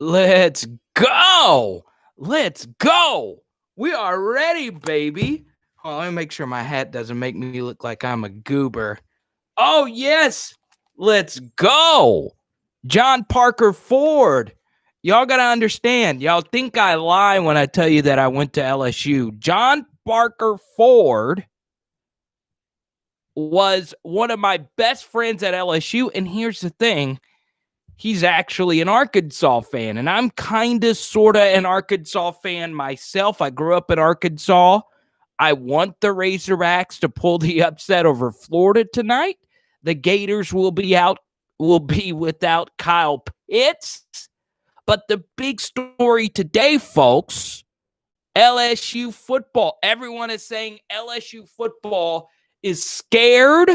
Let's go. Let's go. We are ready, baby. Oh, let me make sure my hat doesn't make me look like I'm a goober. Oh, yes. Let's go. John Parker Ford. Y'all got to understand. Y'all think I lie when I tell you that I went to LSU. John Parker Ford was one of my best friends at LSU. And here's the thing. He's actually an Arkansas fan, and I'm kind of, sort of an Arkansas fan myself. I grew up in Arkansas. I want the Razorbacks to pull the upset over Florida tonight. The Gators will be without Kyle Pitts. But the big story today, folks, LSU football. Everyone is saying LSU football is scared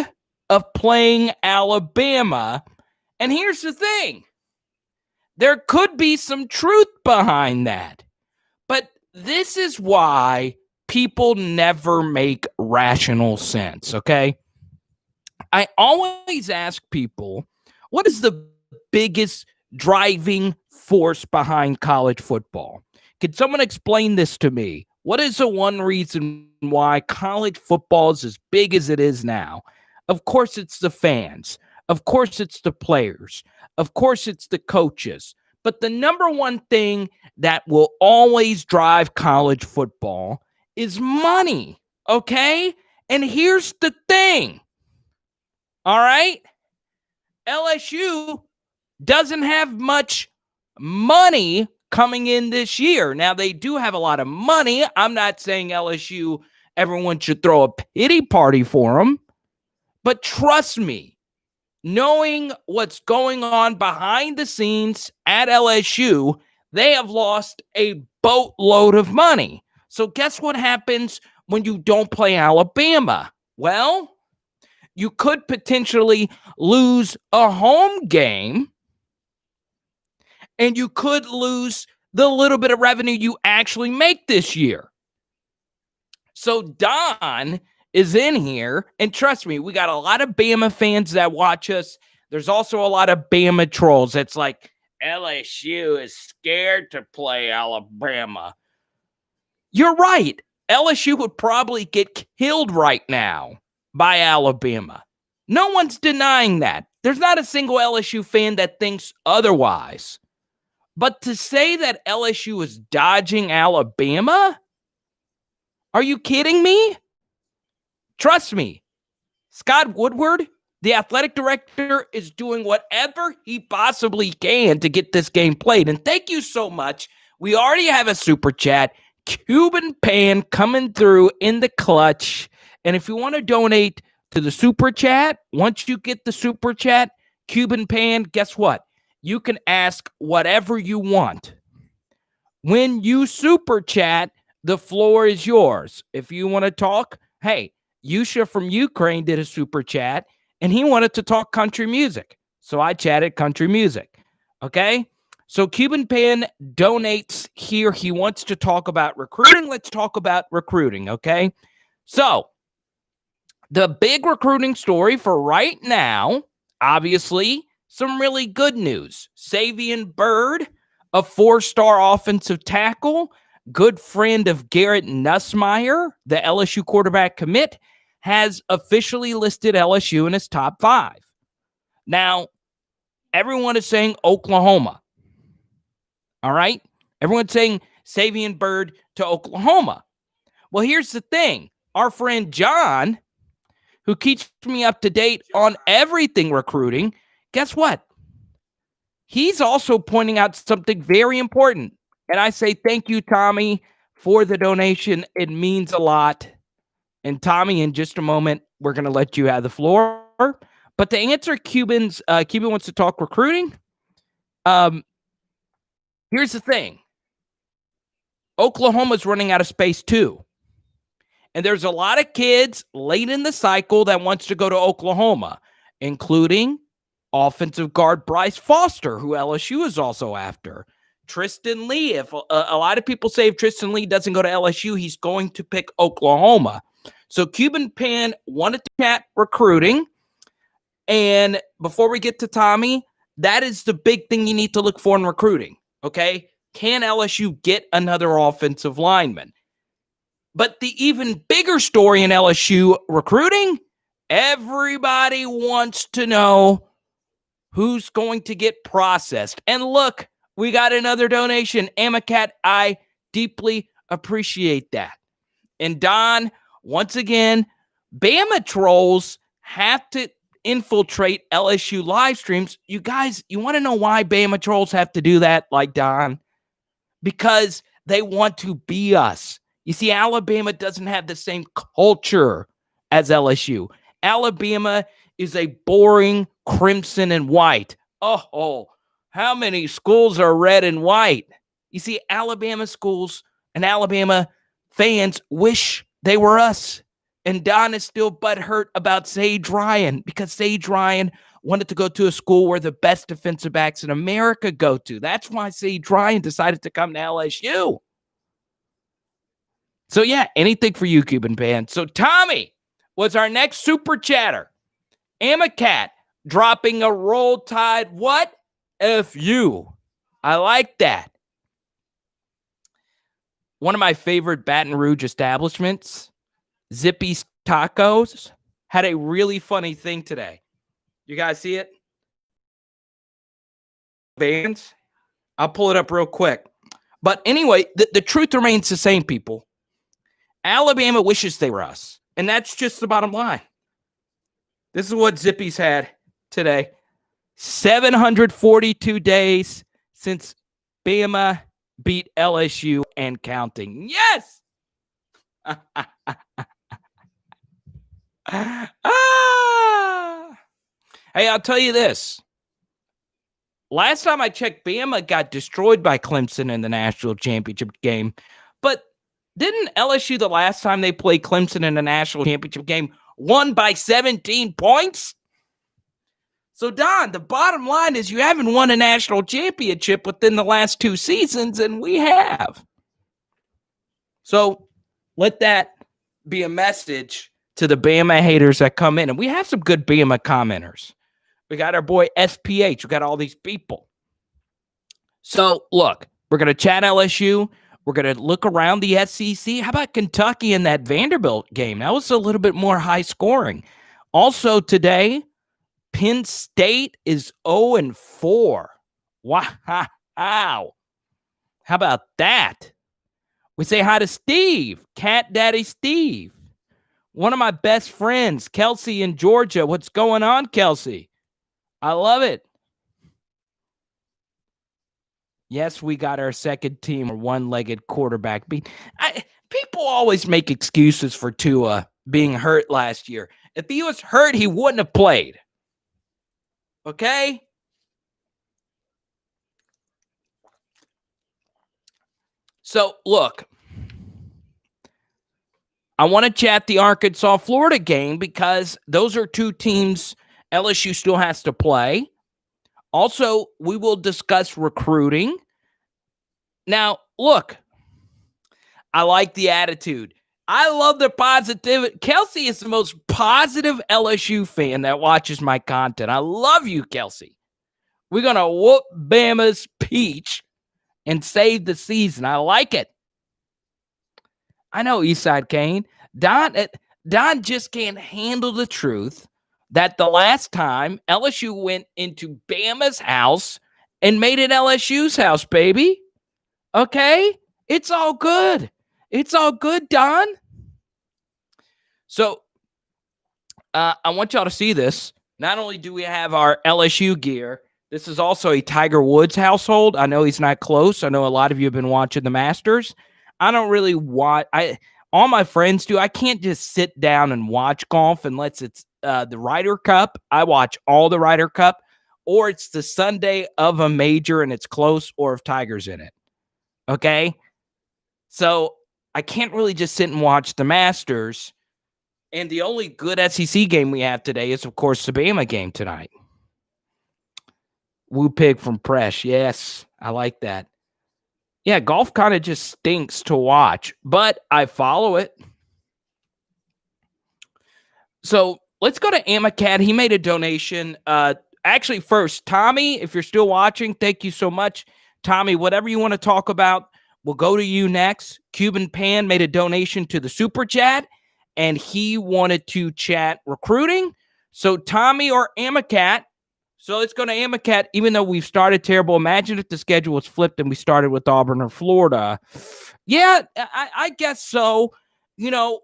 of playing Alabama. And here's the thing. There could be some truth behind that. But this is why people never make rational sense, okay? I always ask people, what is the biggest driving force behind college football? Can someone explain this to me? What is the one reason why college football is as big as it is now? Of course, it's the fans. Of course, it's the players. Of course, it's the coaches. But the number one thing that will always drive college football is money, okay? And here's the thing, all right? LSU doesn't have much money coming in this year. Now, they do have a lot of money. I'm not saying LSU, everyone should throw a pity party for them. But trust me, knowing what's going on behind the scenes at LSU, they have lost a boatload of money. So guess what happens when you don't play Alabama? Well, you could potentially lose a home game, and you could lose the little bit of revenue you actually make this year. So Don is in here, and trust me, we got a lot of Bama fans that watch us. There's also a lot of Bama trolls that's like, LSU is scared to play Alabama. You're right. LSU would probably get killed right now by Alabama. No one's denying that. There's not a single LSU fan that thinks otherwise. But to say that LSU is dodging Alabama? Are you kidding me? Trust me, Scott Woodward, the athletic director, is doing whatever he possibly can to get this game played. And thank you so much. We already have a super chat. Cuban Pan coming through in the clutch. And if you want to donate to the super chat, once you get the super chat, Cuban Pan, guess what? You can ask whatever you want. When you super chat, the floor is yours. If you want to talk, hey, Yusha from Ukraine did a super chat, and he wanted to talk country music. So I chatted country music. Okay? So Cuban Pan donates here. He wants to talk about recruiting. Let's talk about recruiting, okay? So the big recruiting story for right now, obviously, some really good news. Savion Byrd, a 4-star offensive tackle, good friend of Garrett Nussmeier, the LSU quarterback commit, has officially listed LSU in his top 5. Now, everyone is saying Oklahoma. All right? Everyone's saying Savion Byrd to Oklahoma. Well, here's the thing. Our friend John, who keeps me up to date on everything recruiting, guess what? He's also pointing out something very important. And I say thank you, Tommy, for the donation. It means a lot. And Tommy, in just a moment, we're going to let you have the floor. But to answer Cuban wants to talk recruiting. Here's the thing. Oklahoma's running out of space too. And there's a lot of kids late in the cycle that wants to go to Oklahoma, including offensive guard Bryce Foster, who LSU is also after. Tristan Lee. If a lot of people say if Tristan Lee doesn't go to LSU, he's going to pick Oklahoma. So Cuban Pan wanted to chat recruiting. And before we get to Tommy, that is the big thing you need to look for in recruiting. Okay? Can LSU get another offensive lineman? But the even bigger story in LSU recruiting, everybody wants to know who's going to get processed. And look, we got another donation. Amacat, I deeply appreciate that. And Don, once again, Bama trolls have to infiltrate LSU live streams. You guys, you want to know why Bama trolls have to do that, like Don? Because they want to be us. You see, Alabama doesn't have the same culture as LSU. Alabama is a boring crimson and white. Oh, how many schools are red and white? You see, Alabama schools and Alabama fans wish they were us. And Don is still butthurt about Sage Ryan because Sage Ryan wanted to go to a school where the best defensive backs in America go to. That's why Sage Ryan decided to come to LSU. So, yeah, anything for you, Cuban fans. So, Tommy was our next super chatter. Amacat dropping a Roll Tide. What? F-U. I like that. One of my favorite Baton Rouge establishments, Zippy's Tacos, had a really funny thing today. You guys see it? Bands? I'll pull it up real quick. But anyway, the truth remains the same, people. Alabama wishes they were us. And that's just the bottom line. This is what Zippy's had today. 742 days since Bama beat LSU and counting. Yes! Hey, I'll tell you this. Last time I checked, Bama got destroyed by Clemson in the national championship game. But didn't LSU, the last time they played Clemson in the national championship game, won by 17 points? So, Don, the bottom line is you haven't won a national championship within the last 2 seasons, and we have. So, let that be a message to the Bama haters that come in. And we have some good Bama commenters. We got our boy SPH. We got all these people. So, look, we're going to chat LSU. We're going to look around the SEC. How about Kentucky in that Vanderbilt game? That was a little bit more high scoring. Also today, Penn State is 0-4. Wow. How about that? We say hi to Steve, Cat Daddy Steve. One of my best friends, Kelsey in Georgia. What's going on, Kelsey? I love it. Yes, we got our second team or one-legged quarterback beat. People always make excuses for Tua being hurt last year. If he was hurt, he wouldn't have played. Okay? So, look. I want to chat the Arkansas-Florida game because those are 2 teams LSU still has to play. Also, we will discuss recruiting. Now, look, I like the attitude. I love the positivity. Kelsey is the most positive LSU fan that watches my content. I love you, Kelsey. We're going to whoop Bama's peach and save the season. I like it. I know, Eastside Kane. Don just can't handle the truth that the last time LSU went into Bama's house and made it LSU's house, baby. Okay? It's all good. It's all good, Don. So, I want y'all to see this. Not only do we have our LSU gear, this is also a Tiger Woods household. I know he's not close. I know a lot of you have been watching the Masters. I don't really watch. All my friends do. I can't just sit down and watch golf unless it's the Ryder Cup. I watch all the Ryder Cup, or it's the Sunday of a major and it's close, or if Tiger's in it. Okay? So I can't really just sit and watch the Masters. And the only good SEC game we have today is, of course, the Bama game tonight. Woo pig from Presh. Yes, I like that. Yeah, golf kind of just stinks to watch, but I follow it. So let's go to Amacat. He made a donation. Actually, first, Tommy, if you're still watching, thank you so much. Tommy, whatever you want to talk about, we'll go to you next. Cuban Pan made a donation to the Super Chat, and he wanted to chat recruiting. So Tommy or Amacat. So let's go to Amacat, even though we've started terrible. Imagine if the schedule was flipped and we started with Auburn or Florida. Yeah, I guess so. You know,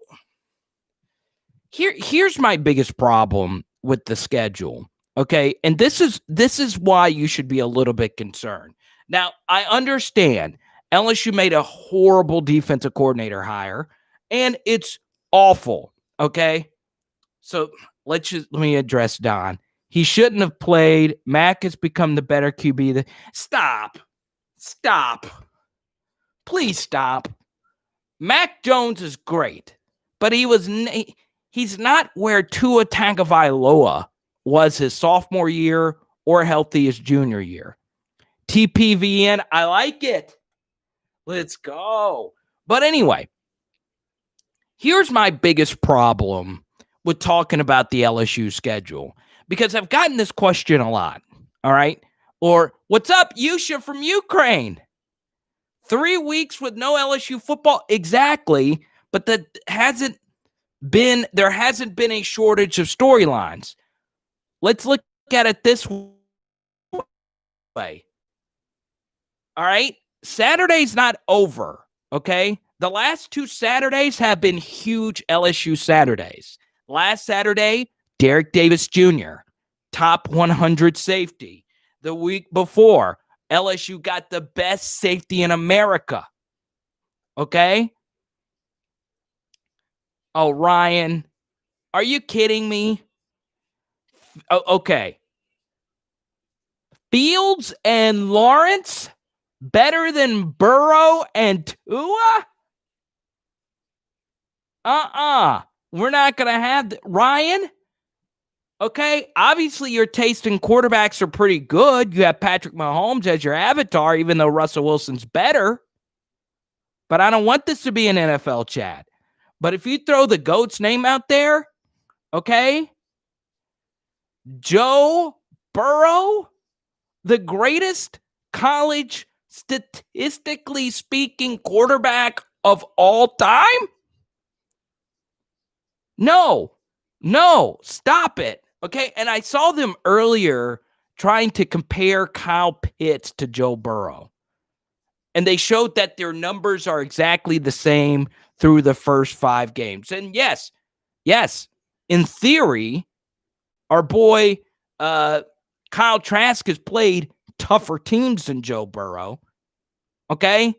here's my biggest problem with the schedule. Okay, and this is why you should be a little bit concerned. Now, I understand LSU made a horrible defensive coordinator hire, and it's awful. Okay, so let me address Don. He shouldn't have played. Mac has become the better QB. Stop. Please stop. Mac Jones is great, but he's not where Tua Tagovailoa was his sophomore year or healthy his junior year. TPVN, I like it. Let's go. But anyway, here's my biggest problem with talking about the LSU schedule, because I've gotten this question a lot. All right. Or what's up, Yusha from Ukraine? 3 weeks with no LSU football. Exactly. But there hasn't been a shortage of storylines. Let's look at it this way. All right. Saturday's not over. Okay. The last 2 Saturdays have been huge LSU Saturdays. Last Saturday, Derek Davis Jr., top 100 safety. The week before, LSU got the best safety in America. Okay? Oh, Ryan, are you kidding me? Okay. Fields and Lawrence better than Burrow and Tua? We're not going to have Ryan. Okay, obviously your taste in quarterbacks are pretty good. You have Patrick Mahomes as your avatar, even though Russell Wilson's better. But I don't want this to be an NFL chat. But if you throw the GOAT's name out there, okay, Joe Burrow, the greatest college, statistically speaking, quarterback of all time? No, stop it. Okay, and I saw them earlier trying to compare Kyle Pitts to Joe Burrow. And they showed that their numbers are exactly the same through the first 5 games. And yes, in theory, our boy Kyle Trask has played tougher teams than Joe Burrow. Okay?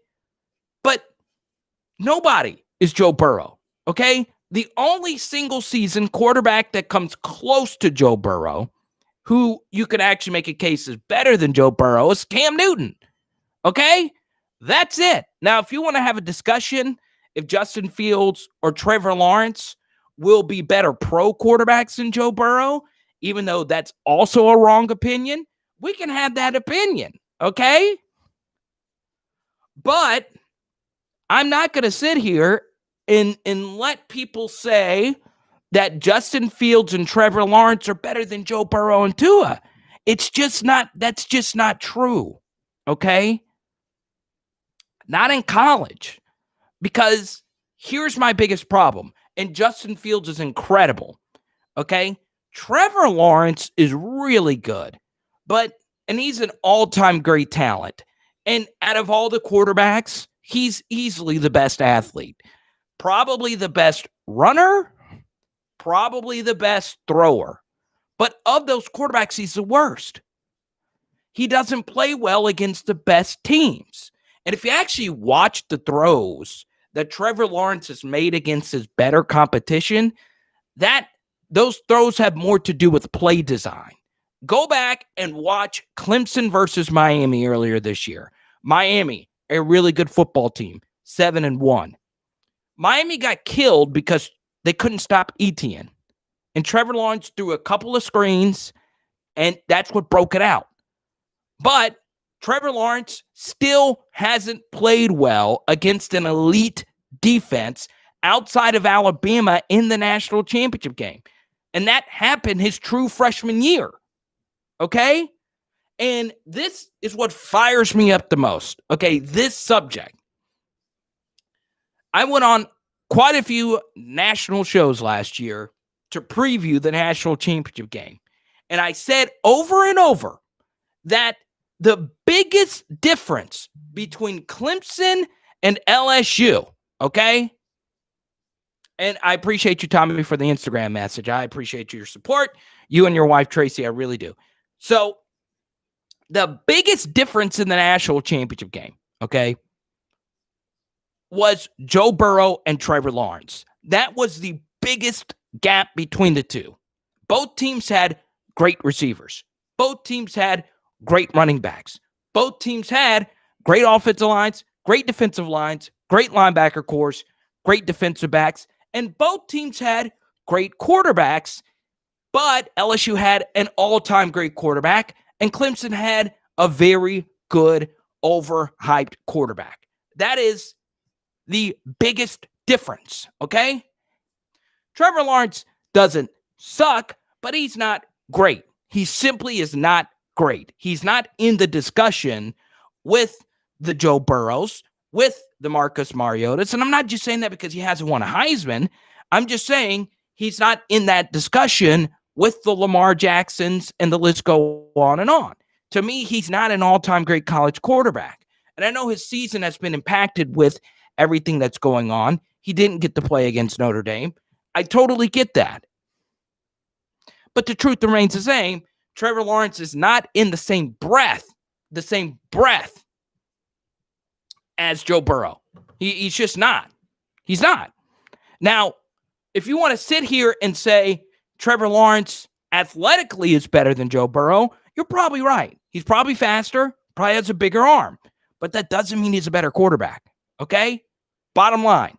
But nobody is Joe Burrow. Okay? The only single season quarterback that comes close to Joe Burrow, who you could actually make a case is better than Joe Burrow, is Cam Newton. Okay? That's it. Now, if you want to have a discussion if Justin Fields or Trevor Lawrence will be better pro quarterbacks than Joe Burrow, even though that's also a wrong opinion, we can have that opinion. Okay? But I'm not going to sit here and let people say that Justin Fields and Trevor Lawrence are better than Joe Burrow and Tua. That's just not true. Okay? Not in college. Because here's my biggest problem. And Justin Fields is incredible. Okay? Trevor Lawrence is really good. And he's an all-time great talent. And out of all the quarterbacks, he's easily the best athlete. Probably the best runner, probably the best thrower. But of those quarterbacks, he's the worst. He doesn't play well against the best teams. And if you actually watch the throws that Trevor Lawrence has made against his better competition, those throws have more to do with play design. Go back and watch Clemson versus Miami earlier this year. Miami, a really good football team, 7-1. Miami got killed because they couldn't stop Etienne. And Trevor Lawrence threw a couple of screens, and that's what broke it out. But Trevor Lawrence still hasn't played well against an elite defense outside of Alabama in the national championship game. And that happened his true freshman year. Okay? And this is what fires me up the most. Okay, this subject. I went on quite a few national shows last year to preview the national championship game. And I said over and over that the biggest difference between Clemson and LSU, okay? And I appreciate you, Tommy, for the Instagram message. I appreciate your support. You and your wife, Tracy, I really do. So the biggest difference in the national championship game, okay, was Joe Burrow and Trevor Lawrence. That was the biggest gap between the two. Both teams had great receivers. Both teams had great running backs. Both teams had great offensive lines, great defensive lines, great linebacker cores, great defensive backs, and both teams had great quarterbacks, but LSU had an all-time great quarterback, and Clemson had a very good, overhyped quarterback. That is the biggest difference, okay? Trevor Lawrence doesn't suck, but he's not great. He simply is not great. He's not in the discussion with the Joe Burrows, with the Marcus Mariotas. And I'm not just saying that because he hasn't won a Heisman. I'm just saying he's not in that discussion with the Lamar Jacksons, and the list go on and on. To me, he's not an all-time great college quarterback. And I know his season has been impacted with everything that's going on. He didn't get to play against Notre Dame. I totally get that. But the truth remains the same. Trevor Lawrence is not in the same breath as Joe Burrow. He's just not. He's not. Now, if you want to sit here and say Trevor Lawrence athletically is better than Joe Burrow, you're probably right. He's probably faster, probably has a bigger arm, but that doesn't mean he's a better quarterback, okay? Bottom line,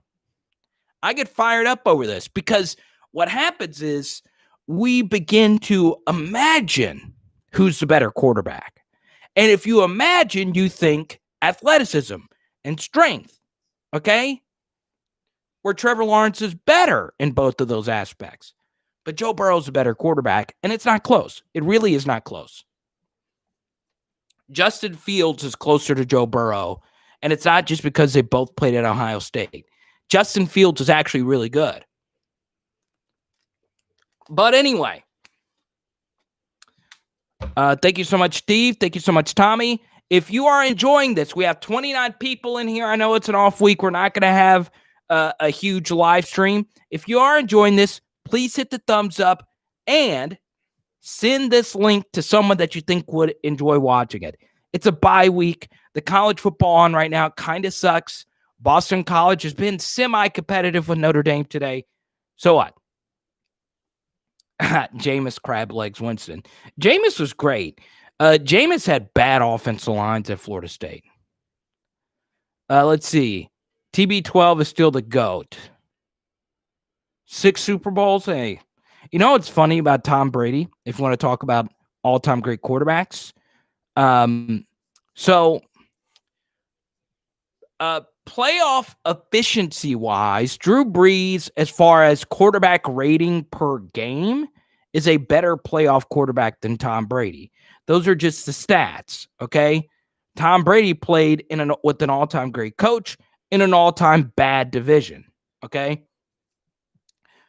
I get fired up over this because what happens is we begin to imagine who's the better quarterback. And if you imagine, you think athleticism and strength, okay? Where Trevor Lawrence is better in both of those aspects. But Joe Burrow's a better quarterback, and it's not close. It really is not close. Justin Fields is closer to Joe Burrow, and it's not just because they both played at Ohio State. Justin Fields is actually really good. But anyway, thank you so much, Steve. Thank you so much, Tommy. If you are enjoying this, we have 29 people in here. I know it's an off week. We're not going to have a huge live stream. If you are enjoying this, please hit the thumbs up and send this link to someone that you think would enjoy watching it. It's a bye week. The college football on right now kind of sucks. Boston College has been semi-competitive with Notre Dame today. So what? Jameis Crab Legs Winston. Jameis was great. Jameis had bad offensive lines at Florida State. Let's see. TB12 is still the GOAT. 6 Super Bowls. Hey, you know what's funny about Tom Brady? If you want to talk about all-time great quarterbacks. Playoff efficiency-wise, Drew Brees, as far as quarterback rating per game, is a better playoff quarterback than Tom Brady. Those are just the stats, okay? Tom Brady played with an all-time great coach in an all-time bad division, okay?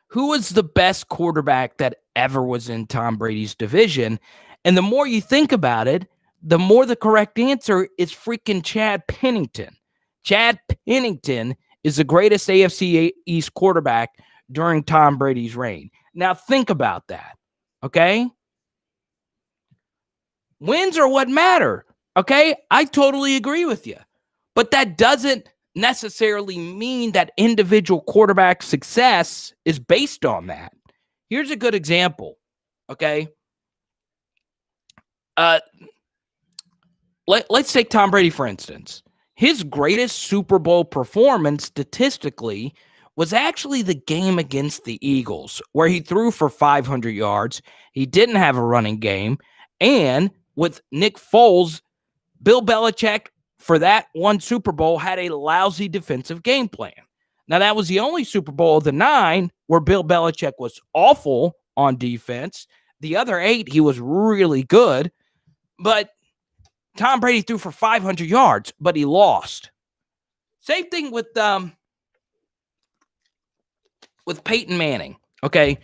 Who was the best quarterback that ever was in Tom Brady's division? And the more you think about it, the more the correct answer is freaking Chad Pennington. Chad Pennington is the greatest AFC East quarterback during Tom Brady's reign. Now think about that, okay? Wins are what matter, okay? I totally agree with you. But that doesn't necessarily mean that individual quarterback success is based on that. Here's a good example, okay? Let's take Tom Brady, for instance. His greatest Super Bowl performance statistically was actually the game against the Eagles, where he threw for 500 yards. He didn't have a running game. And with Nick Foles, Bill Belichick, for that one Super Bowl, had a lousy defensive game plan. Now, that was the only Super Bowl of the 9 where Bill Belichick was awful on defense. The other 8, he was really good. But Tom Brady threw for 500 yards, but he lost. Same thing with Peyton Manning, okay?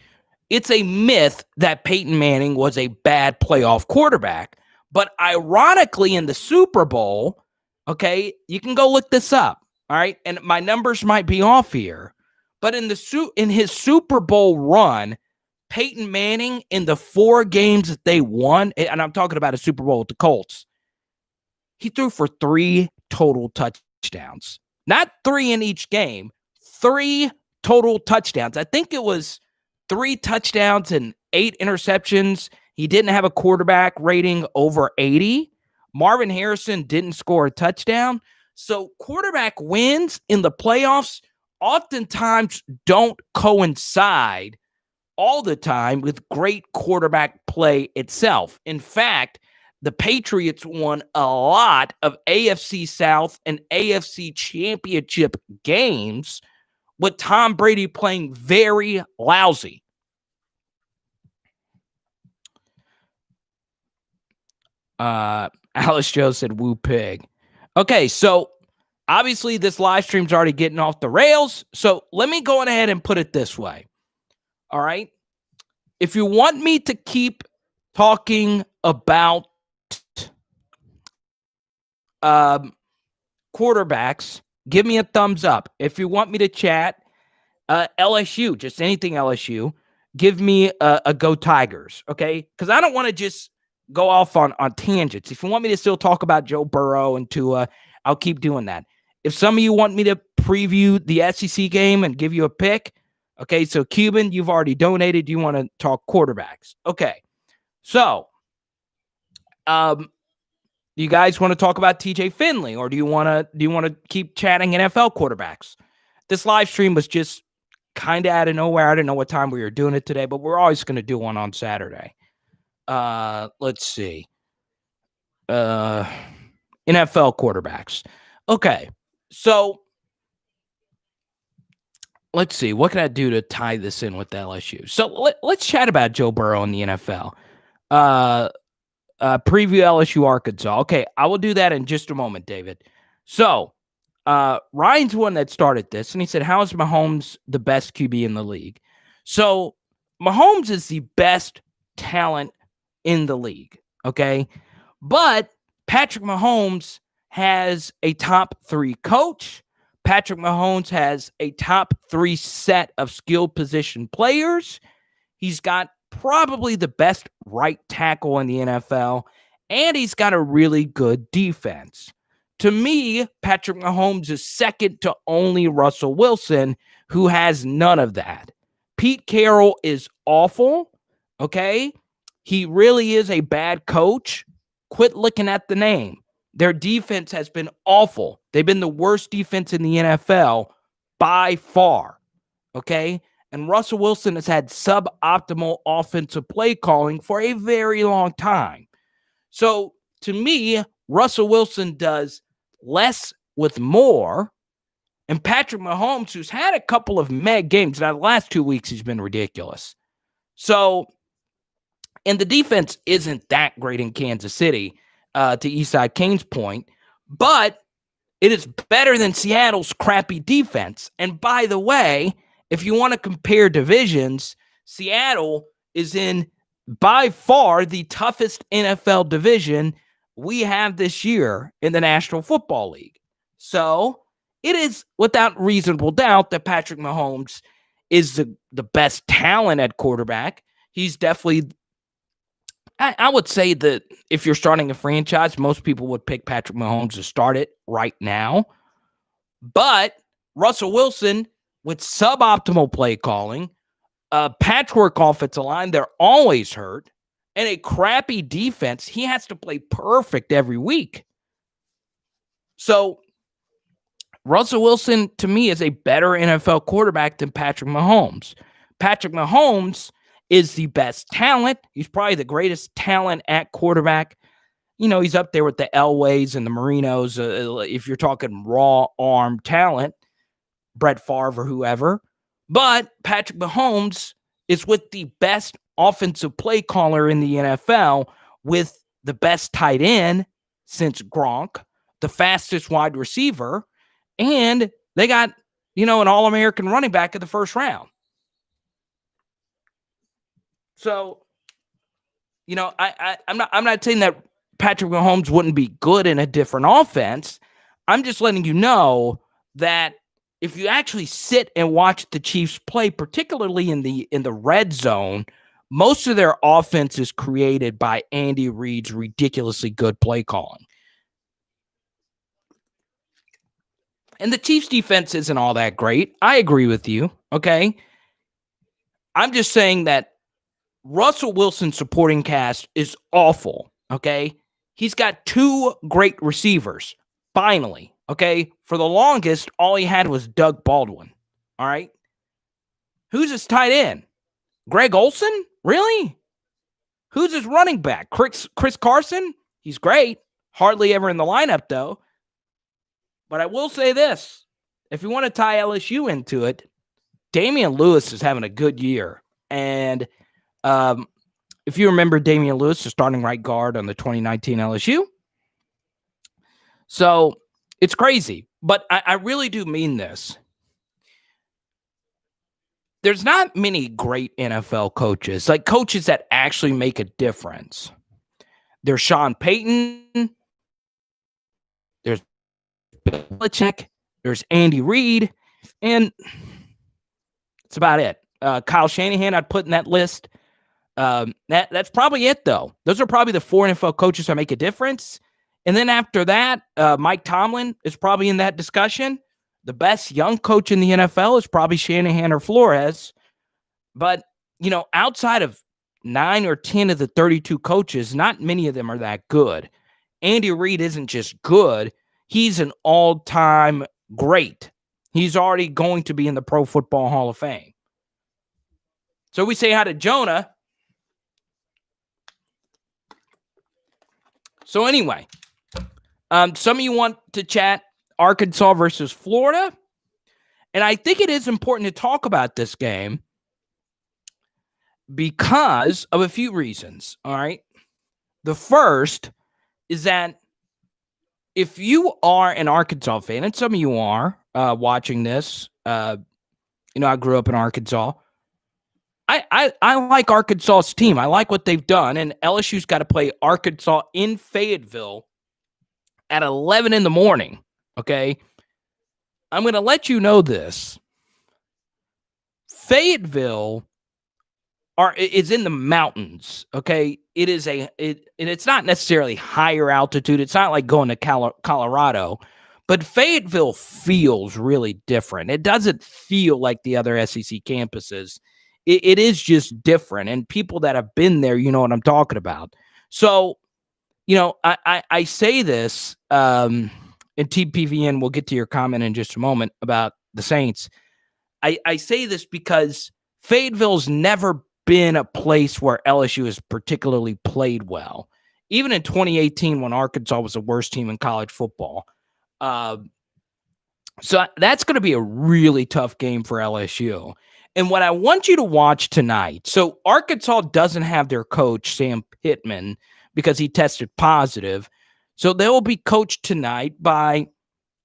It's a myth that Peyton Manning was a bad playoff quarterback. But ironically, in the Super Bowl, okay, you can go look this up, all right? And my numbers might be off here. But in his Super Bowl run, Peyton Manning, in the 4 games that they won, and I'm talking about a Super Bowl with the Colts, he threw for 3 total touchdowns. Not 3 in each game, 3 total touchdowns. I think it was 3 touchdowns and 8 interceptions. He didn't have a quarterback rating over 80. Marvin Harrison didn't score a touchdown. So quarterback wins in the playoffs oftentimes don't coincide all the time with great quarterback play itself. In fact, the Patriots won a lot of AFC South and AFC Championship games with Tom Brady playing very lousy. Alice Joe said, woo pig. Okay, so obviously this live stream's already getting off the rails. So let me go ahead and put it this way. All right. If you want me to keep talking about quarterbacks, give me a thumbs up. If you want me to chat LSU, just anything LSU, give me a go Tigers, okay? Because I don't want to just go off on tangents. If you want me to still talk about Joe Burrow and Tua, I'll keep doing that. If some of you want me to preview the SEC game and give you a pick, okay, so Cuban, you've already donated. You want to talk quarterbacks. Okay, so you guys want to talk about TJ Finley, or do you want to keep chatting NFL quarterbacks? This live stream was just kind of out of nowhere. I didn't know what time we were doing it today, but we're always going to do one on Saturday. Let's see. NFL quarterbacks. Okay, so let's see. What can I do to tie this in with LSU? So let's chat about Joe Burrow in the NFL. Preview LSU Arkansas. Okay, I will do that in just a moment, David. So Ryan's one that started this, and he said, how is Mahomes the best QB in the league? So Mahomes is the best talent in the league, okay? But Patrick Mahomes has a top 3 coach. Patrick Mahomes has a top 3 set of skilled position players. He's got probably the best right tackle in the NFL, and he's got a really good defense. To me, Patrick Mahomes is second to only Russell Wilson, who has none of that. Pete Carroll is awful, okay? He really is a bad coach. Quit looking at the name. Their defense has been awful. They've been the worst defense in the NFL by far, okay? And Russell Wilson has had suboptimal offensive play calling for a very long time. So, to me, Russell Wilson does less with more. And Patrick Mahomes, who's had a couple of mega games, now the last 2 weeks he's been ridiculous. So, and the defense isn't that great in Kansas City, to Eastside Kane's point, but it is better than Seattle's crappy defense. And by the way, if you want to compare divisions, Seattle is in by far the toughest NFL division we have this year in the National Football League. So it is without reasonable doubt that Patrick Mahomes is the best talent at quarterback. He's definitely, I would say that if you're starting a franchise, most people would pick Patrick Mahomes to start it right now. But Russell Wilson, with suboptimal play calling, a patchwork offensive line, they're always hurt, and a crappy defense, he has to play perfect every week. So Russell Wilson, to me, is a better NFL quarterback than Patrick Mahomes. Patrick Mahomes is the best talent. He's probably the greatest talent at quarterback. You know, he's up there with the Elways and the Marinos, if you're talking raw arm talent, Brett Favre or whoever. But Patrick Mahomes is with the best offensive play caller in the NFL, with the best tight end since Gronk, the fastest wide receiver, and they got, an All-American running back in the first round. So, I'm not saying that Patrick Mahomes wouldn't be good in a different offense. I'm just letting you know that if you actually sit and watch the Chiefs play, particularly in the red zone, most of their offense is created by Andy Reid's ridiculously good play calling. And the Chiefs defense isn't all that great. I agree with you, okay? I'm just saying that Russell Wilson's supporting cast is awful, okay? He's got 2 great receivers, finally, okay? For the longest, all he had was Doug Baldwin, all right? Who's his tight end? Greg Olsen? Really? Who's his running back? Chris Carson? He's great. Hardly ever in the lineup, though. But I will say this. If you want to tie LSU into it, Damian Lewis is having a good year. And if you remember, Damian Lewis is starting right guard on the 2019 LSU. So it's crazy. But I really do mean this. There's not many great NFL coaches, like coaches that actually make a difference. There's Sean Payton. There's Bill Belichick. There's Andy Reid. And that's about it. Kyle Shanahan I'd put in that list. That's probably it, though. Those are probably the 4 NFL coaches that make a difference. And then after that, Mike Tomlin is probably in that discussion. The best young coach in the NFL is probably Shanahan or Flores. But, outside of 9 or 10 of the 32 coaches, not many of them are that good. Andy Reid isn't just good. He's an all-time great. He's already going to be in the Pro Football Hall of Fame. So we say hi to Jonah. So anyway, some of you want to chat Arkansas versus Florida. And I think it is important to talk about this game because of a few reasons. All right. The first is that if you are an Arkansas fan, and some of you are watching this, I grew up in Arkansas. I like Arkansas's team. I like what they've done. And LSU's got to play Arkansas in Fayetteville at 11 in the morning. Okay. I'm going to let you know this. Fayetteville is in the mountains. Okay. It is and it's not necessarily higher altitude. It's not like going to Colorado, but Fayetteville feels really different. It doesn't feel like the other SEC campuses. It is just different. And people that have been there, you know what I'm talking about. So, I say this, and TPVN, we'll get to your comment in just a moment about the Saints. I say this because Fayetteville's never been a place where LSU has particularly played well. Even in 2018, when Arkansas was the worst team in college football. So that's going to be a really tough game for LSU. And what I want you to watch tonight, so Arkansas doesn't have their coach, Sam Pittman, because he tested positive. So they will be coached tonight by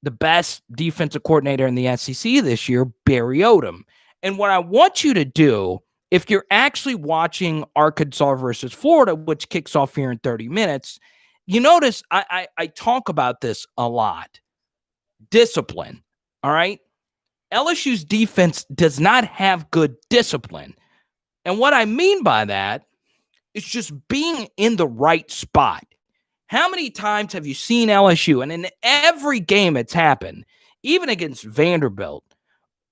the best defensive coordinator in the SEC this year, Barry Odom. And what I want you to do, if you're actually watching Arkansas versus Florida, which kicks off here in 30 minutes, you notice I talk about this a lot. Discipline, all right? LSU's defense does not have good discipline. And what I mean by that is just being in the right spot. How many times have you seen LSU? And in every game it's happened, even against Vanderbilt.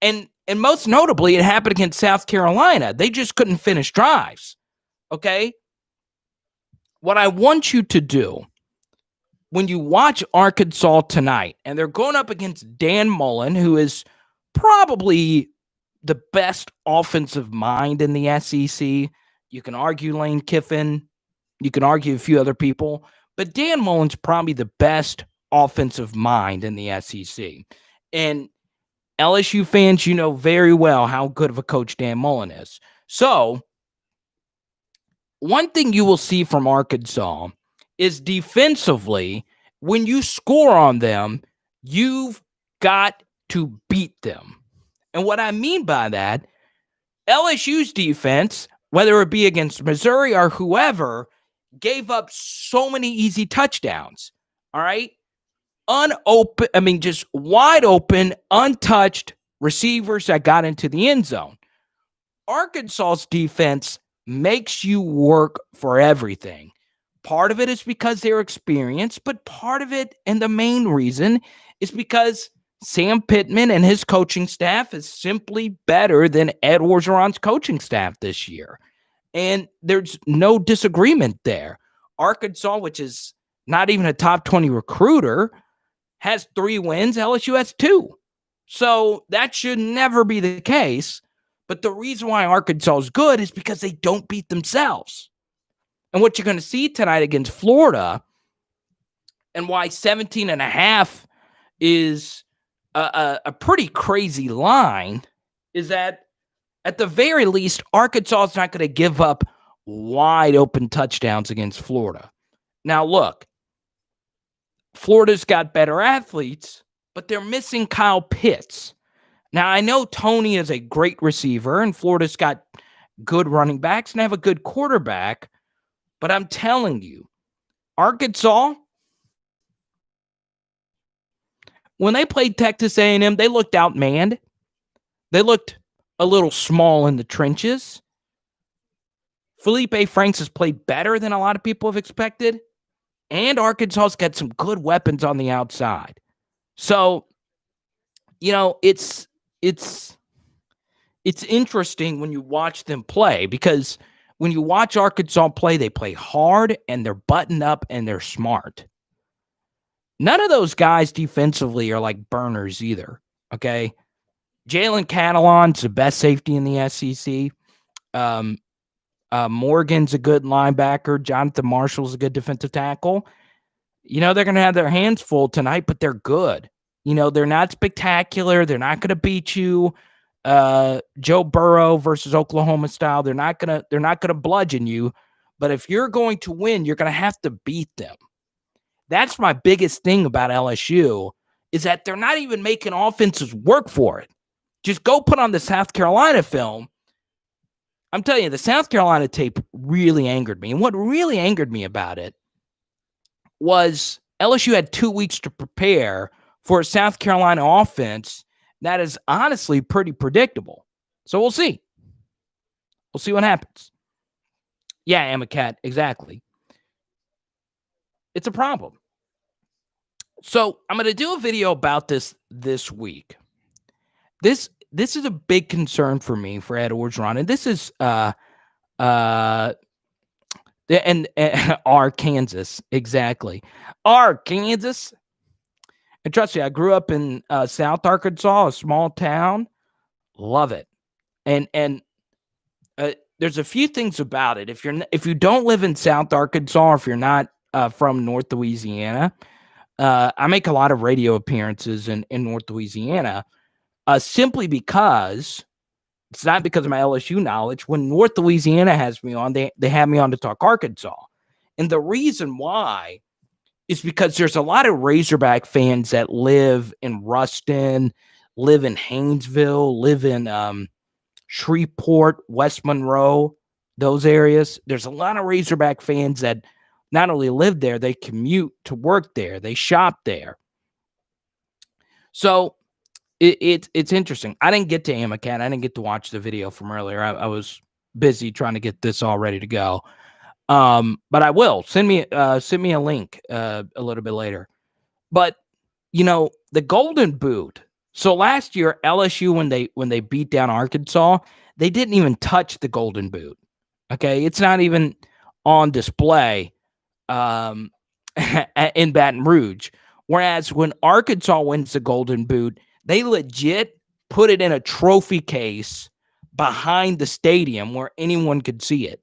And most notably, it happened against South Carolina. They just couldn't finish drives. Okay? What I want you to do when you watch Arkansas tonight, and they're going up against Dan Mullen, who is probably the best offensive mind in the SEC. You can argue Lane Kiffin. You can argue a few other people. But Dan Mullen's probably the best offensive mind in the SEC. And LSU fans, you know very well how good of a coach Dan Mullen is. So, one thing you will see from Arkansas is defensively, when you score on them, you've got to beat them. And what I mean by that, LSU's defense, whether it be against Missouri or whoever, gave up so many easy touchdowns. All right. Just wide open, untouched receivers that got into the end zone. Arkansas's defense makes you work for everything. Part of it is because they're experienced, but part of it, and the main reason, is because Sam Pittman and his coaching staff is simply better than Ed Orgeron's coaching staff this year. And there's no disagreement there. Arkansas, which is not even a top 20 recruiter, has 3 wins. LSU has 2. So that should never be the case. But the reason why Arkansas is good is because they don't beat themselves. And what you're going to see tonight against Florida, and why 17.5 is a pretty crazy line, is that at the very least, Arkansas is not going to give up wide open touchdowns against Florida. Now, look, Florida's got better athletes, but they're missing Kyle Pitts. Now, I know Tony is a great receiver, and Florida's got good running backs and have a good quarterback, but I'm telling you, Arkansas, when they played Texas A&M, they looked outmanned. They looked a little small in the trenches. Felipe Franks has played better than a lot of people have expected, and Arkansas's got some good weapons on the outside. So, it's interesting when you watch them play, because when you watch Arkansas play, they play hard and they're buttoned up and they're smart. None of those guys defensively are like burners either, okay? Jalen Catalon's the best safety in the SEC. Morgan's a good linebacker. Jonathan Marshall's a good defensive tackle. They're going to have their hands full tonight, but they're good. They're not spectacular. They're not going to beat you. Joe Burrow versus Oklahoma style. They're not gonna bludgeon you. But if you're going to win, you're going to have to beat them. That's my biggest thing about LSU, is that they're not even making offenses work for it. Just go put on the South Carolina film. I'm telling you, the South Carolina tape really angered me. And what really angered me about it was LSU had 2 weeks to prepare for a South Carolina offense that is honestly pretty predictable. So we'll see. We'll see what happens. Yeah, Amacat, exactly. It's a problem. So I'm going to do a video about this week. This is a big concern for me, for Ed Orgeron, and this is Arkansas, exactly. Arkansas. And trust me, I grew up in South Arkansas, a small town. Love it. And there's a few things about it. If you don't live in South Arkansas, or if you're not from North Louisiana, I make a lot of radio appearances in North Louisiana, simply because it's not because of my LSU knowledge. When North Louisiana has me on, they have me on to talk Arkansas. And the reason why is because there's a lot of Razorback fans that live in Ruston, live in Haynesville, live in Shreveport, West Monroe, those areas. There's a lot of Razorback fans that not only live there, they commute to work there, they shop there. So it's interesting. I didn't get to Amacat. I didn't get to watch the video from earlier. I was busy trying to get this all ready to go. But I will send me a link a little bit later. But the Golden Boot. So last year, LSU, when they beat down Arkansas, they didn't even touch the Golden Boot. Okay, it's not even on display in Baton Rouge. Whereas when Arkansas wins the Golden Boot, they legit put it in a trophy case behind the stadium where anyone could see it.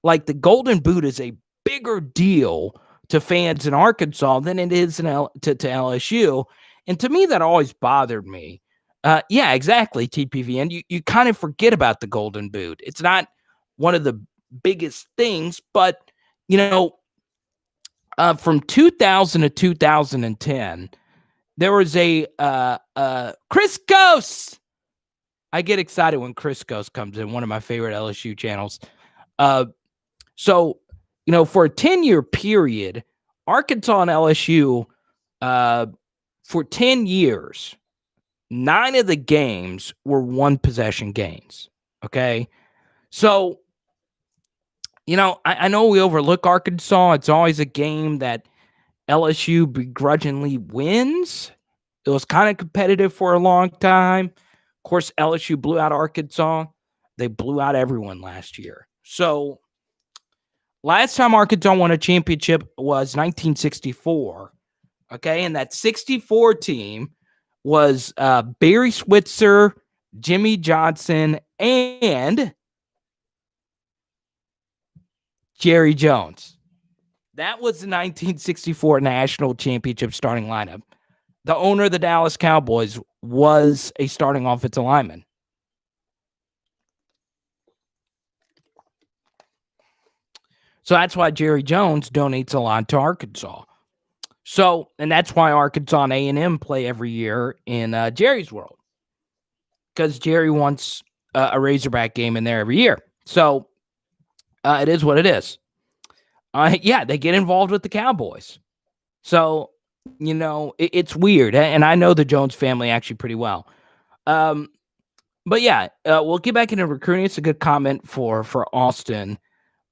Like, the Golden Boot is a bigger deal to fans in Arkansas than it is to LSU. And to me, that always bothered me. Yeah, exactly, TPV. And you kind of forget about the Golden Boot. It's not one of the biggest things, but, From 2000 to 2010, there was a Chris Ghost. I get excited when Chris Ghost comes in, one of my favorite LSU channels. So, for a 10-year period, Arkansas and LSU, for 10 years, 9 of the games were one-possession games, okay? So, I know we overlook Arkansas. It's always a game that LSU begrudgingly wins. It was kind of competitive for a long time. Of course, LSU blew out Arkansas. They blew out everyone last year. So, last time Arkansas won a championship was 1964, okay? And that 64 team was Barry Switzer, Jimmy Johnson, and Jerry Jones. That was the 1964 national championship starting lineup. The owner of the Dallas Cowboys was a starting offensive lineman. So that's why Jerry Jones donates a lot to Arkansas. So, and that's why Arkansas and A&M play every year in Jerry's world, because Jerry wants a Razorback game in there every year. So it is what it is. Yeah, they get involved with the Cowboys. So, it's weird. And I know the Jones family actually pretty well. But yeah, we'll get back into recruiting. It's a good comment for Austin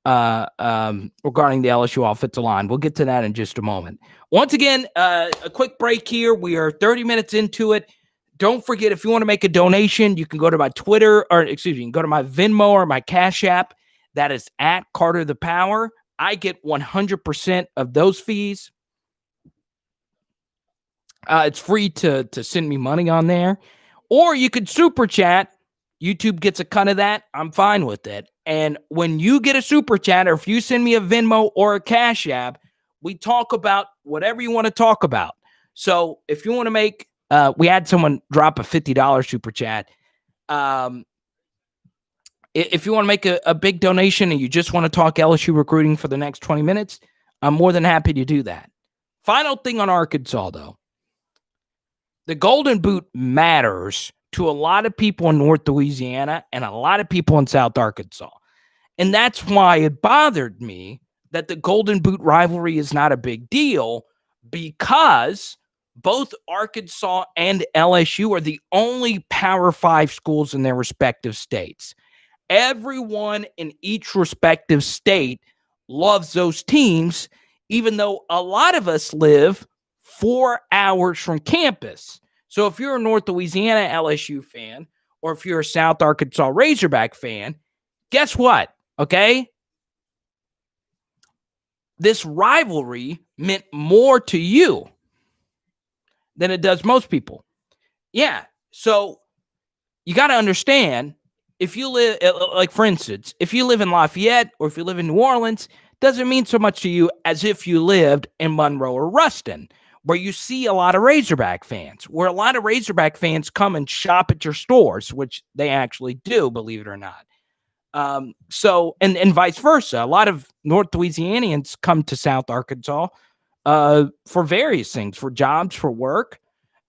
regarding the LSU offensive line. We'll get to that in just a moment. Once again, a quick break here. We are 30 minutes into it. Don't forget, if you want to make a donation, you can go to my Twitter, you can go to my Venmo or my Cash App. That is at Carter the Power. I get 100% of those fees. It's free to send me money on there. Or you could super chat. YouTube gets a cut of that. I'm fine with it. And when you get a super chat, or if you send me a Venmo or a Cash App, we talk about whatever you want to talk about. So if you want to make, we had someone drop a $50 super chat. If you want to make a big donation and you just want to talk LSU recruiting for the next 20 minutes, I'm more than happy to do that. Final thing on Arkansas, though. The Golden Boot matters to a lot of people in North Louisiana and a lot of people in South Arkansas. And that's why it bothered me that the Golden Boot rivalry is not a big deal, because both Arkansas and LSU are the only Power 5 schools in their respective states. Everyone in each respective state loves those teams, even though a lot of us live 4 hours from campus. So if you're a North Louisiana LSU fan, or if you're a South Arkansas Razorback fan, guess what? Okay? This rivalry meant more to you than it does most people. Yeah. So you got to understand, if you live, like for instance, if you live in Lafayette or if you live in New Orleans, doesn't mean so much to you as if you lived in Monroe or Ruston, where you see a lot of Razorback fans, where a lot of Razorback fans come and shop at your stores, which they actually do, believe it or not. So, and vice versa. A lot of North Louisianians come to South Arkansas for various things, for jobs, for work.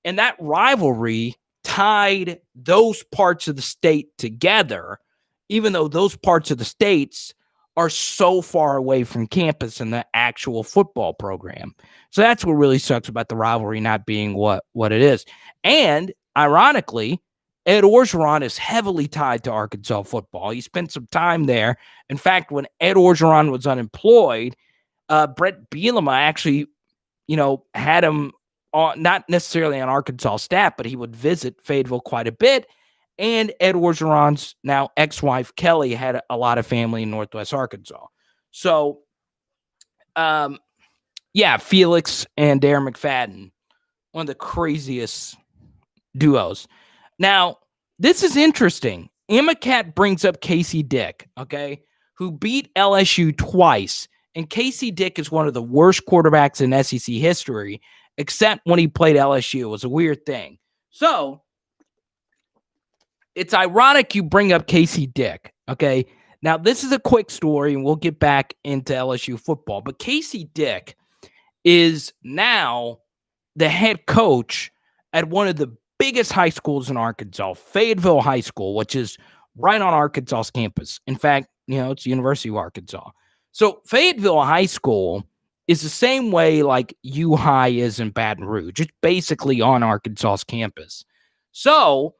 And that rivalry tied those parts of the state together, even though those parts of the states are so far away from campus and the actual football program. So that's what really sucks about the rivalry not being what it is. And ironically, Ed Orgeron is heavily tied to Arkansas football. He spent some time there. In fact, when Ed Orgeron was unemployed, Brett Bielema actually, had him on, not necessarily on Arkansas staff, but he would visit Fayetteville quite a bit. And Ed Orgeron's now ex-wife, Kelly, had a lot of family in Northwest Arkansas. So, Felix and Darren McFadden, one of the craziest duos. Now, this is interesting. Cat brings up Casey Dick, okay, who beat LSU twice. And Casey Dick is one of the worst quarterbacks in SEC history, except when he played LSU. It was a weird thing. So, it's ironic you bring up Casey Dick, okay? Now, this is a quick story, and we'll get back into LSU football. But Casey Dick is now the head coach at one of the biggest high schools in Arkansas, Fayetteville High School, which is right on Arkansas's campus. In fact, it's the University of Arkansas. So Fayetteville High School is the same way like U-High is in Baton Rouge. It's basically on Arkansas's campus. So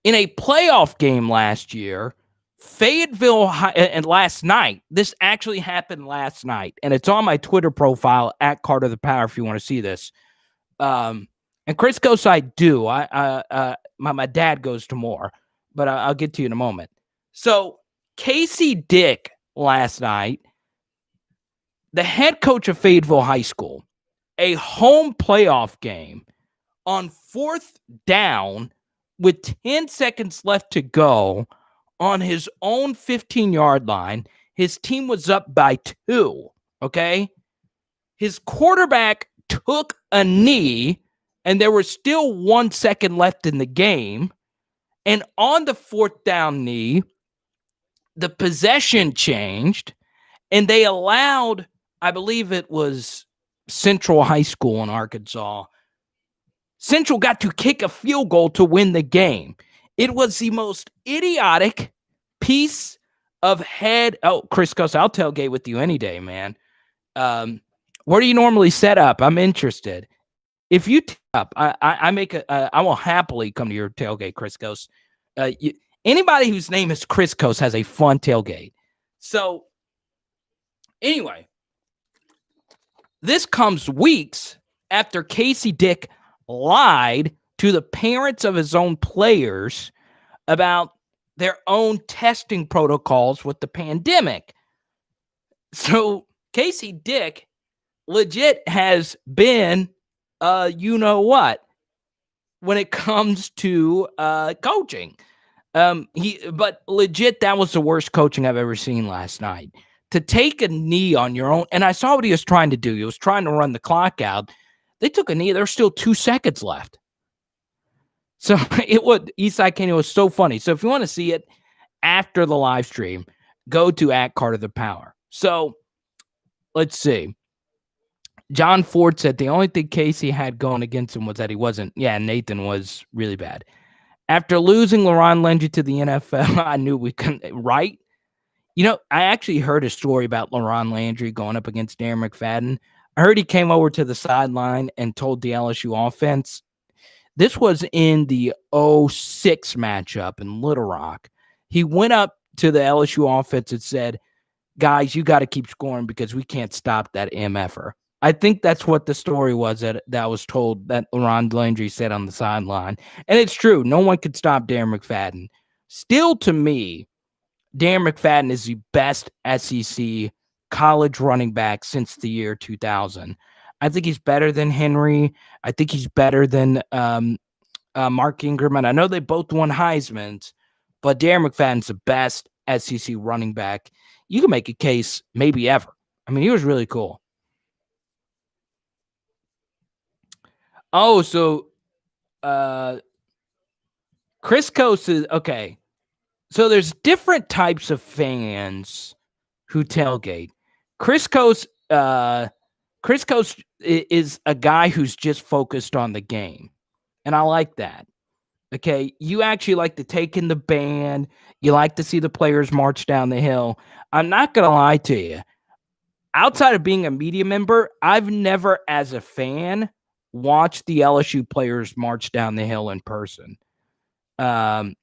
in a playoff game last year, Fayetteville High, and last night, this actually happened last night, and it's on my Twitter profile at Carter the Power if you want to see this. And Chris goes, I do. My dad goes to more, but I'll get to you in a moment. So Casey Dick last night, the head coach of Fayetteville High School, a home playoff game on 4th down with 10 seconds left to go on his own 15-yard line. His team was up by 2, okay? His quarterback took a knee, and there was still 1 second left in the game. And on the 4th down knee, the possession changed, and they allowed, I believe it was Central High School in Arkansas. Central got to kick a field goal to win the game. It was the most idiotic piece of head. Oh, Chris goes, I'll tailgate with you any day, man. Where do you normally set up? I'm interested. If you up, I will happily come to your tailgate, Chris goes. Anybody whose name is Chris Coast has a fun tailgate. So anyway, this comes weeks after Casey Dick lied to the parents of his own players about their own testing protocols with the pandemic. So Casey Dick legit has been, you-know-what when it comes to coaching. But legit, that was the worst coaching I've ever seen last night. To take a knee on your own, and I saw what he was trying to do. He was trying to run the clock out. They took a knee. There's still 2 seconds left. So Eastside Canyon was so funny. So if you want to see it after the live stream, go to at Carter the Power. So let's see. John Ford said the only thing Casey had going against him was that he wasn't. Yeah, Nathan was really bad. After losing LaRon Landry to the NFL, I knew we couldn't, right? I actually heard a story about LaRon Landry going up against Darren McFadden. I heard he came over to the sideline and told the LSU offense. This was in the 06 matchup in Little Rock. He went up to the LSU offense and said, guys, you got to keep scoring because we can't stop that MFer. I think that's what the story was that was told that LaRon Landry said on the sideline. And it's true. No one could stop Darren McFadden. Still, to me, Darren McFadden is the best SEC college running back since the year 2000. I think he's better than Henry. I think he's better than Mark Ingram. And I know they both won Heisman's, but Darren McFadden's the best SEC running back. You can make a case maybe ever. I mean, he was really cool. Oh, so Chris Coast is okay. So there's different types of fans who tailgate. Chris Coast is a guy who's just focused on the game. And I like that. Okay. You actually like to take in the band. You like to see the players march down the hill. I'm not going to lie to you. Outside of being a media member, I've never, as a fan, watched the LSU players march down the hill in person. And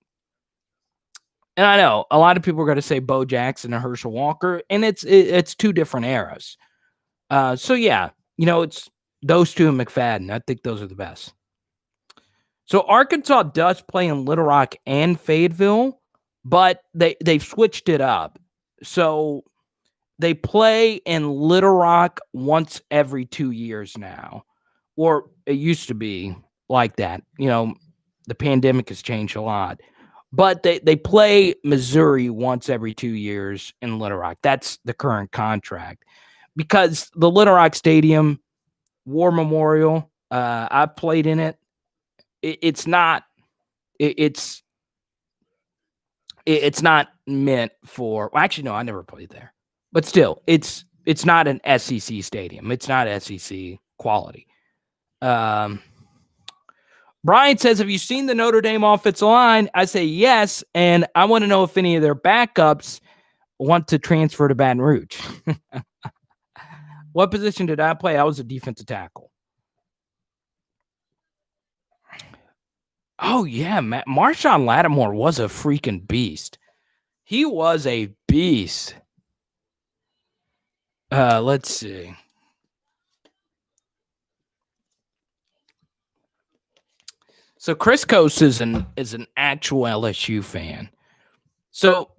I know a lot of people are going to say Bo Jackson and Herschel Walker, and it's 2 different eras. So yeah, it's those 2 and McFadden. I think those are the best. So Arkansas does play in Little Rock and Fayetteville, but they've switched it up. So they play in Little Rock once every 2 years now, or it used to be like that. The pandemic has changed a lot. But they play Missouri once every 2 years in Little Rock. That's the current contract. Because the Little Rock Stadium, War Memorial, I played in it. It's not not meant for. Well, actually, no, I never played there. But still, it's It's not an SEC stadium. It's not SEC quality. Brian says, have you seen the Notre Dame offensive line? I say yes, and I want to know if any of their backups want to transfer to Baton Rouge. What position did I play? I was a defensive tackle. Oh, yeah, Marshawn Lattimore was a freaking beast. He was a beast. Let's see. So Chris Coase is an actual LSU fan. So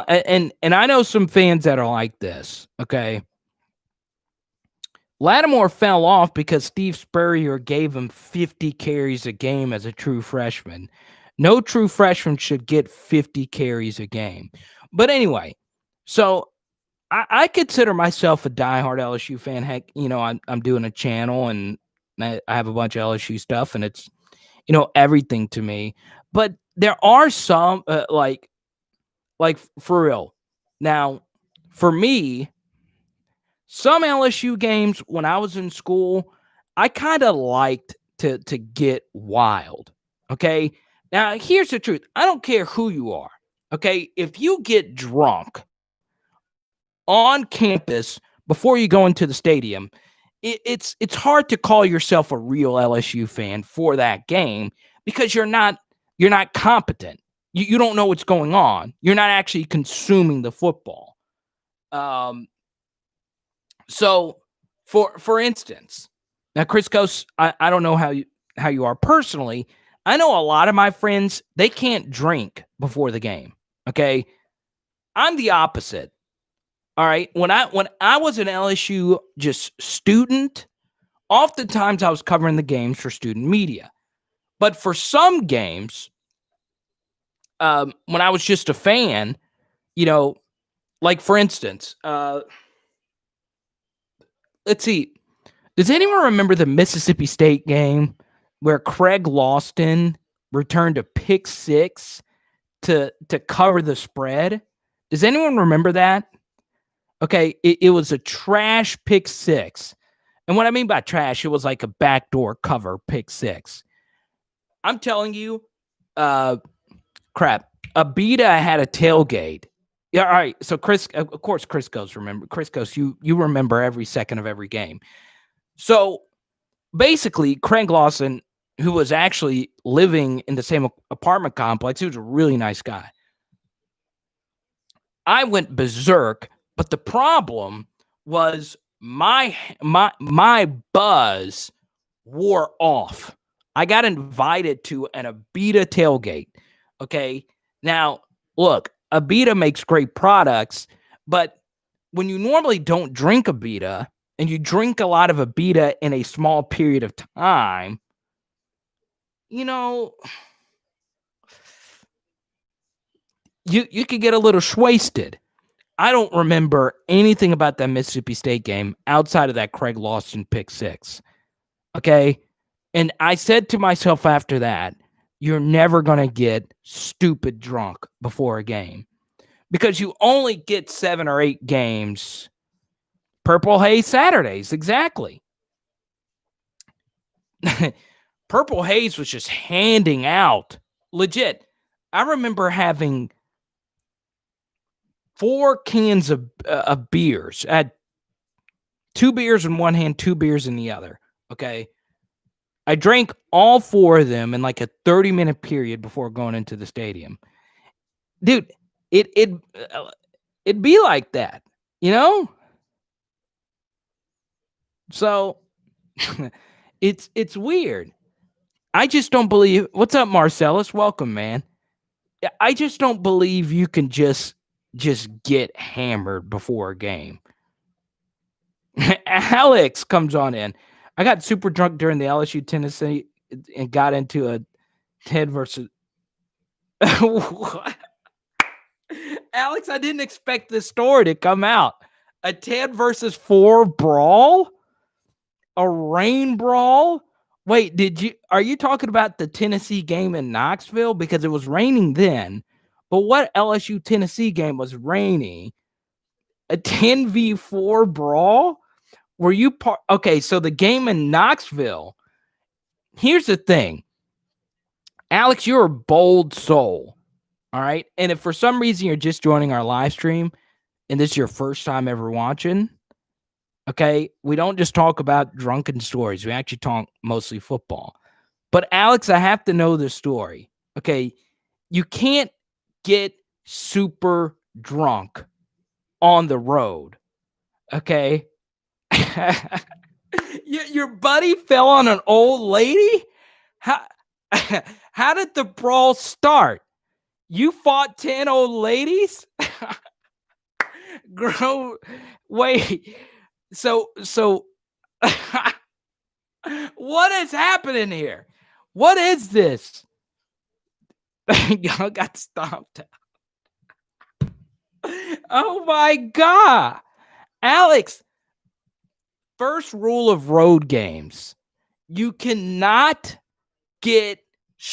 and I know some fans that are like this, okay? Lattimore fell off because Steve Spurrier gave him 50 carries a game as a true freshman. No true freshman should get 50 carries a game. But anyway, so I consider myself a diehard LSU fan. Heck, I'm doing a channel and I have a bunch of LSU stuff, and it's, everything to me. But there are some like for real. Now, for me, some LSU games when I was in school, I kind of liked to get wild. Okay. Now, here's the truth. I don't care who you are. Okay. If you get drunk on campus before you go into the stadium, it's hard to call yourself a real LSU fan for that game because you're not competent. You don't know what's going on. You're not actually consuming the football. So for instance, now Chris Coase, I don't know how you are personally. I know a lot of my friends, they can't drink before the game. Okay. I'm the opposite. All right. When I was an LSU just student, oftentimes I was covering the games for student media. But for some games, when I was just a fan, like for instance, let's see. Does anyone remember the Mississippi State game where Craig Lawson returned a pick six to cover the spread? Does anyone remember that? Okay, it was a trash pick six. And what I mean by trash, it was like a backdoor cover pick six. I'm telling you, crap. Abita had a tailgate. Yeah, all right. So Chris Coase remember. Chris Coase, you remember every second of every game. So basically, Craig Lawson, who was actually living in the same apartment complex, he was a really nice guy. I went berserk, but the problem was my buzz wore off. I got invited to an Abita tailgate. Okay. Now, look, Abita makes great products, but when you normally don't drink Abita and you drink a lot of Abita in a small period of time, you could get a little wasted. I don't remember anything about that Mississippi State game outside of that Craig Lawson pick six. Okay. And I said to myself after that, you're never going to get stupid drunk before a game because you only get 7 or 8 games. Purple Haze Saturdays. Exactly. Purple Haze was just handing out. Legit. I remember having 4 cans of beers. I had 2 beers in one hand, 2 beers in the other. Okay. I drank all 4 of them in like a 30-minute period before going into the stadium. Dude, it'd be like that, So it's weird. I just don't believe. What's up, Marcellus? Welcome, man. I just don't believe you can just get hammered before a game. Alex comes on in. I got super drunk during the LSU Tennessee and got into a Ted versus. What? Alex, I didn't expect this story to come out. A 10 versus 4 brawl? A rain brawl? Wait, are you talking about the Tennessee game in Knoxville? Because it was raining then. But what LSU Tennessee game was rainy? A 10v4 brawl? Were you part? Okay, so the game in Knoxville. Here's the thing. Alex, you're a bold soul. All right. And if for some reason you're just joining our live stream and this is your first time ever watching, okay, we don't just talk about drunken stories. We actually talk mostly football. But Alex, I have to know the story. Okay. You can't get super drunk on the road. Okay. Your buddy fell on an old lady? How did the brawl start? You fought 10 old ladies? Grow. Wait. So what is happening here? What is this? Y'all got stomped out. Oh my God. Alex, first rule of road games. You cannot get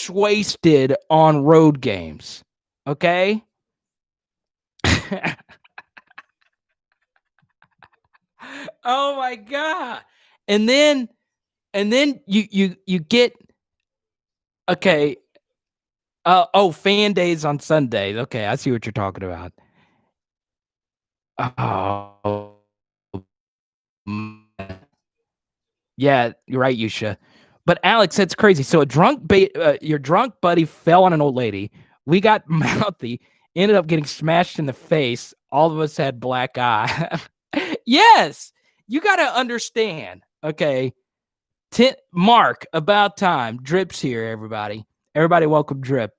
wasted on road games. Okay? Oh my God. And then you get okay. Fan days on Sundays. Okay, I see what you're talking about. Oh. Yeah, you're right, Yusha. But Alex, that's crazy. So your drunk buddy fell on an old lady. We got mouthy, ended up getting smashed in the face. All of us had black eye. Yes, you got to understand. Okay, Mark, about time. Drip's here, everybody. Everybody, welcome Drip.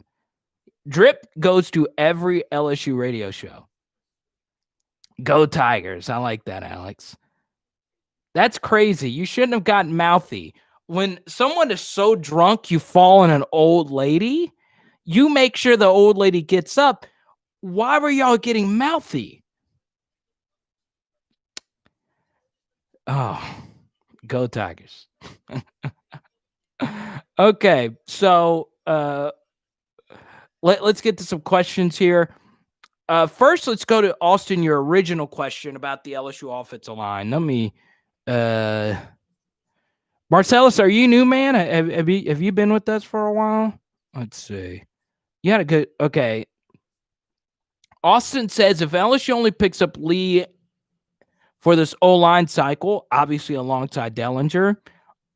Drip goes to every LSU radio show. Go Tigers! I like that, Alex. That's crazy. You shouldn't have gotten mouthy. When someone is so drunk, you fall on an old lady, you make sure the old lady gets up. Why were y'all getting mouthy? Oh, go Tigers. Okay, so let's get to some questions here. First, let's go to Austin, your original question about the LSU offensive line. Let me Marcellus, are you new, man? Have you been with us for a while? Let's see. You had a good okay. Austin says if LSU only picks up Lee for this O-line cycle, obviously alongside Dellinger,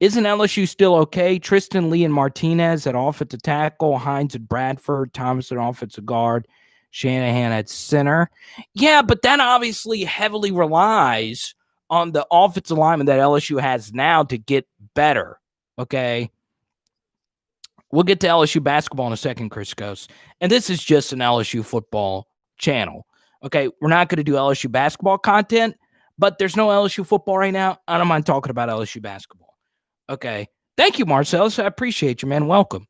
isn't LSU still okay? Tristan Lee and Martinez at offensive tackle, Hines and Bradford, Thomas at offensive guard, Shanahan at center. Yeah, but that obviously heavily relies on the offensive lineman that LSU has now to get better. Okay. We'll get to LSU basketball in a second, Chris Ghost. And this is just an LSU football channel. Okay. We're not going to do LSU basketball content, but there's no LSU football right now. I don't mind talking about LSU basketball. Okay. Thank you, Marcellus. I appreciate you, man. Welcome.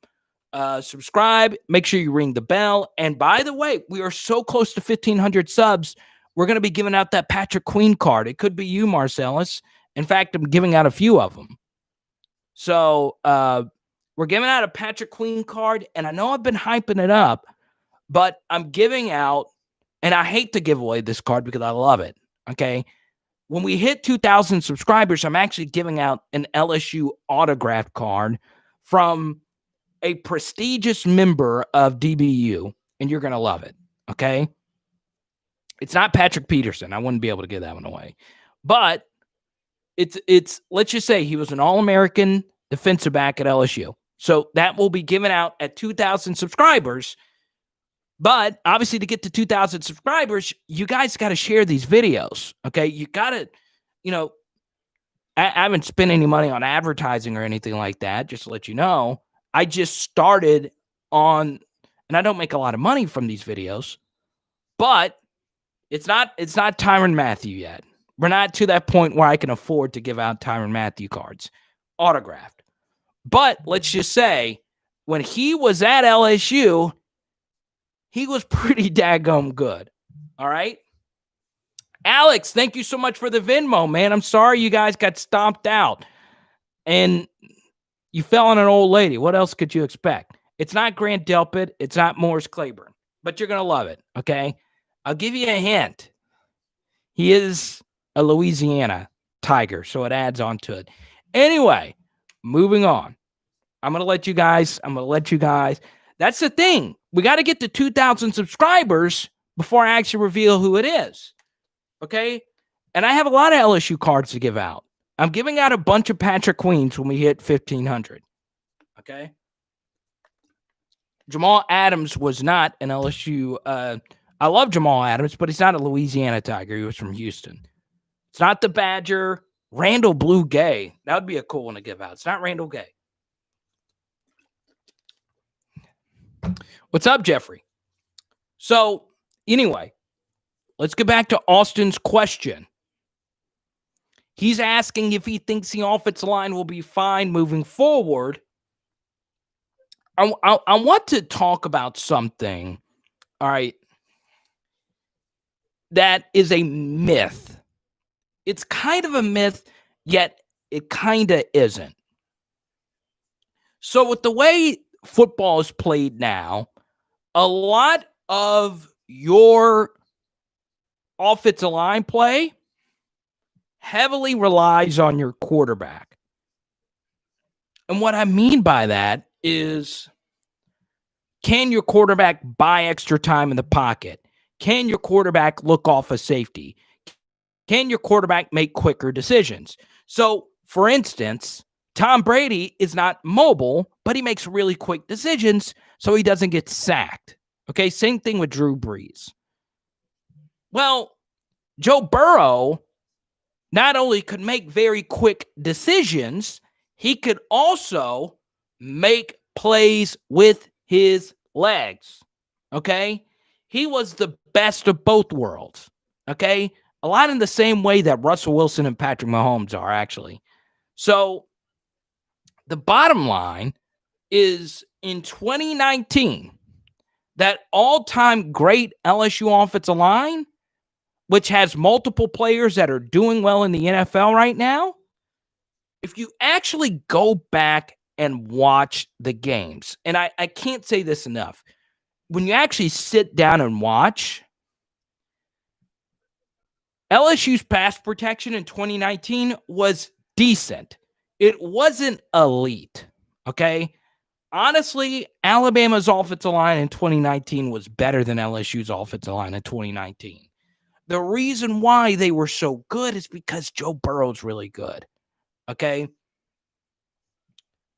Subscribe. Make sure you ring the bell. And by the way, we are so close to 1,500 subs. We're going to be giving out that Patrick Queen card. It could be you, Marcellus. In fact, I'm giving out a few of them. So we're giving out a Patrick Queen card. And I know I've been hyping it up, but I'm giving out, and I hate to give away this card because I love it. Okay. When we hit 2,000 subscribers, I'm actually giving out an LSU autograph card from a prestigious member of DBU, and you're going to love it. Okay. It's not Patrick Peterson. I wouldn't be able to give that one away, but it's let's just say he was an All-American defensive back at LSU. So that will be given out at 2,000 subscribers. But obviously to get to 2,000 subscribers, you guys got to share these videos. Okay. You got to, I haven't spent any money on advertising or anything like that. Just to let you know, I just started on, and I don't make a lot of money from these videos, but it's not Tyrann Mathieu yet. We're not to that point where I can afford to give out Tyrann Mathieu cards autographed. But let's just say when he was at LSU, he was pretty daggum good. All right. Alex, thank you so much for the Venmo, man. I'm sorry you guys got stomped out and you fell on an old lady. What else could you expect? It's not Grant Delpit. It's not Morris Claiborne, but you're going to love it. Okay. I'll give you a hint. He is a Louisiana Tiger, so it adds on to it. Anyway, moving on. I'm going to let you guys. That's the thing. We got to get to 2,000 subscribers before I actually reveal who it is. Okay? And I have a lot of LSU cards to give out. I'm giving out a bunch of Patrick Queens when we hit 1,500. Okay? Jamal Adams was not an LSU. I love Jamal Adams, but he's not a Louisiana Tiger. He was from Houston. It's not the Badger. Randall Blue Gay. That would be a cool one to give out. It's not Randall Gay. What's up, Jeffrey? So, anyway, let's get back to Austin's question. He's asking if he thinks the offensive line will be fine moving forward. I want to talk about something, all right, that is a myth. It's kind of a myth, yet it kind of isn't. So with the way football is played now, a lot of your offensive line play heavily relies on your quarterback. And what I mean by that is, can your quarterback buy extra time in the pocket? Can your quarterback look off a safety? Can your quarterback make quicker decisions? So, for instance, Tom Brady is not mobile, but he makes really quick decisions so he doesn't get sacked. Okay, same thing with Drew Brees. Well, Joe Burrow not only could make very quick decisions, he could also make plays with his legs. Okay? He was the best of both worlds. Okay? A lot in the same way that Russell Wilson and Patrick Mahomes are, actually. So, the bottom line is, in 2019, that all-time great LSU offensive line, which has multiple players that are doing well in the NFL right now, if you actually go back and watch the games, and I can't say this enough, when you actually sit down and watch, LSU's pass protection in 2019 was decent. It wasn't elite, okay? Honestly, Alabama's offensive line in 2019 was better than LSU's offensive line in 2019. The reason why they were so good is because Joe Burrow's really good, okay?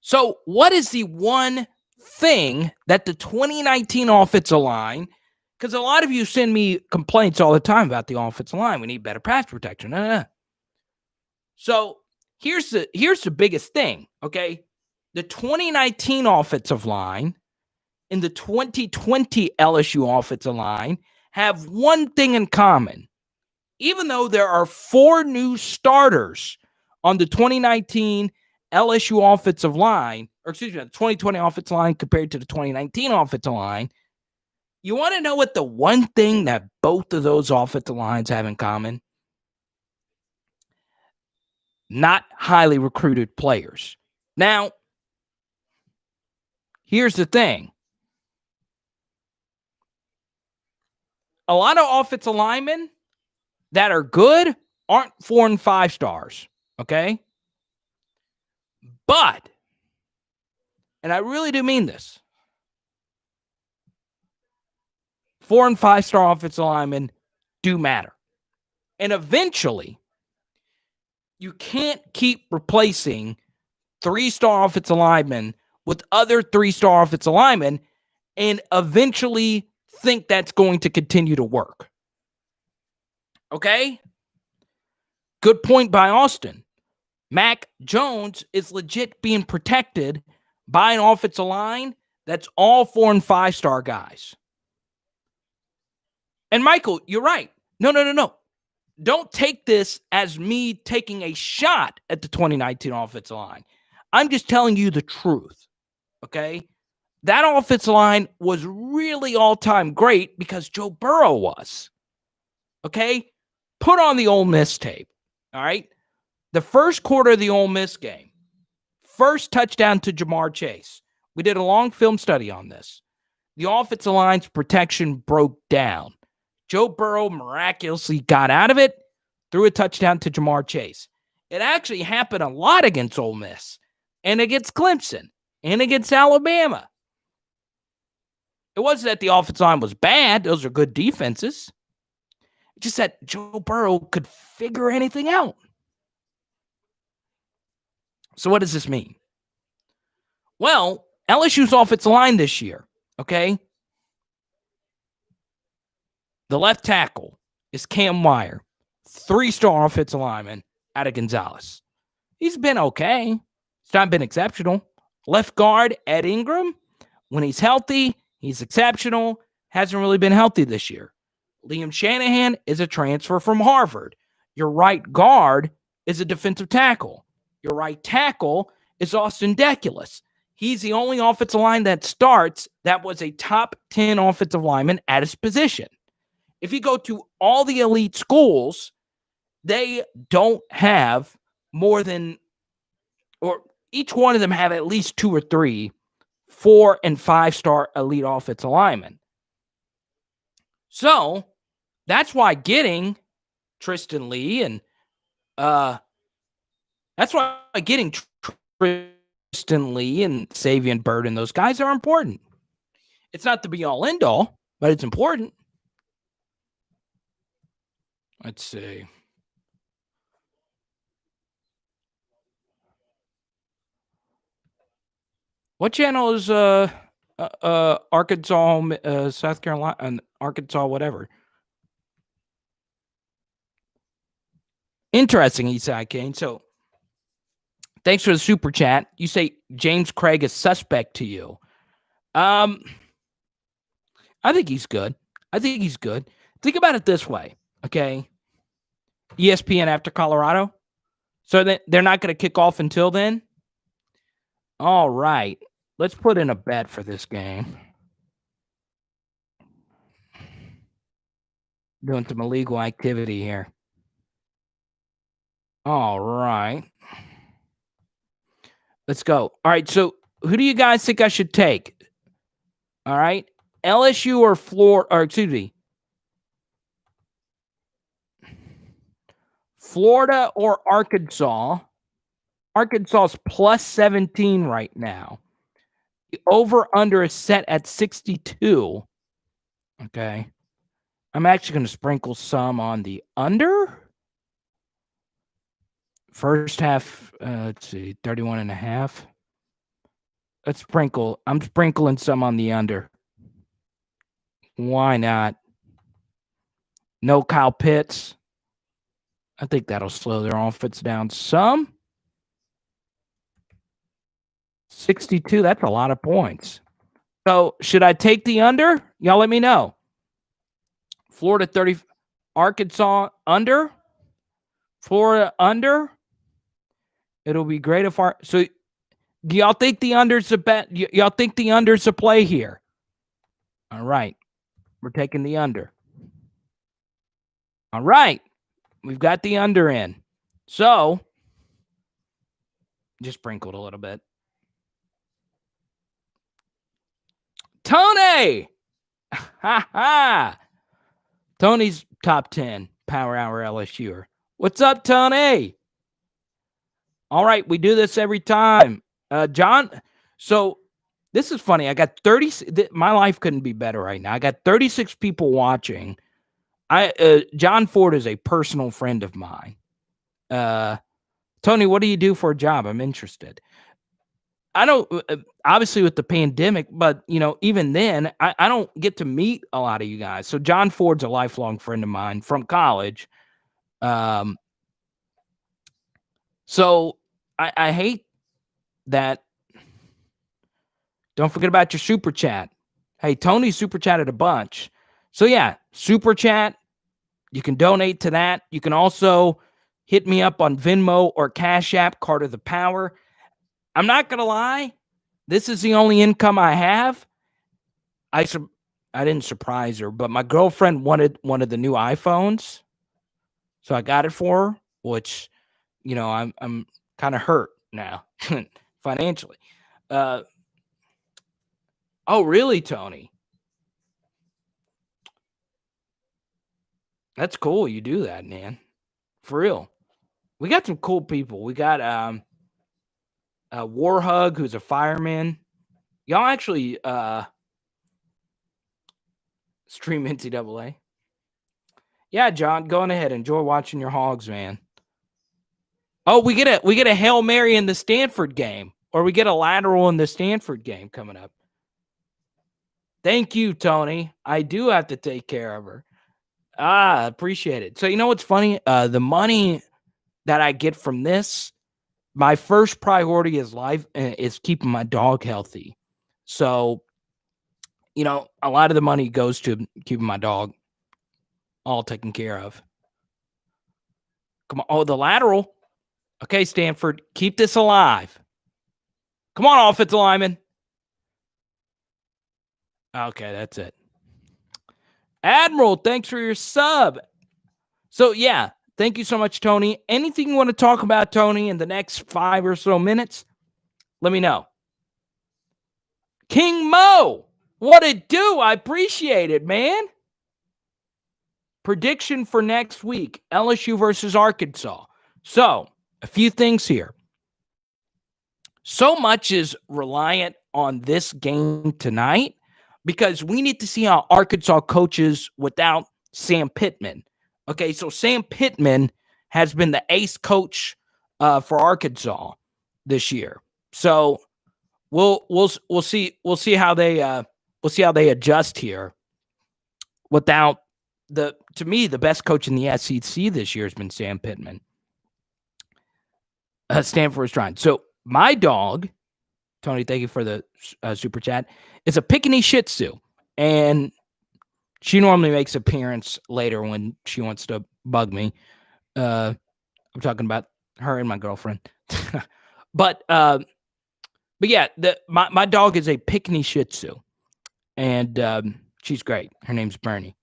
So what is the one thing that the 2019 offensive line, because a lot of you send me complaints all the time about the offensive line. We need better pass protection. So here's the biggest thing, okay? The 2019 offensive line and the 2020 LSU offensive line have one thing in common. Even though there are 4 new starters on the 2019 LSU offensive line, or excuse me, the 2020 offensive line compared to the 2019 offensive line, you want to know what the one thing that both of those offensive lines have in common? Not highly recruited players. Now, here's the thing. A lot of offensive linemen that are good aren't 4 and 5 stars, okay? But, and I really do mean this, 4 and 5 star offensive linemen do matter. And eventually, you can't keep replacing 3-star offensive linemen with other 3-star offensive linemen and eventually think that's going to continue to work. Okay? Good point by Austin. Mac Jones is legit being protected by an offensive line that's all 4 and 5 star guys. And Michael, you're right. No. Don't take this as me taking a shot at the 2019 offensive line. I'm just telling you the truth. Okay? That offensive line was really all-time great because Joe Burrow was. Okay? Put on the Ole Miss tape. All right? The first quarter of the Ole Miss game, first touchdown to Jamar Chase. We did a long film study on this. The offensive line's protection broke down. Joe Burrow miraculously got out of it. threw a touchdown to Jamar Chase. It actually happened a lot against Ole Miss and against Clemson and against Alabama. It wasn't that the offensive line was bad. Those are good defenses. It's just that Joe Burrow could figure anything out. So what does this mean? Well, LSU's offensive line this year, okay? The left tackle is Cam Wire, 3-star offensive lineman out of Gonzales. He's been okay. It's not been exceptional. Left guard, Ed Ingram, when he's healthy, he's exceptional. Hasn't really been healthy this year. Liam Shanahan is a transfer from Harvard. Your right guard is a defensive tackle. Your right tackle is Austin Deculus. He's the only offensive line that starts that was a top 10 offensive lineman at his position. If you go to all the elite schools, they don't have more than, or each one of them have at least 2 or 3 4- and 5-star elite offensive linemen. So that's why getting Tristan Lee and that's why getting Tristan Lee and Savion Bird and those guys are important. It's not the be-all, end-all, but it's important. Let's see. What channel is Arkansas, South Carolina, and Arkansas, whatever? Interesting, Eastside Kane. So, thanks for the super chat. You say James Craig is suspect to you. I think he's good. Think about it this way, okay? ESPN after Colorado. So they're not going to kick off until then? All right. Let's put in a bet for this game. Doing some illegal activity here. All right. Let's go. All right. So who do you guys think I should take? All right. LSU or Florida, or excuse me. Florida or Arkansas. Arkansas's plus 17 right now. The over-under is set at 62. Okay. I'm actually going to sprinkle some on the under. First half, let's see, 31.5. I'm sprinkling some on the under. Why not? No Kyle Pitts. I think that'll slow their offense down some. 62, that's a lot of points. So should I take the under? Y'all let me know. Florida 30, Arkansas under. Florida under. It'll be great if so do y'all think the under's a bet? Y'all think the under's a play here? All right. We're taking the under. All right. We've got the under in. So just sprinkled a little bit. Tony! Ha ha! Tony's top 10 Power Hour LSUer. What's up, Tony? All right, we do this every time. John, so this is funny. I got 30. My life couldn't be better right now. I got 36 people watching. John Ford is a personal friend of mine. Tony, what do you do for a job? I'm interested. I don't, obviously with the pandemic, but even then, I don't get to meet a lot of you guys. So John Ford's a lifelong friend of mine from college. So I hate that. Don't forget about your super chat. Hey, Tony super chatted a bunch. So yeah, super chat. You can donate to that. You can also hit me up on Venmo or Cash App, Carter the Power. I'm not going to lie. This is the only income I have. I didn't surprise her, but my girlfriend wanted one of the new iPhones. So I got it for her, which, I'm kind of hurt now financially. Oh, really, Tony? That's cool. You do that, man. For real. We got some cool people. We got Warhug, who's a fireman. Y'all actually stream NCAA. Yeah, John, go on ahead. Enjoy watching your Hogs, man. Oh, we get a Hail Mary in the Stanford game, or we get a lateral in the Stanford game coming up. Thank you, Tony. I do have to take care of her. Appreciate it. So you know what's funny? The money that I get from this, my first priority is keeping my dog healthy. So, you know, a lot of the money goes to keeping my dog all taken care of. Come on. Oh, the lateral. Okay, Stanford, keep this alive. Come on, offensive lineman. Okay, that's it. Admiral, thanks for your sub. So, yeah, thank you so much, Tony. Anything you want to talk about, Tony, in the next 5 or so minutes, let me know. King Mo, what it do? I appreciate it, man. Prediction for next week, LSU versus Arkansas. So, a few things here. So much is reliant on this game tonight because we need to see how Arkansas coaches without Sam Pittman. Okay, so Sam Pittman has been the ace coach for Arkansas this year. So we'll see how they adjust here without to me the best coach in the SEC this year has been Sam Pittman. Stanford is trying. So my dog, Tony, thank you for the super chat, is a Pekingese Shih Tzu, and she normally makes an appearance later when she wants to bug me. I'm talking about her and my girlfriend. But yeah, my dog is a Pekingese Shih Tzu, and she's great. Her name's Bernie.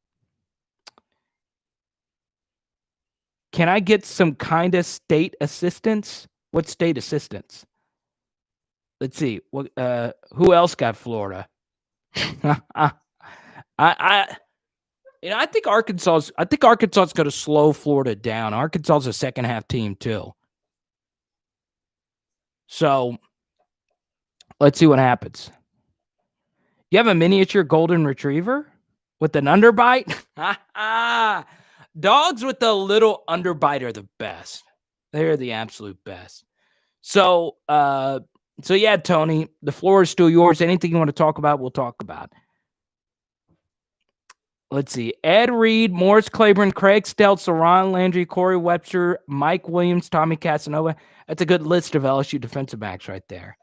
Can I get some kind of state assistance? What state assistance? Let's see. What? Who else got Florida? I think Arkansas's going to slow Florida down. Arkansas's a second half team too. So let's see what happens. You have a miniature golden retriever with an underbite? Dogs with the little underbite are the best. They're the absolute best. So yeah, Tony, the floor is still yours. Anything you want to talk about, we'll talk about. Let's see. Ed Reed, Morris Claiborne, Craig Stelz, Ron Landry, Corey Webster, Mike Williams, Tommy Casanova. That's a good list of LSU defensive backs right there.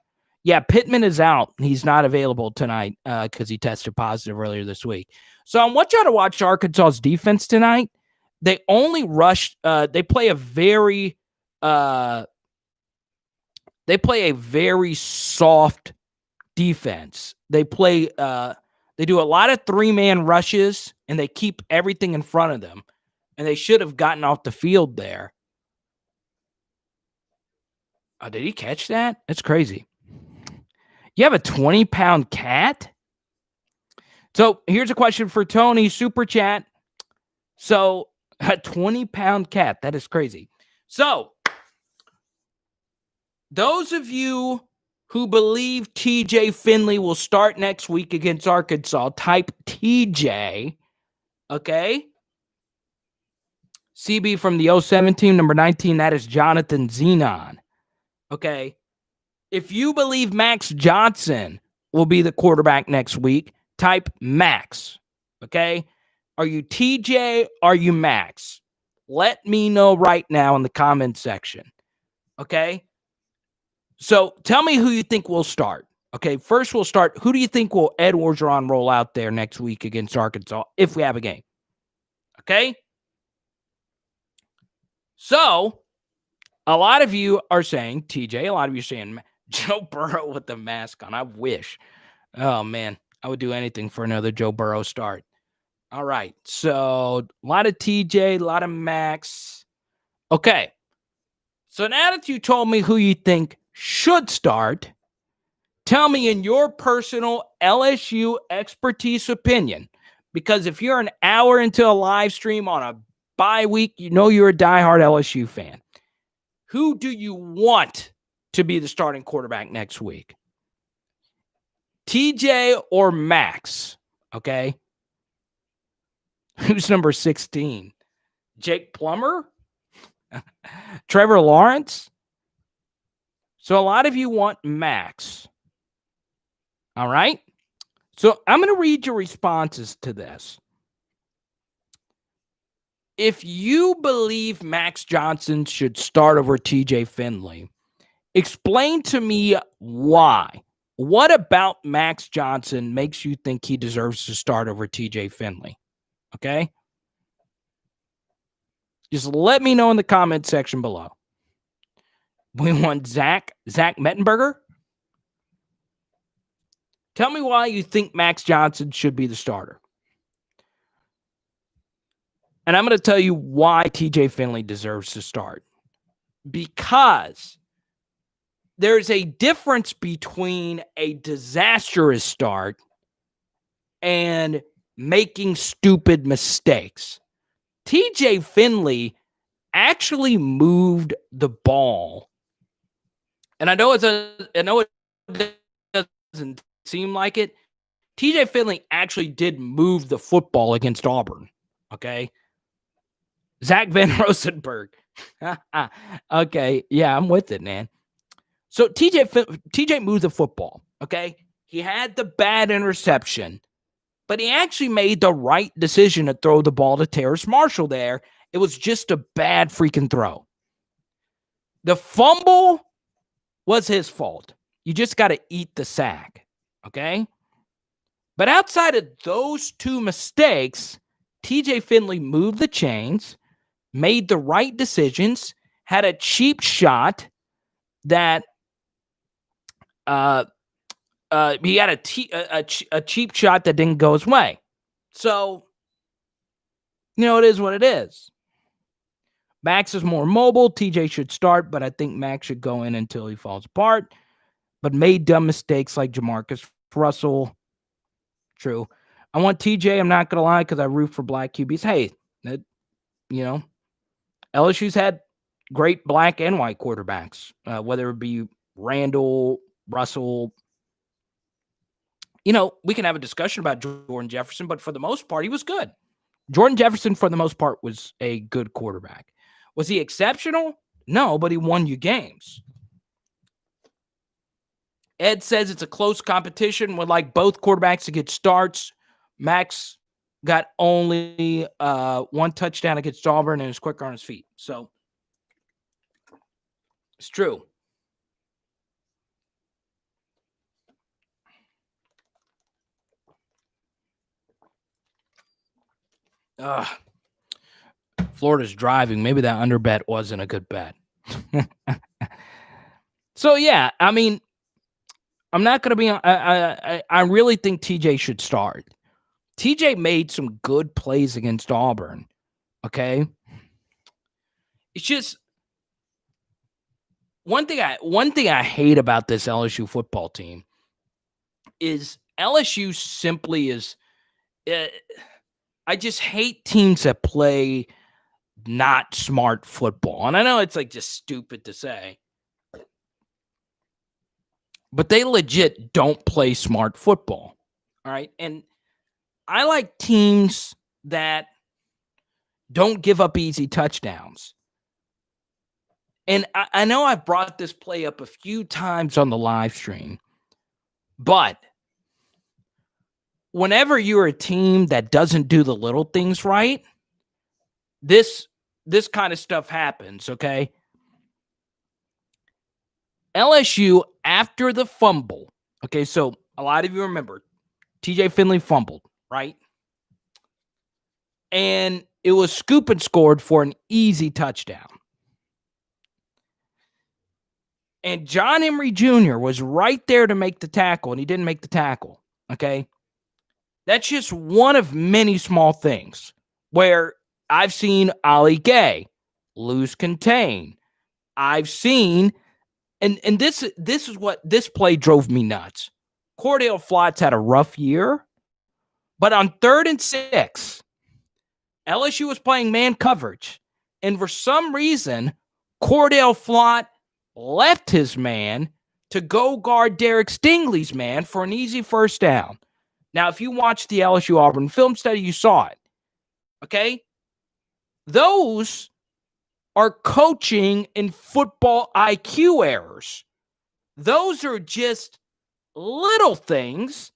Yeah, Pittman is out. He's not available tonight because he tested positive earlier this week. So I want y'all to watch Arkansas's defense tonight. They only rush. They play a very soft defense. They do a lot of 3-man rushes, and they keep everything in front of them. And they should have gotten off the field there. Oh, did he catch that? That's crazy. You have a 20-pound cat? So here's a question for Tony, super chat. So a 20-pound cat, that is crazy. So those of you who believe TJ Finley will start next week against Arkansas, type TJ, okay? CB from the 07 team, number 19, that is Jonathan Zenon, okay? If you believe Max Johnson will be the quarterback next week, type Max, okay? Are you TJ? Are you Max? Let me know right now in the comment section, okay? So tell me who you think will start. Okay, first we'll start. Who do you think will Ed Orgeron roll out there next week against Arkansas if we have a game? Okay? So a lot of you are saying TJ. A lot of you are saying Joe Burrow with the mask on. I wish. Oh, man. I would do anything for another Joe Burrow start. All right. So a lot of TJ, a lot of Max. Okay. So now that you told me who you think should start, tell me in your personal LSU expertise opinion, because if you're an hour into a live stream on a bye week. You know you're a diehard LSU fan. Who do you want to be the starting quarterback next week? TJ or Max? Okay. Who's number 16? Jake Plummer? Trevor Lawrence? So a lot of you want Max. All right. So I'm going to read your responses to this. If you believe Max Johnson should start over TJ Finley, explain to me why. What about Max Johnson makes you think he deserves to start over TJ Finley? Okay? Just let me know in the comment section below. We want Zach Mettenberger. Tell me why you think Max Johnson should be the starter. And I'm going to tell you why TJ Finley deserves to start. Because there's a difference between a disastrous start and making stupid mistakes. TJ Finley actually moved the ball. And I know it doesn't seem like it. TJ Finley actually did move the football against Auburn. Okay. Zach Van Rosenberg. Okay. Yeah, I'm with it, man. So TJ moved the football. Okay. He had the bad interception, but he actually made the right decision to throw the ball to Terrace Marshall there. It was just a bad freaking throw. The fumble was his fault. You just got to eat the sack. Okay. But outside of those two mistakes, TJ Finley moved the chains, made the right decisions, had a cheap shot that he had a cheap shot that didn't go his way. So, it is what it is. Max is more mobile. TJ should start, but I think Max should go in until he falls apart. But made dumb mistakes like Jamarcus Russell. True. I want TJ, I'm not going to lie, because I root for black QBs. Hey, LSU's had great black and white quarterbacks, whether it be Randall, Russell. We can have a discussion about Jordan Jefferson, but for the most part, he was good. Jordan Jefferson, for the most part, was a good quarterback. Was he exceptional? No, but he won you games. Ed says it's a close competition. Would like both quarterbacks to get starts. Max got only one touchdown against Auburn and is quicker on his feet. So, it's true. Florida's driving. Maybe that under bet wasn't a good bet. So, yeah, I mean, I'm not going to be – I really think TJ should start. TJ made some good plays against Auburn, okay? It's just one thing I hate about this LSU football team is LSU simply is I just hate teams that play not smart football. And I know it's like just stupid to say, but they legit don't play smart football. All right. And I like teams that don't give up easy touchdowns. And I know I've brought this play up a few times on the live stream, but whenever you're a team that doesn't do the little things right, this kind of stuff happens, okay? LSU, after the fumble, okay, so a lot of you remember TJ Finley fumbled, right? And it was scoop and scored for an easy touchdown. And John Emery Jr. was right there to make the tackle, and he didn't make the tackle, okay? That's just one of many small things where I've seen Ali Gay lose contain. I've seen, and this is what this play drove me nuts. Cordell Flotz had a rough year, but on 3rd and 6, LSU was playing man coverage. And for some reason, Cordell Flott left his man to go guard Derek Stingley's man for an easy first down. Now, if you watched the LSU Auburn film study, you saw it. Okay? Those are coaching and football IQ errors. Those are just little things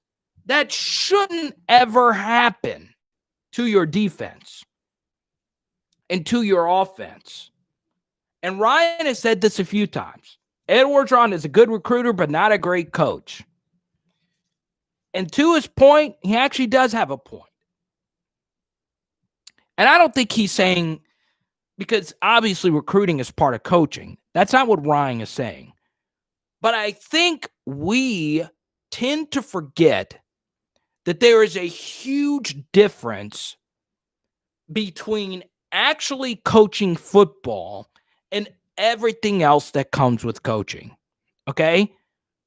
that shouldn't ever happen to your defense and to your offense. And Ryan has said this a few times. Ed Orgeron is a good recruiter, but not a great coach. And to his point, he actually does have a point. And I don't think he's saying, because obviously recruiting is part of coaching. That's not what Ryan is saying. But I think we tend to forget that there is a huge difference between actually coaching football and everything else that comes with coaching. Okay?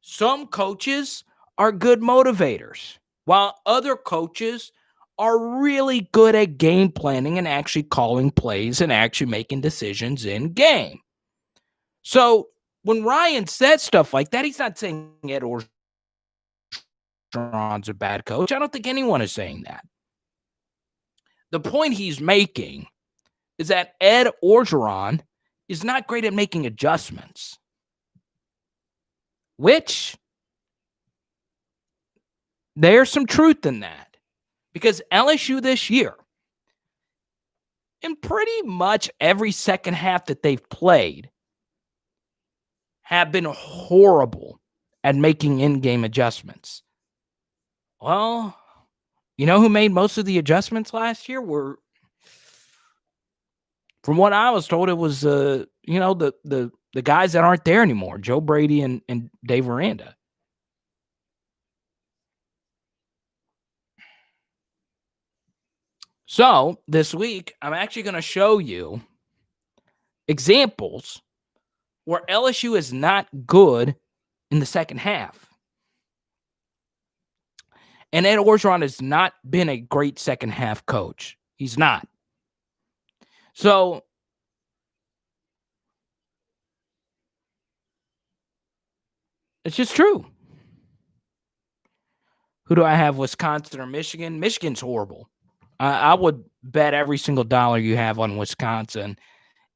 Some coaches are good motivators, while other coaches are really good at game planning and actually calling plays and actually making decisions in game. So when Ryan says stuff like that, he's not saying Ed Orgeron's a bad coach. I don't think anyone is saying that. The point he's making is that Ed Orgeron is not great at making adjustments, which there's some truth in that. Because LSU this year, in pretty much every second half that they've played, have been horrible at making in-game adjustments. Well, you know who made most of the adjustments last year? From what I was told, it was the guys that aren't there anymore, Joe Brady and Dave Aranda. So this week, I'm actually going to show you examples where LSU is not good in the second half. And Ed Orgeron has not been a great second half coach. He's not. So it's just true. Who do I have, Wisconsin or Michigan? Michigan's horrible. I would bet every single dollar you have on Wisconsin,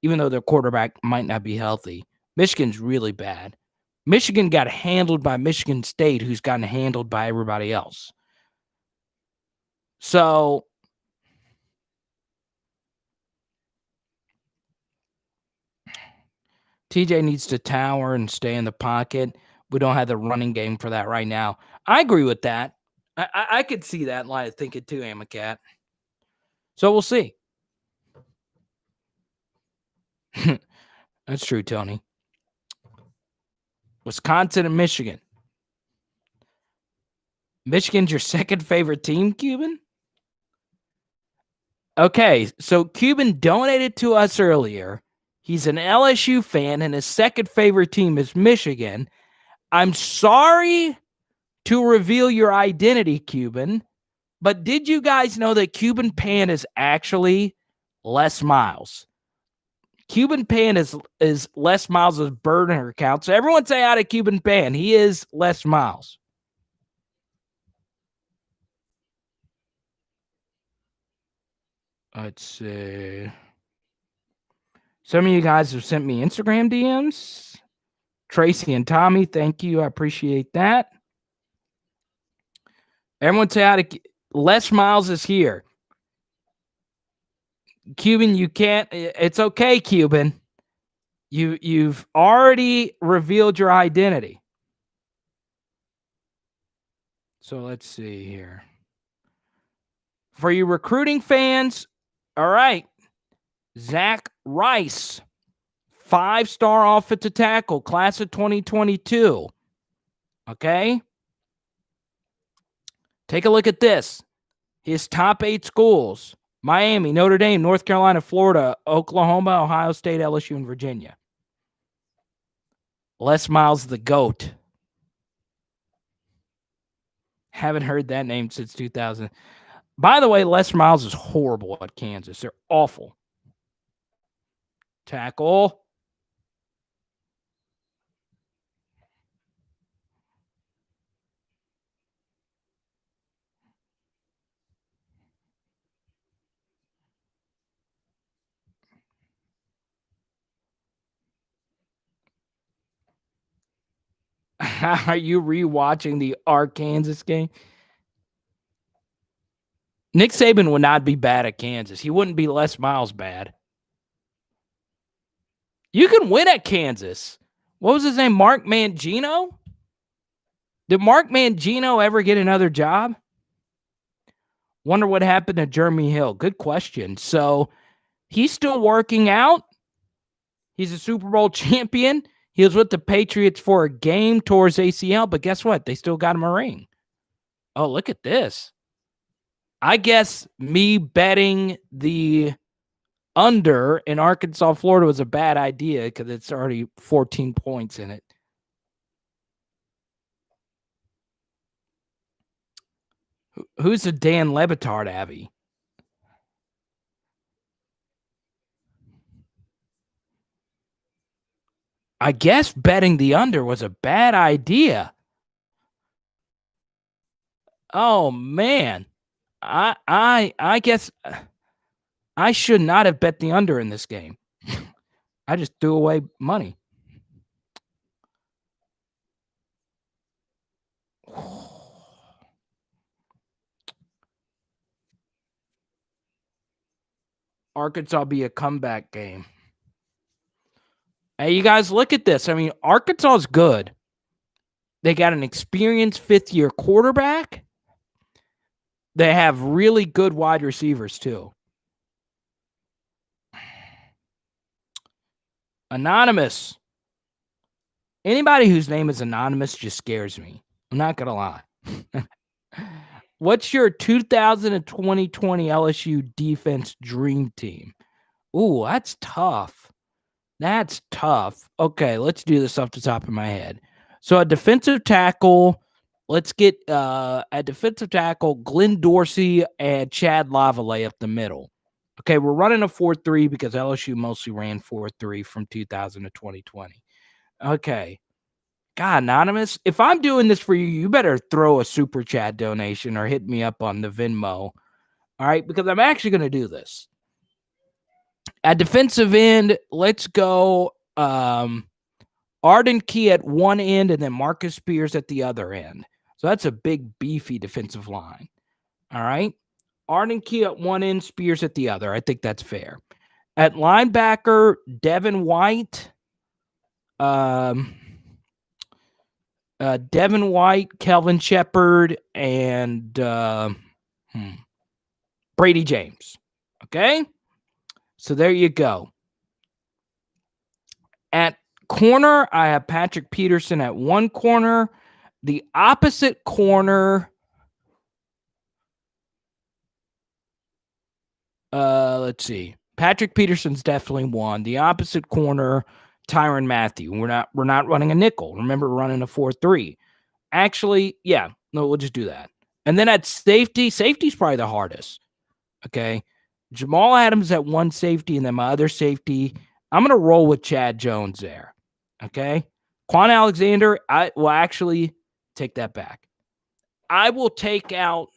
even though their quarterback might not be healthy. Michigan's really bad. Michigan got handled by Michigan State, who's gotten handled by everybody else. So TJ needs to tower and stay in the pocket. We don't have the running game for that right now. I agree with that. I could see that line of thinking too, Amacat. So we'll see. That's true, Tony. Wisconsin and Michigan. Michigan's your second favorite team, Cuban? Okay, so Cuban donated to us earlier. He's an LSU fan, and his second favorite team is Michigan. I'm sorry to reveal your identity, Cuban, but did you guys know that Cuban Pan is actually Les Miles? Cuban Pan is Les Miles' burner account. So everyone say out of Cuban Pan. He is Les Miles. Let's see. Some of you guys have sent me Instagram DMs. Tracy and Tommy, thank you. I appreciate that. Everyone say out of Les Miles is here. Cuban, you can't. It's okay, Cuban. You've already revealed your identity. So let's see here. For you recruiting fans, all right. Zach Rice, 5-star offensive tackle, class of 2022. Okay? Take a look at this. His top 8 schools: Miami, Notre Dame, North Carolina, Florida, Oklahoma, Ohio State, LSU, and Virginia. Les Miles, the GOAT. Haven't heard that name since 2000. By the way, Les Miles is horrible at Kansas. They're awful. Tackle. Are you rewatching the Arkansas game? Nick Saban would not be bad at Kansas. He wouldn't be Les Miles bad. You can win at Kansas. What was his name? Mark Mangino? Did Mark Mangino ever get another job? Wonder what happened to Jeremy Hill. Good question. So he's still working out. He's a Super Bowl champion. He was with the Patriots for a game towards ACL, but guess what? They still got him a ring. Oh, look at this. I guess me betting the under in Arkansas, Florida was a bad idea because it's already 14 points in it. Who's the Dan Lebitard, Abby? I guess betting the under was a bad idea. Oh man. I guess I should not have bet the under in this game. I just threw away money. Arkansas be a comeback game. Hey, you guys, look at this. I mean, Arkansas is good. They got an experienced fifth-year quarterback. They have really good wide receivers, too. Anonymous. Anybody whose name is Anonymous just scares me. I'm not going to lie. What's your 2020 LSU defense dream team? Ooh, that's tough. That's tough. Okay, let's do this off the top of my head. So a defensive tackle, let's get a defensive tackle, Glenn Dorsey and Chad Lavallee up the middle. Okay, we're running a 4-3 because LSU mostly ran 4-3 from 2000 to 2020. Okay. God, Anonymous, if I'm doing this for you, you better throw a super chat donation or hit me up on the Venmo. All right, because I'm actually going to do this. At defensive end, let's go Arden Key at one end and then Marcus Spears at the other end. So that's a big, beefy defensive line. All right. Arden Key at one end, Spears at the other. I think that's fair. At linebacker, Devin White. Devin White, Kelvin Shepard, and Brady James. Okay? So there you go. At corner, I have Patrick Peterson at one corner. The opposite corner, let's see. Patrick Peterson's definitely one. The opposite corner, Tyrann Mathieu. We're not running a nickel. Remember, we're running a 4-3. Actually, yeah. No, we'll just do that. And then at safety's probably the hardest. Okay. Jamal Adams at one safety, and then my other safety, I'm going to roll with Chad Jones there. Okay. Quan Alexander, I will actually take that back. I will take out,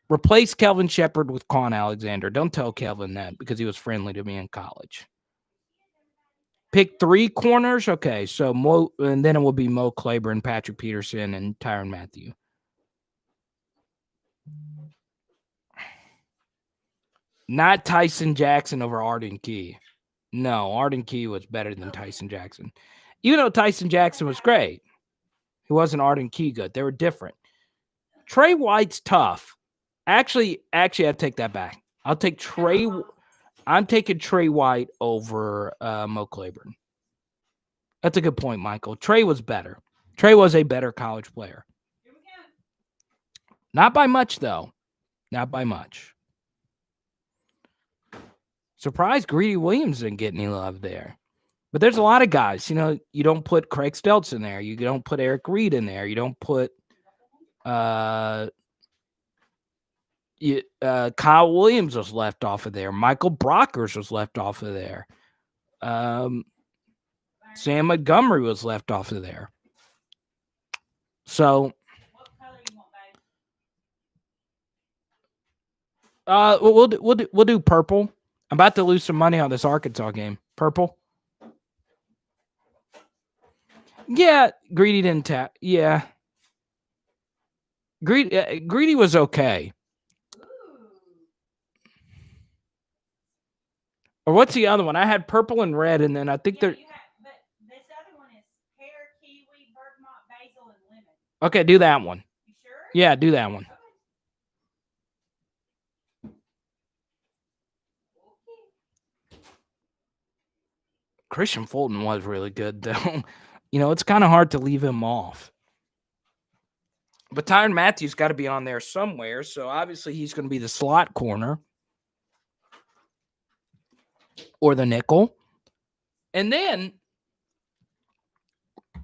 replace Kelvin Shepard with Quan Alexander. Don't tell Kelvin that because he was friendly to me in college. Pick three corners. Okay. So Mo, and then it will be Mo Claiborne, Patrick Peterson, and Tyrann Mathieu. Not Tyson Jackson over Arden Key. No, Arden Key was better than Tyson Jackson. Even though Tyson Jackson was great, he wasn't Arden Key good. They were different. Trey White's tough. Actually, I take that back. I'll take Trey. I'm taking Trey White over Mo Claiborne. That's a good point, Michael. Trey was better. Trey was a better college player. Not by much, though. Not by much. Surprised Greedy Williams didn't get any love there. But there's a lot of guys. You know, you don't put Craig Steltz in there. You don't put Eric Reed in there. You don't put Kyle Williams was left off of there. Michael Brockers was left off of there. Sam Montgomery was left off of there. So, we'll do purple. I'm about to lose some money on this Arkansas game. Purple. Yeah, Greedy didn't tap. Yeah, Greedy was okay. Or what's the other one? I had purple and red, and then I think but this other one is pear, kiwi, bergamot, basil, and lemon. Okay, do that one. You sure? Yeah, do that one. Okay. Christian Fulton was really good, though. It's kind of hard to leave him off. But Tyrann Mathieu got to be on there somewhere, so obviously he's going to be the slot corner. Or the nickel. And then,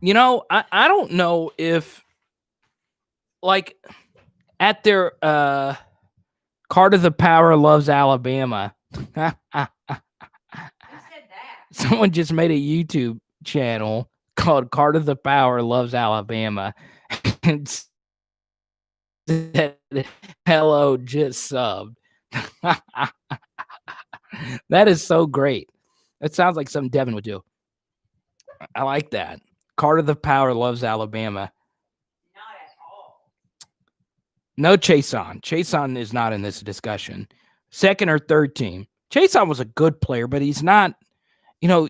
I don't know if, like, at their Card of the Power loves Alabama. Who said that? Someone just made a YouTube channel called Card of the Power loves Alabama. And said, hello, just subbed. That is so great. That sounds like something Devin would do. I like that. Card of the Power loves Alabama. Not at all. No Chason. Chason is not in this discussion. Second or third team. Chason was a good player, but he's not. We're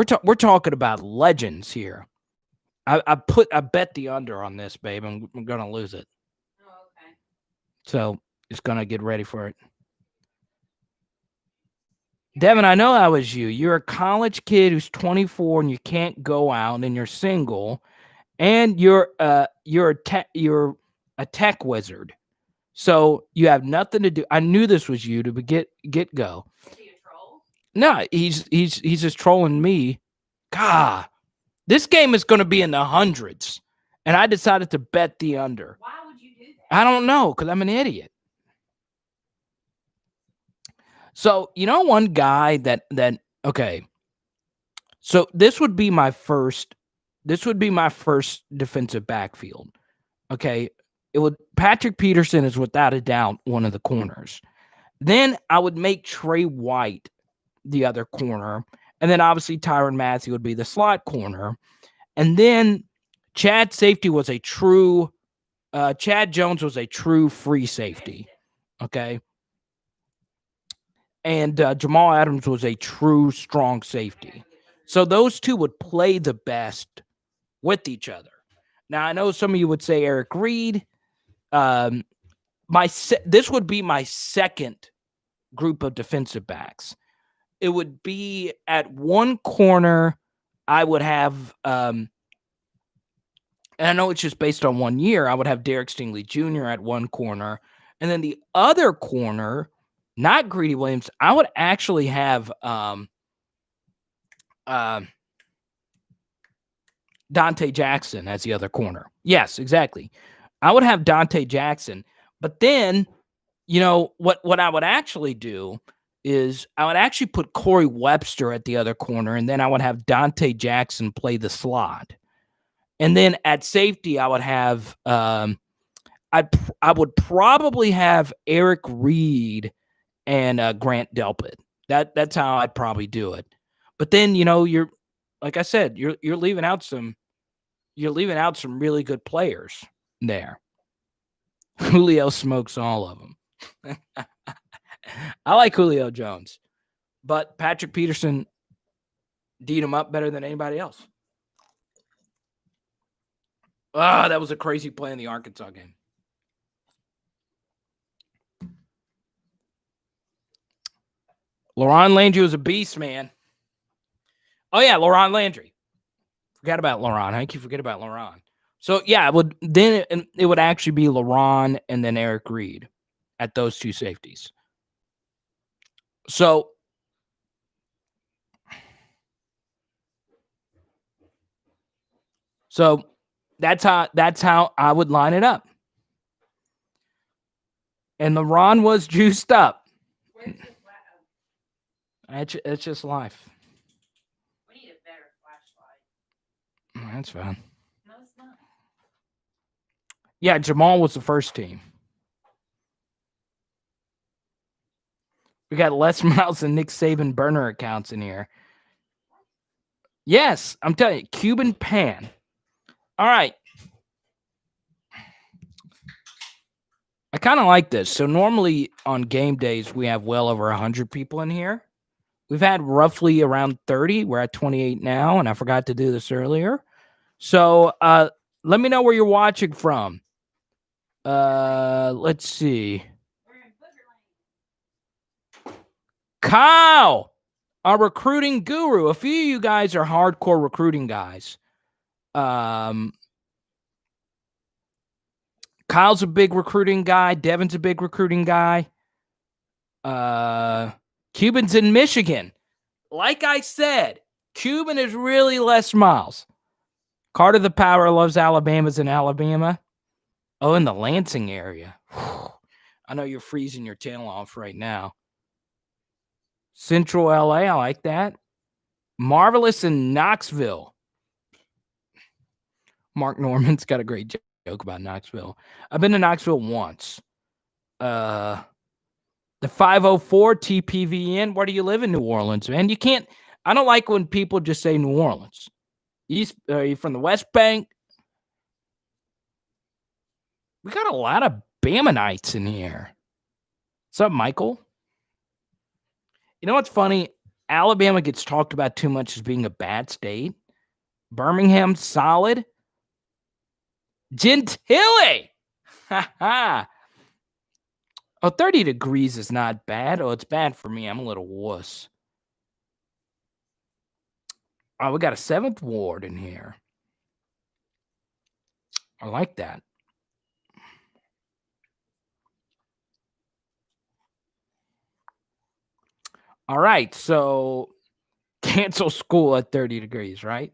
talking about legends here. I bet the under on this, babe. I'm gonna lose it. Oh, okay. So just gonna get ready for it. Devin, I know that was you. You're a college kid who's 24 and you can't go out, and you're single, and you're a tech wizard. So you have nothing to do. I knew this was you to get go. Is he a troll? No, he's just trolling me. God, this game is going to be in the hundreds, and I decided to bet the under. Why would you do that? I don't know, because I'm an idiot. So, one guy that okay. So this would be my first defensive backfield. Okay. Patrick Peterson is without a doubt one of the corners. Then I would make Trey White the other corner. And then obviously Tyrann Mathieu would be the slot corner. And then Chad Jones was a true free safety. Okay. And Jamal Adams was a true strong safety. So those two would play the best with each other. Now, I know some of you would say Eric Reed. This would be my second group of defensive backs. It would be at one corner, I would have, and I know it's just based on 1 year, I would have Derek Stingley Jr. at one corner. And then the other corner, not Greedy Williams, I would actually have Dante Jackson as the other corner. Yes, exactly. I would have Dante Jackson. But then, what I would actually do is I would actually put Corey Webster at the other corner, and then I would have Dante Jackson play the slot. And then at safety, I would have I would probably have Eric Reed and Grant Delpit. That's how I'd probably do it. But then, you're like I said, you're leaving out some really good players there. Julio smokes all of them. I like Julio Jones, but Patrick Peterson D'd him up better than anybody else. That was a crazy play in the Arkansas game. Laron Landry was a beast, man. Oh, yeah, Laron Landry. Forgot about Laron. How can you forget about Laron? So, yeah, it would actually be Laron and then Eric Reed at those two safeties. So, that's how I would line it up. And the Ron was juiced up. It's just life. We need a better flashlight. That's fine. No, it's not. Yeah, Jamal was the first team. We got Les Miles and Nick Saban burner accounts in here. Yes, I'm telling you, Cuban Pan. All right. I kind of like this. So normally on game days, we have well over 100 people in here. We've had roughly around 30. We're at 28 now, and I forgot to do this earlier. So let me know where you're watching from. Let's see. Kyle, our recruiting guru. A few of you guys are hardcore recruiting guys. Kyle's a big recruiting guy. Devin's a big recruiting guy. Cuban's in Michigan. Like I said, Cuban is really Les Miles. Carter the Power loves Alabama's in Alabama. Oh, in the Lansing area. I know you're freezing your tail off right now. Central LA, I like that. Marvelous in Knoxville. Mark Norman's got a great joke about Knoxville. I've been to Knoxville once. The 504 TPVN. Where do you live in New Orleans, man? You can't. I don't like when people just say New Orleans. Are you from the West Bank? We got a lot of Bamanites in here. What's up, Michael? You know what's funny? Alabama gets talked about too much as being a bad state. Birmingham, solid. Gentilly. Ha ha. Oh, 30 degrees is not bad. Oh, it's bad for me. I'm a little wuss. Oh, we got a 7th ward in here. I like that. All right, so cancel school at 30 degrees, right?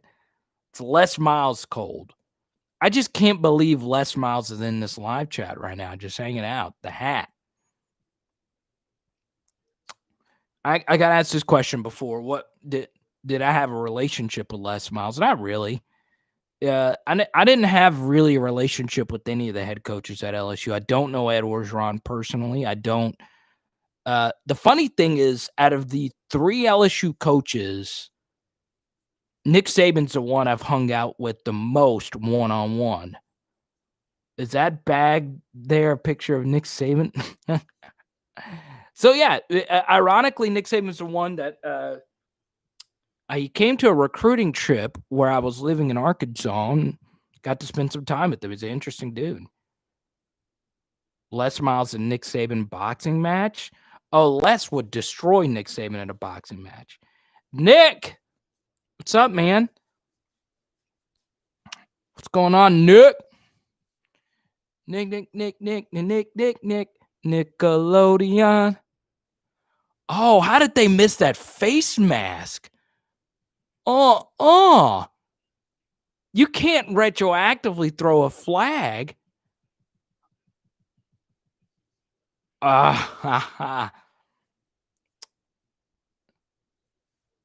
It's Les Miles cold. I just can't believe Les Miles is in this live chat right now, just hanging out. The hat. I got asked this question before. What did I have a relationship with Les Miles? Not really. I didn't have really a relationship with any of the head coaches at LSU. I don't know Ed Orgeron personally. I don't. The funny thing is, out of the 3 LSU coaches, Nick Saban's the one I've hung out with the most one-on-one. Is that bag there a picture of Nick Saban? So, yeah, ironically, Nick Saban's the one that I came to a recruiting trip where I was living in Arkansas and got to spend some time with him. He's an interesting dude. Les Miles and Nick Saban boxing match. Oh, Les would destroy Nick Saban in a boxing match. Nick, what's up, man? What's going on, Nick? Nick, Nickelodeon. Oh, how did they miss that face mask? You can't retroactively throw a flag.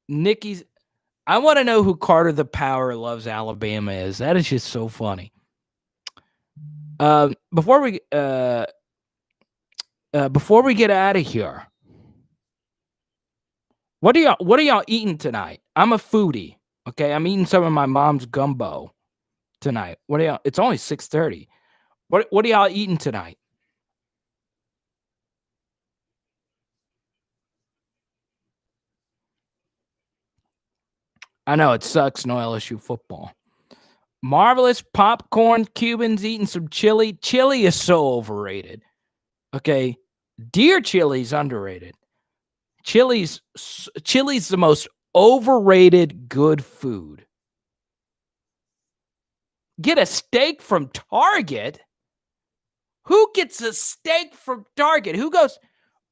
Nikki's. I want to know who Carter the Power loves Alabama is. That is just so funny. Before we get out of here, what are y'all eating tonight? I'm a foodie. Okay, I'm eating some of my mom's gumbo tonight. What are y'all? It's only 6:30. What are y'all eating tonight? I know it sucks. No LSU football. Marvelous popcorn. Cubans eating some chili. Chili is so overrated. Okay, deer chili is underrated. Chili's the most overrated good food. Get a steak from Target? Who gets a steak from Target? Who goes?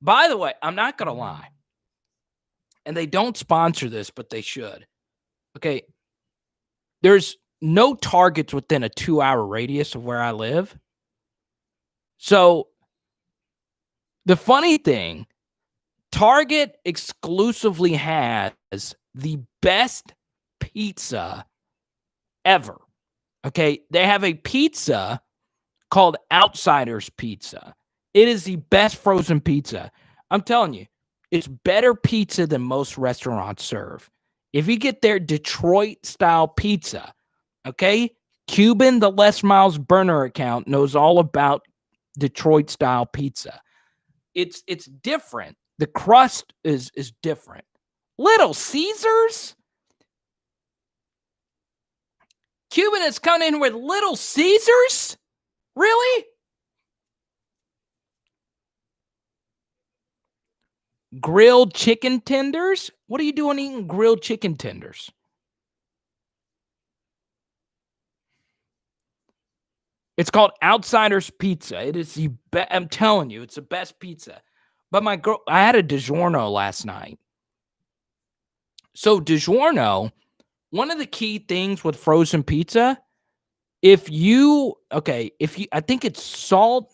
By the way, I'm not going to lie. And they don't sponsor this, but they should. Okay. There's no Targets within a 2-hour radius of where I live. So The funny thing, Target exclusively has the best pizza ever. Okay, they have a pizza called Outsiders Pizza. It is the best frozen pizza. I'm telling you, it's better pizza than most restaurants serve. If you get their Detroit-style pizza, okay, Cuban, the Les Miles burner account, knows all about Detroit-style pizza. It's different. The crust is different. Little Caesars? Cuban is coming in with Little Caesars? Really? Grilled chicken tenders? What are you doing eating grilled chicken tenders? It's called Outsiders Pizza. It is the best. I'm telling you, it's the best pizza. But my girl, I had a DiGiorno last night. So DiGiorno, one of the key things with frozen pizza, I think it's salt,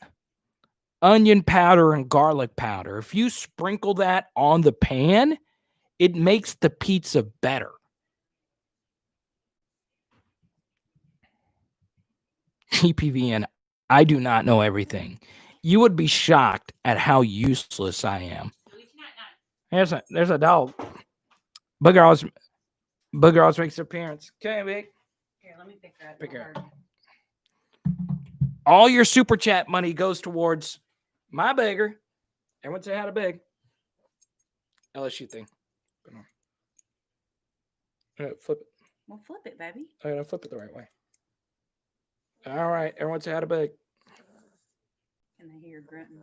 onion powder, and garlic powder. If you sprinkle that on the pan, it makes the pizza better. TPVN, I do not know everything. You would be shocked at how useless I am. There's a dog. Booger always makes her appearance. Okay, Big. Here, let me pick her up. Pick her up. All your super chat money goes towards my Bigger. Everyone say hi to Big. LSU thing. Flip it. Well, flip it, baby. I gotta flip it the right way. All right, everyone say hi to Big. Can they hear grunting?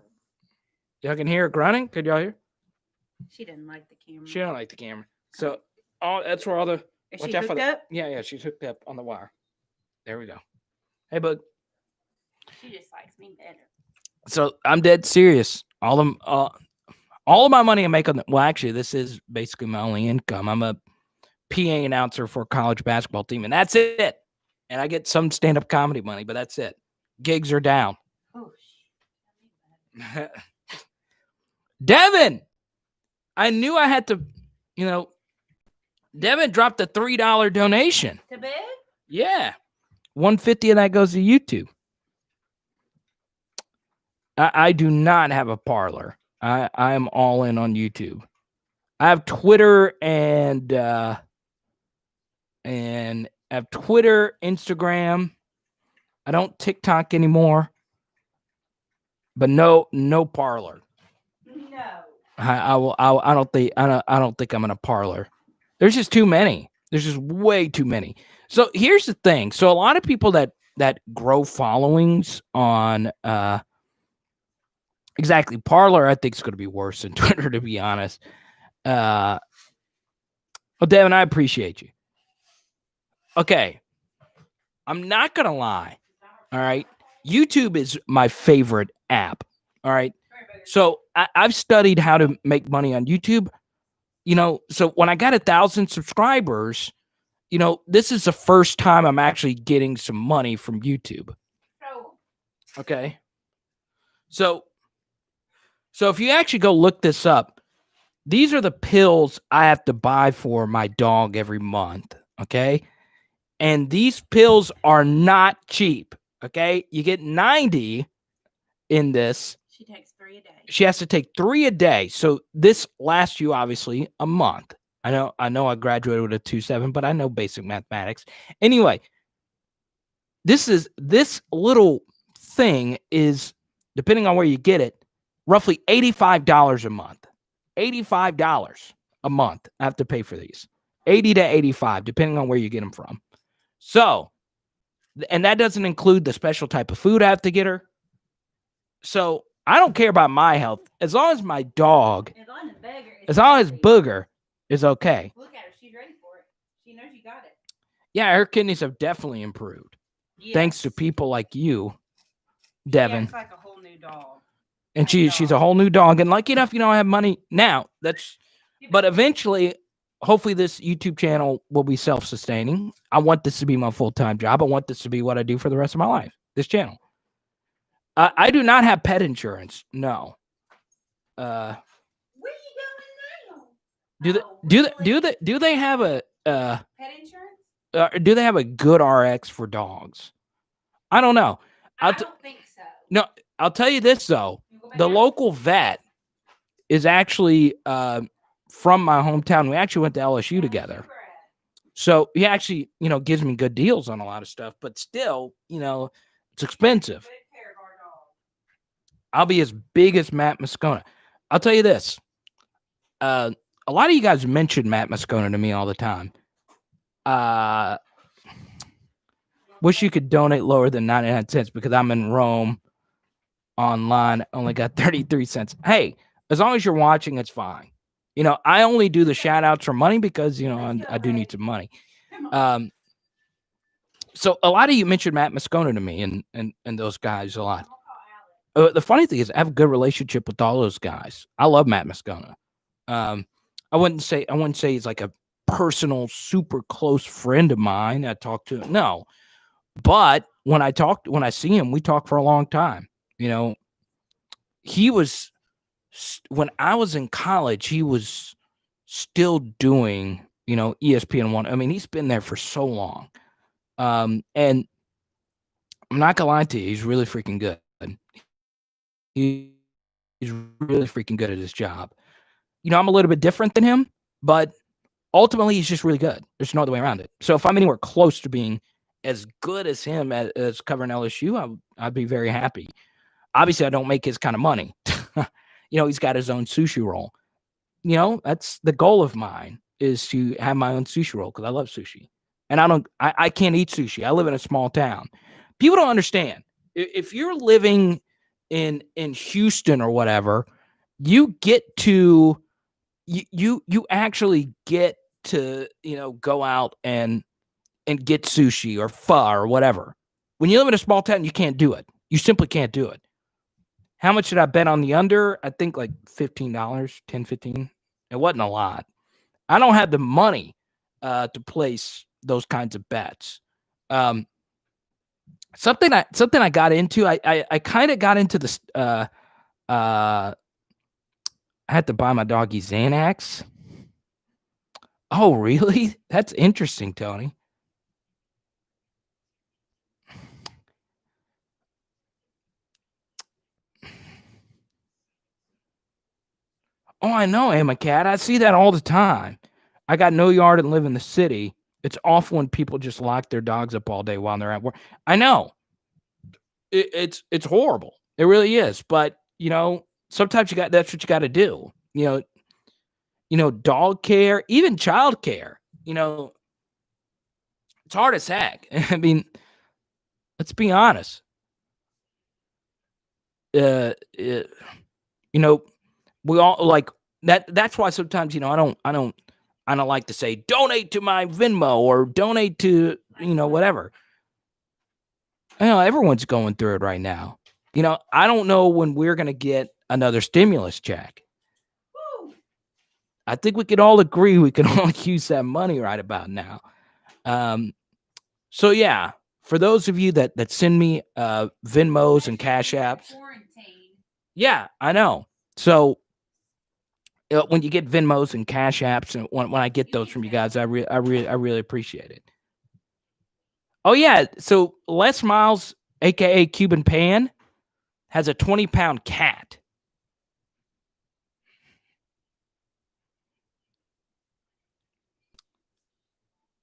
Y'all can hear her grunting? Could y'all hear? She doesn't like the camera. She don't like the camera. So that's where all the Is she hooked up? Yeah, she's hooked up on the wire. There we go. Hey, Bug. She just likes me better. So I'm dead serious. All of my money I make on actually, this is basically my only income. I'm a PA announcer for a college basketball team, and that's it. And I get some stand-up comedy money, but that's it. Gigs are down. Oh, Devin, I knew I had to, Devin dropped a $3 donation. to bed? Yeah. $150 of that goes to YouTube. I do not have a parlor. I am all in on YouTube. I have Twitter and I have Twitter, Instagram. I don't TikTok anymore. But no parlor. No. I don't think I'm in a parlor. There's just too many. There's just way too many. So here's the thing. So a lot of people that grow followings on exactly parlor, I think is going to be worse than Twitter, to be honest. Well, Devin, I appreciate you. Okay. I'm not going to lie. All right. YouTube is my favorite app. All right. So I've studied how to make money on YouTube. So when I got 1,000 subscribers, this is the first time I'm actually getting some money from YouTube. Okay. So if you actually go look this up, these are the pills I have to buy for my dog every month. Okay. And these pills are not cheap. Okay. You get 90 in this. She takes 3 a day. She has to take 3 a day. So this lasts you obviously a month. I know I graduated with a 2.7, but I know basic mathematics. Anyway, this little thing is, depending on where you get it, roughly $85 a month. $85 a month I have to pay for these. 80 to 85, depending on where you get them from. So, and that doesn't include the special type of food I have to get her. So I don't care about my health. As long as my dog, as long as Booger is okay. Look at her. She's ready for it. She knows you got it. Yeah, her kidneys have definitely improved. Yes. Thanks to people like you, Devin. She's like a whole new dog. And she's a whole new dog. And lucky enough, I have money now. But eventually, hopefully this YouTube channel will be self-sustaining. I want this to be my full-time job. I want this to be what I do for the rest of my life, this channel. I do not have pet insurance. No. Uh, Where you going now? do they have a Pet insurance? do they have a good RX for dogs? I don't know. I don't think so. No, I'll tell you this though. The local vet is actually from my hometown. We actually went to LSU together. So he actually, gives me good deals on a lot of stuff, but still, it's expensive. I'll be as big as Matt Moscona. I'll tell you this. A lot of you guys mention Matt Moscona to me all the time. Wish you could donate lower than 99 cents because I'm in Rome online. Only got 33 cents. Hey, as long as you're watching, it's fine. I only do the shout outs for money because, I do need some money. So a lot of you mentioned Matt Moscona to me and those guys a lot. The funny thing is I have a good relationship with all those guys. I love Matt Moscona. I wouldn't say he's like a personal, super close friend of mine. I talk to him. No. But when I see him, we talk for a long time. He was, when I was in college, he was still doing, ESPN1. I mean, he's been there for so long. And I'm not gonna lie to you, he's really freaking good. He's really freaking good at his job. I'm a little bit different than him, but ultimately he's just really good. There's no other way around it. So if I'm anywhere close to being as good as him as covering LSU, I'd be very happy. Obviously, I don't make his kind of money. He's got his own sushi roll. That's the goal of mine is to have my own sushi roll because I love sushi. And I can't eat sushi. I live in a small town. People don't understand. If you're living in Houston or whatever, you get to you actually get to go out and get sushi or pho or whatever. When you live in a small town, you can't do it. You simply can't do it. How much did I bet on the under? I think like $15, 10, 15. It wasn't a lot. I don't have the money to place those kinds of bets. Something I got into. I kind of got into this. I had to buy my doggy Xanax. Oh, really? That's interesting, Tony. Oh, I know, Emma Cat. I see that all the time. I got no yard and live in the city. It's awful when people just lock their dogs up all day while they're at work. I know. It's horrible. It really is. But, sometimes that's what you got to do. Dog care, even child care, it's hard as heck. I mean, let's be honest. We all like that. That's why sometimes, I don't like to say donate to my Venmo or donate to, whatever. Everyone's going through it right now. I don't know when we're going to get another stimulus check. I think we can all agree we can all use that money right about now. So yeah, for those of you that send me Venmos and Cash Apps. Yeah, I know. So when you get Venmos and Cash Apps, and when I get those from you guys, I really appreciate it. Oh yeah, so Les Miles, aka Cuban Pan, has a 20-pound cat.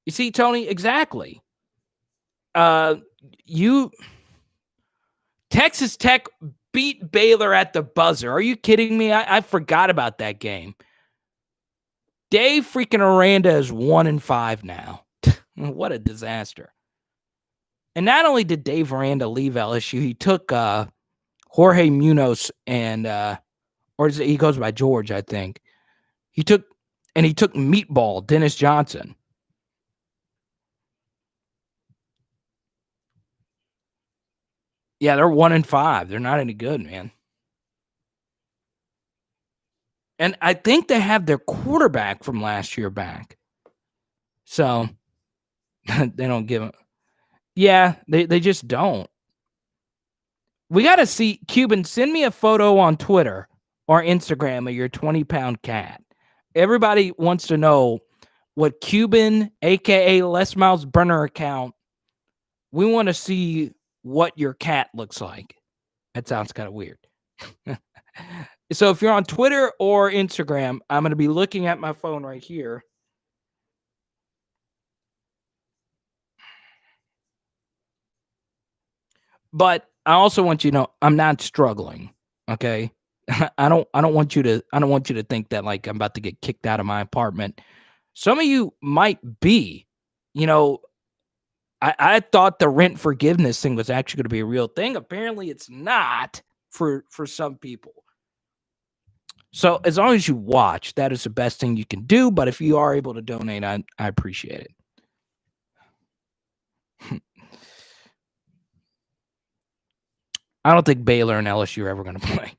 You see, Tony, exactly. Texas Tech beat Baylor at the buzzer. Are you kidding me? I forgot about that game. Dave freaking Aranda is 1-5 now. What a disaster. And not only did Dave Aranda leave LSU, he took Jorge Munoz and or he goes by George, I think. He took Meatball, Dennis Johnson. Yeah, they're 1-5. They're not any good, man. And I think they have their quarterback from last year back. So they don't give him. Yeah, they just don't. We got to see, Cuban, send me a photo on Twitter or Instagram of your 20-pound cat. Everybody wants to know what Cuban, a.k.a. Les Myles Brenner account, we want to see what your cat looks like. That sounds kind of weird. So if you're on Twitter or Instagram, I'm going to be looking at my phone right here. But I also want you to know I'm not struggling. Okay. I don't want you to think that like I'm about to get kicked out of my apartment. Some of you might be, I thought the rent forgiveness thing was actually going to be a real thing. Apparently it's not for some people. So as long as you watch, that is the best thing you can do. But if you are able to donate, I appreciate it. I don't think Baylor and LSU are ever going to play.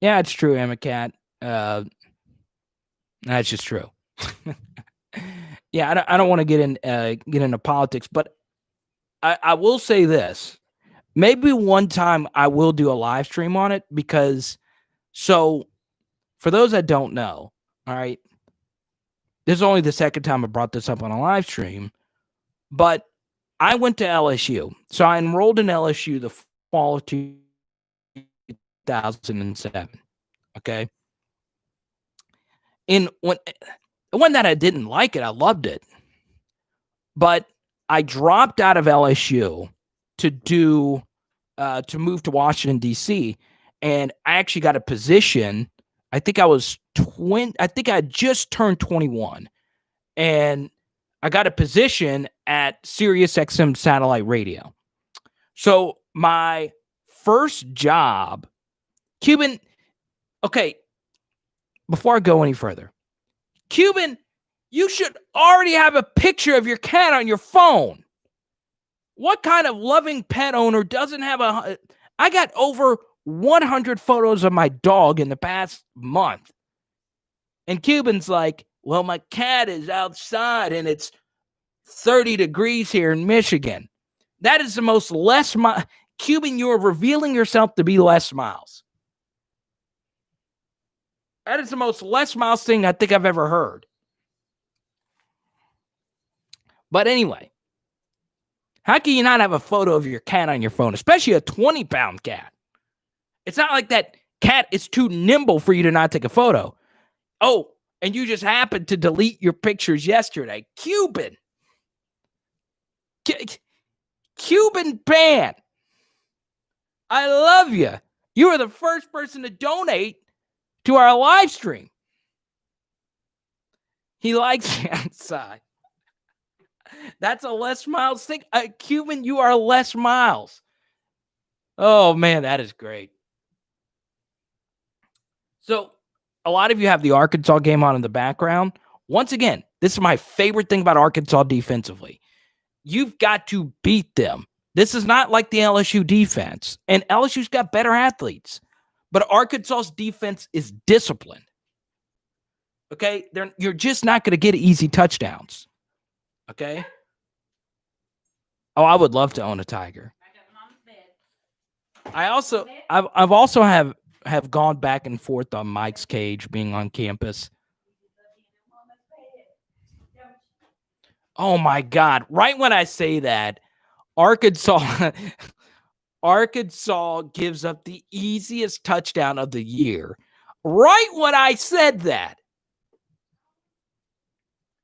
Yeah, it's true, Emma Cat. That's just true. Yeah, I don't want to get into politics, but I will say this. Maybe one time I will do a live stream on it because, so for those that don't know, all right, this is only the second time I brought this up on a live stream, but I went to LSU. So I enrolled in LSU the fall of 2007. Okay. And when that I didn't like it, I loved it. But I dropped out of LSU to move to Washington, D.C. And I actually got a position. I think I had just turned 21. And I got a position at Sirius XM satellite radio. So my first job, Cuban, okay, before I go any further, Cuban, you should already have a picture of your cat on your phone. What kind of loving pet owner doesn't have I got over 100 photos of my dog in the past month. And Cuban's like, well, my cat is outside and it's 30 degrees here in Michigan. That is the most Les Myles. Cuban, you are revealing yourself to be Les Myles. That is the most Les Myles thing I think I've ever heard. But anyway, how can you not have a photo of your cat on your phone, especially a 20-pound cat? It's not like that cat is too nimble for you to not take a photo. Oh, and you just happened to delete your pictures yesterday. Cuban. Cuban ban. I love you. You are the first person to donate to our live stream. He likes you outside. That's a Les Myles thing. Cuban, you are Les Myles. Oh, man, that is great. So a lot of you have the Arkansas game on in the background. Once again, this is my favorite thing about Arkansas defensively. You've got to beat them. This is not like the LSU defense. And LSU's got better athletes. But Arkansas's defense is disciplined. Okay? You're just not going to get easy touchdowns. Okay? Oh, I would love to own a Tiger. I've also have gone back and forth on Mike's cage being on campus. Oh my God. Right when I say that, Arkansas gives up the easiest touchdown of the year. Right when I said that.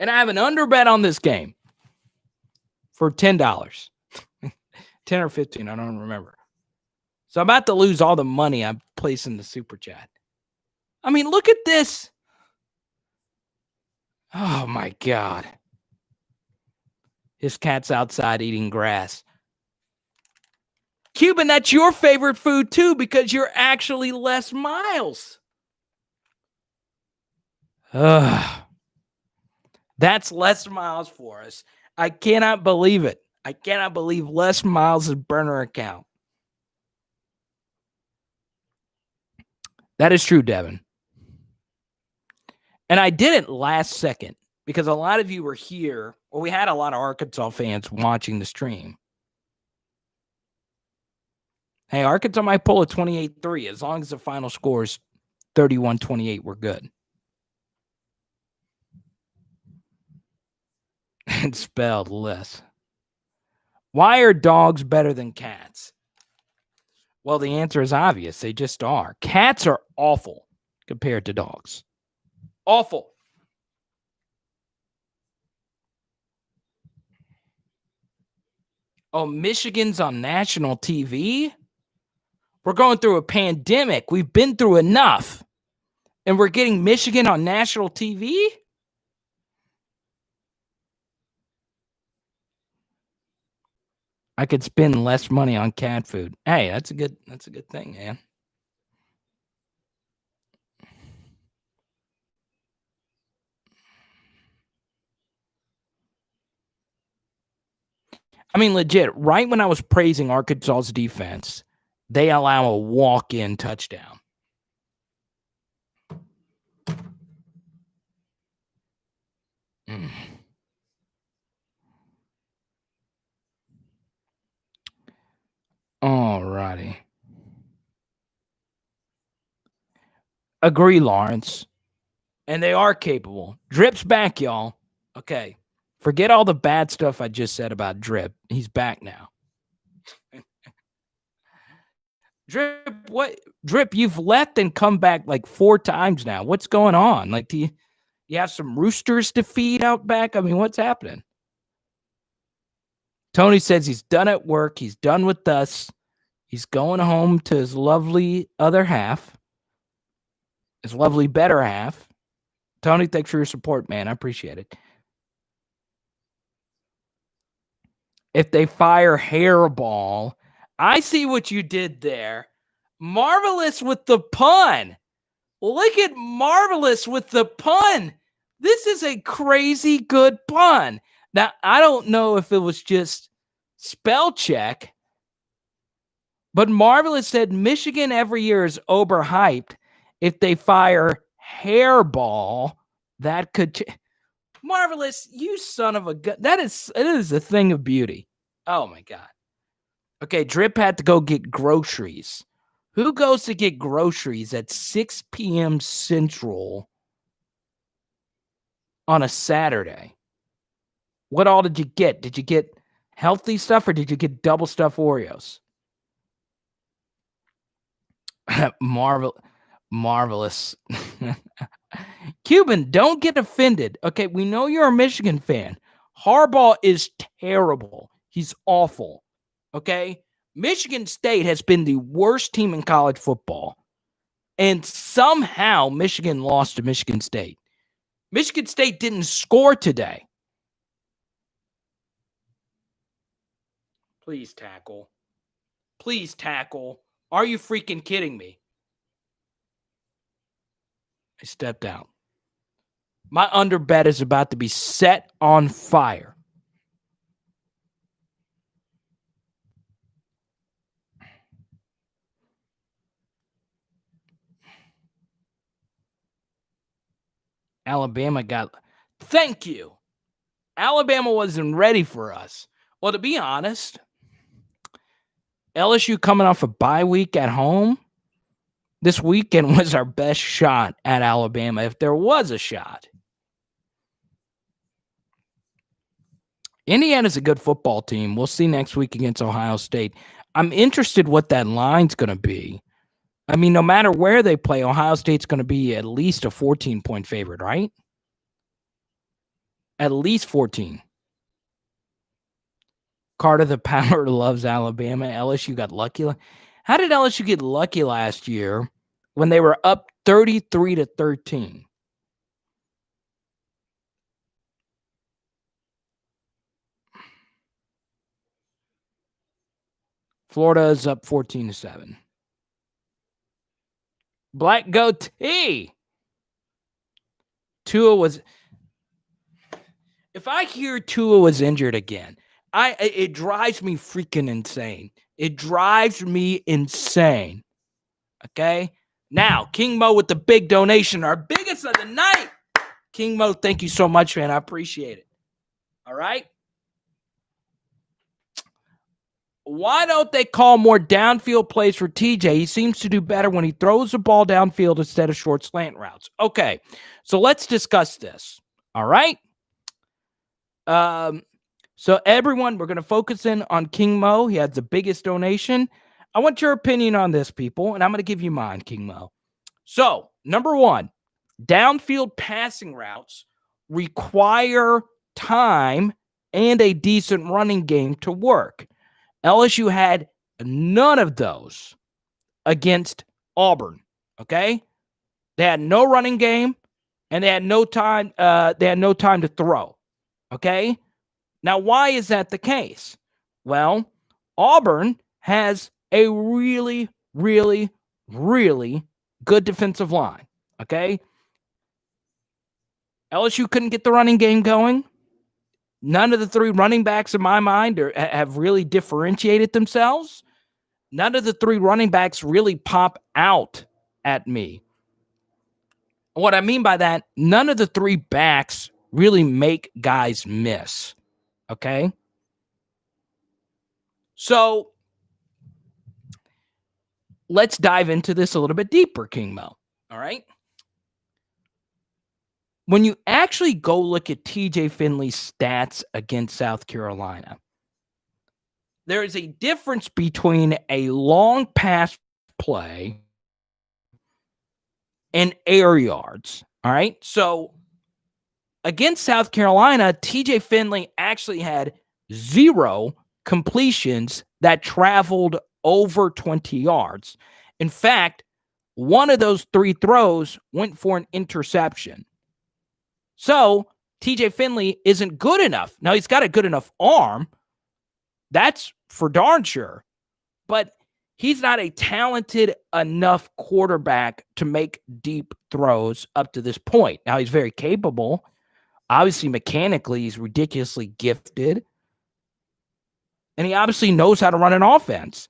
And I have an underbet on this game for $10. 10 or 15, I don't remember. So I'm about to lose all the money I'm placing in the super chat. I mean, look at this. Oh my God. His cat's outside eating grass. Cuban, that's your favorite food too, because you're actually Les Myles. That's Les Myles for us. I cannot believe it. I cannot believe Les Myles' burner account. That is true, Devin. And I did it last second because a lot of you were here, or we had a lot of Arkansas fans watching the stream. Hey, Arkansas might pull a 28-3. As long as the final score is 31-28, we're good. It's spelled less. Why are dogs better than cats? Well, the answer is obvious. They just are. Cats are awful compared to dogs. Awful. Oh, Michigan's on national TV? We're going through a pandemic. We've been through enough. And we're getting Michigan on national TV? I could spend less money on cat food. Hey, that's a good thing, man. I mean, legit, right when I was praising Arkansas's defense, they allow a walk-in touchdown. All righty. Agree, Lawrence. And they are capable. Drip's back, y'all. Okay. Forget all the bad stuff I just said about Drip. He's back now. Drip, what? Drip, you've left and come back like 4 times now. What's going on? Like, do you have some roosters to feed out back? I mean, what's happening? Tony says he's done at work. He's done with us. He's going home to his lovely other half. His lovely better half. Tony, thanks for your support, man. I appreciate it. If they fire Hairball, I see what you did there. Marvelous with the pun. Look at Marvelous with the pun. This is a crazy good pun. Now, I don't know if it was just spell check, but Marvelous said Michigan every year is overhyped. If they fire Hairball, that could Marvelous, you son of a gun. It is a thing of beauty. Oh my God. Okay, Drip had to go get groceries. Who goes to get groceries at 6 p.m. Central on a Saturday? What all did you get? Did you get healthy stuff or did you get double stuffed Oreos? Marvelous. Cuban, don't get offended. Okay, we know you're a Michigan fan. Harbaugh is terrible. He's awful. Okay? Michigan State has been the worst team in college football. And somehow Michigan lost to Michigan State. Michigan State didn't score today. Please tackle. Please tackle. Are you freaking kidding me? I stepped out. My under bet is about to be set on fire. Alabama got... Thank you. Alabama wasn't ready for us. Well, to be honest, LSU coming off a bye week at home, this weekend was our best shot at Alabama, if there was a shot. Indiana's a good football team. We'll see next week against Ohio State. I'm interested what that line's going to be. I mean, no matter where they play, Ohio State's going to be at least a 14-point favorite, right? At least 14. Carter the Power loves Alabama. LSU got lucky. How did LSU get lucky last year when they were up 33-13? Florida is up 14-7. Black goatee. Tua was... If I hear Tua was injured again, it drives me freaking insane. It drives me insane. Okay? Now, King Mo with the big donation, our biggest of the night. King Mo, thank you so much, man. I appreciate it. All right? Why don't they call more downfield plays for TJ? He seems to do better when he throws the ball downfield instead of short slant routes. Okay, so let's discuss this. All right? So everyone, we're going to focus in on King Mo. He had the biggest donation. I want your opinion on this, people, and I'm going to give you mine, King Mo. So, number one, downfield passing routes require time and a decent running game to work. LSU had none of those against Auburn, okay? They had no running game, and they had no time. They had no time to throw, okay? Now, why is that the case? Well, Auburn has a really, really, really good defensive line, okay? LSU couldn't get the running game going. None of the three running backs, in my mind, have really differentiated themselves. None of the three running backs really pop out at me. What I mean by that, none of the three backs really make guys miss. Okay? So, let's dive into this a little bit deeper, King Mo. All right? When you actually go look at TJ Finley's stats against South Carolina, there is a difference between a long pass play and air yards. All right. So against South Carolina, TJ Finley actually had 0 completions that traveled over 20 yards. In fact, one of those 3 throws went for an interception. So TJ Finley isn't good enough. Now, he's got a good enough arm. That's for darn sure. But he's not a talented enough quarterback to make deep throws up to this point. Now, he's very capable. Obviously, mechanically, he's ridiculously gifted. And he obviously knows how to run an offense.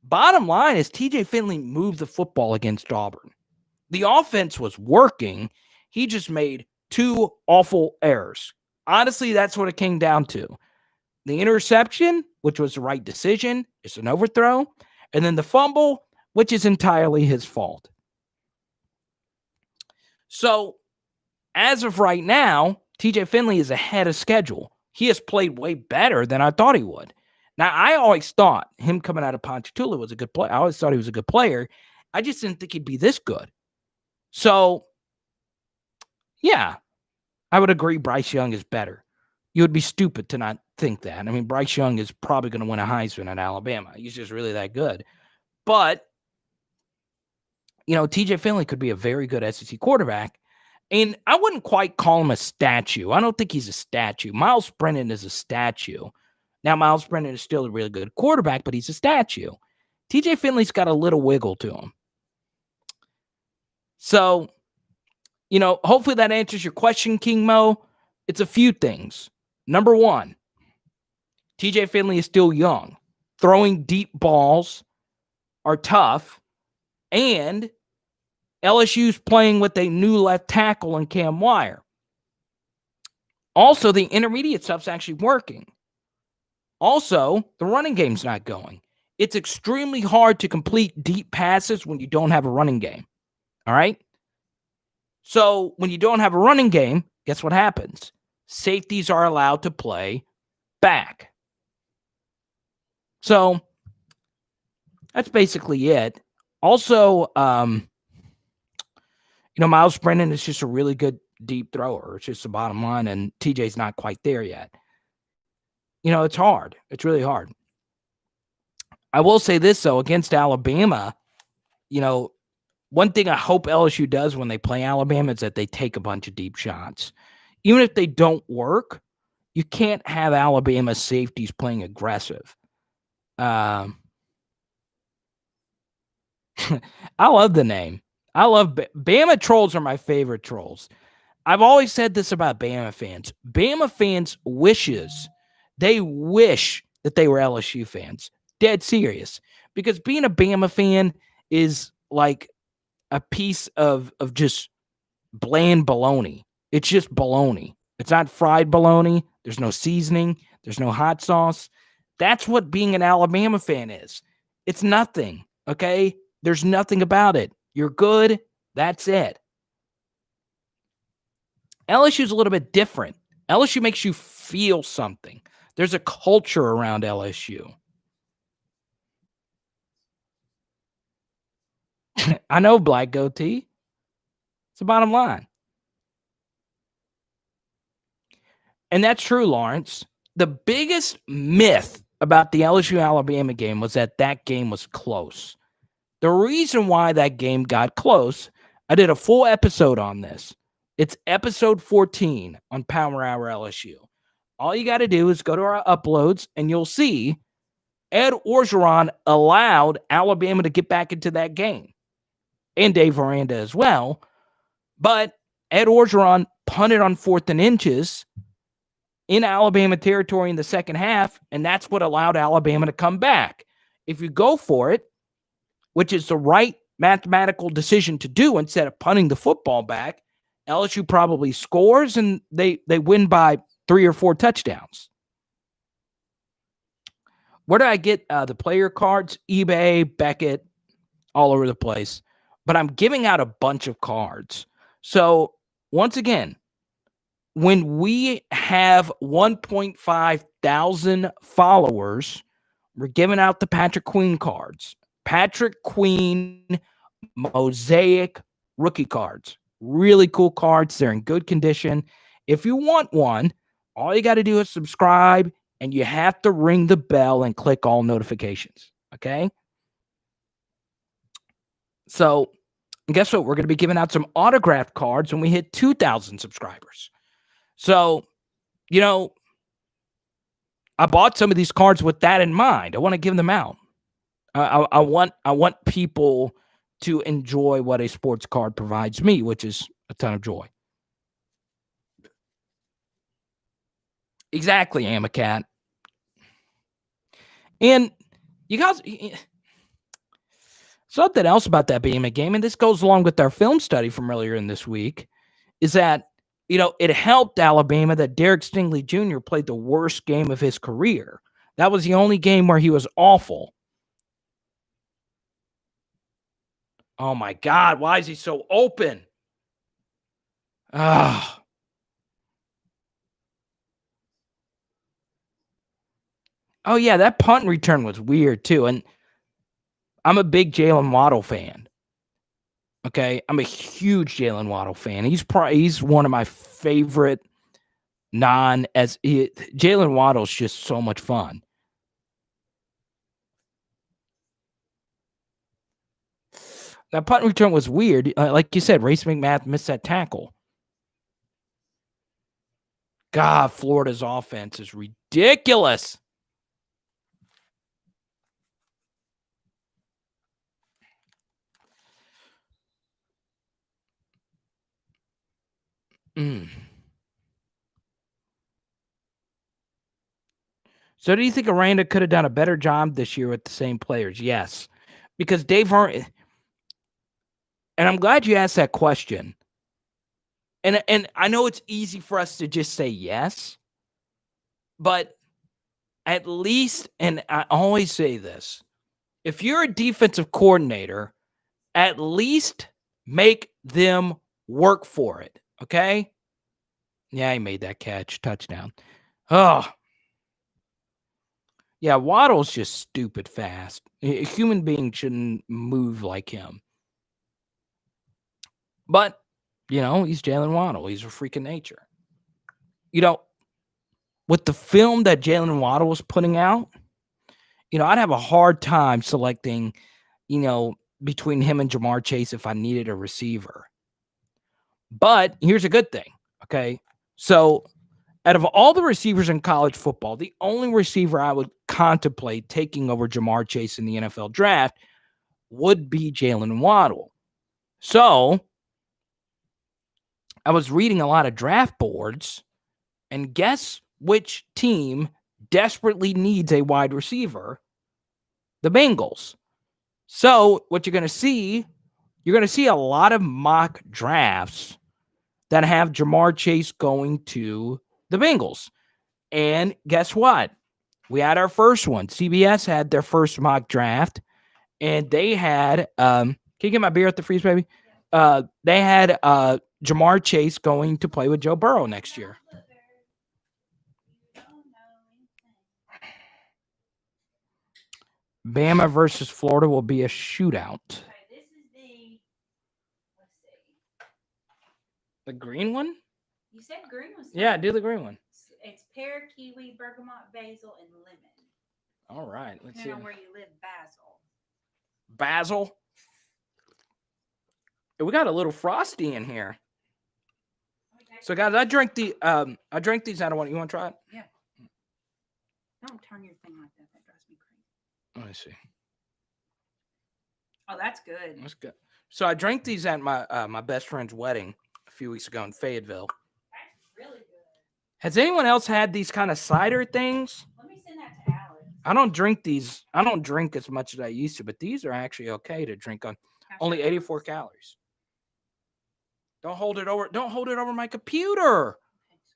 Bottom line is TJ Finley moved the football against Auburn. The offense was working. He just made 2 awful errors. Honestly, that's what it came down to. The interception, which was the right decision, is an overthrow. And then the fumble, which is entirely his fault. So, as of right now, TJ Finley is ahead of schedule. He has played way better than I thought he would. Now, I always thought him coming out of Ponchatoula was a good player. I always thought he was a good player. I just didn't think he'd be this good. So, yeah, I would agree Bryce Young is better. You would be stupid to not think that. I mean, Bryce Young is probably going to win a Heisman at Alabama. He's just really that good. But, TJ Finley could be a very good SEC quarterback. And I wouldn't quite call him a statue. I don't think he's a statue. Myles Brennan is a statue. Now, Myles Brennan is still a really good quarterback, but he's a statue. TJ Finley's got a little wiggle to him. So, hopefully that answers your question, King Mo. It's a few things. Number one, TJ Finley is still young. Throwing deep balls are tough. And LSU's playing with a new left tackle in Cam Wire. Also, the intermediate stuff's actually working. Also, the running game's not going. It's extremely hard to complete deep passes when you don't have a running game. All right? So, when you don't have a running game, guess what happens? Safeties are allowed to play back. So, that's basically it. Also, Myles Brennan is just a really good deep thrower. It's just the bottom line, and TJ's not quite there yet. It's hard. It's really hard. I will say this, though, against Alabama, one thing I hope LSU does when they play Alabama is that they take a bunch of deep shots. Even if they don't work, you can't have Alabama safeties playing aggressive. I love the name. I love Bama trolls are my favorite trolls. I've always said this about Bama fans. Bama fans they wish that they were LSU fans. Dead serious. Because being a Bama fan is like a piece of just bland bologna. It's just bologna. It's not fried bologna. There's no seasoning. There's no hot sauce. That's what being an Alabama fan is. It's nothing, okay? There's nothing about it. You're good. That's it. LSU's a little bit different. LSU makes you feel something. There's a culture around LSU. I know, Black Goatee. It's the bottom line. And that's true, Lawrence. The biggest myth about the LSU Alabama game was that game was close. The reason why that game got close, I did a full episode on this. It's episode 14 on Power Hour LSU. All you got to do is go to our uploads and you'll see Ed Orgeron allowed Alabama to get back into that game, and Dave Aranda as well. But Ed Orgeron punted on 4th and inches in Alabama territory in the second half, and that's what allowed Alabama to come back. If you go for it, which is the right mathematical decision to do instead of punting the football back, LSU probably scores and they win by 3 or 4 touchdowns. Where do I get the player cards? eBay, Beckett, all over the place. But I'm giving out a bunch of cards. So once again, when we have 1.5 thousand followers, we're giving out the Patrick Queen cards. Patrick Queen Mosaic rookie cards. Really cool cards. They're in good condition. If you want one, all you got to do is subscribe, and you have to ring the bell and click all notifications. Okay? So guess what? We're going to be giving out some autographed cards when we hit 2,000 subscribers. So, I bought some of these cards with that in mind. I want to give them out. I want people to enjoy what a sports card provides me, which is a ton of joy. Exactly, Amacat. And you guys, something else about that Bama game, and this goes along with our film study from earlier in this week, is that, it helped Alabama that Derek Stingley Jr. played the worst game of his career. That was the only game where he was awful. Oh, my God. Why is he so open? Oh, yeah, that punt return was weird, too. And I'm a big Jalen Waddle fan. Okay? I'm a huge Jalen Waddle fan. He's one of my favorite Jalen Waddle's just so much fun. That punt return was weird. Like you said, Race McMath missed that tackle. God, Florida's offense is ridiculous. So do you think Aranda could have done a better job this year with the same players? Yes. Because Dave Aranda, and I'm glad you asked that question. And I know it's easy for us to just say yes, but at least, and I always say this, if you're a defensive coordinator, at least make them work for it, okay? Yeah, he made that catch, touchdown. Oh, yeah, Waddle's just stupid fast. A human being shouldn't move like him. But, he's Jalen Waddle. He's a freak of nature. With the film that Jalen Waddle was putting out, I'd have a hard time selecting, between him and Jamar Chase if I needed a receiver. But here's a good thing, okay? So out of all the receivers in college football, the only receiver I would contemplate taking over Jamar Chase in the NFL draft would be Jalen Waddle. So I was reading a lot of draft boards, and guess which team desperately needs a wide receiver? The Bengals. So what you're going to see a lot of mock drafts that have Jamar Chase going to the Bengals. And guess what? We had our first one. CBS had their first mock draft, and they had can you get my beer at the freeze, baby? They had Jamar Chase going to play with Joe Burrow next year. Bama versus Florida will be a shootout. Okay, this is let's see. The green one? You said green was Yeah, do the green one. It's pear, kiwi, bergamot, basil, and lemon. All right, let's see. Depending on where you live, basil. Basil? We got a little frosty in here. So guys, I drank these out of one. You want to try it? Yeah. Don't turn your thing like that. That drives me crazy. Let me see. Oh, that's good. That's good. So I drank these at my best friend's wedding a few weeks ago in Fayetteville. That's really good. Has anyone else had these kind of cider things? Let me send that to Alex. I don't drink these. I don't drink as much as I used to, but these are actually okay to drink on. Only 84 calories. Don't hold it over. Don't hold it over my computer.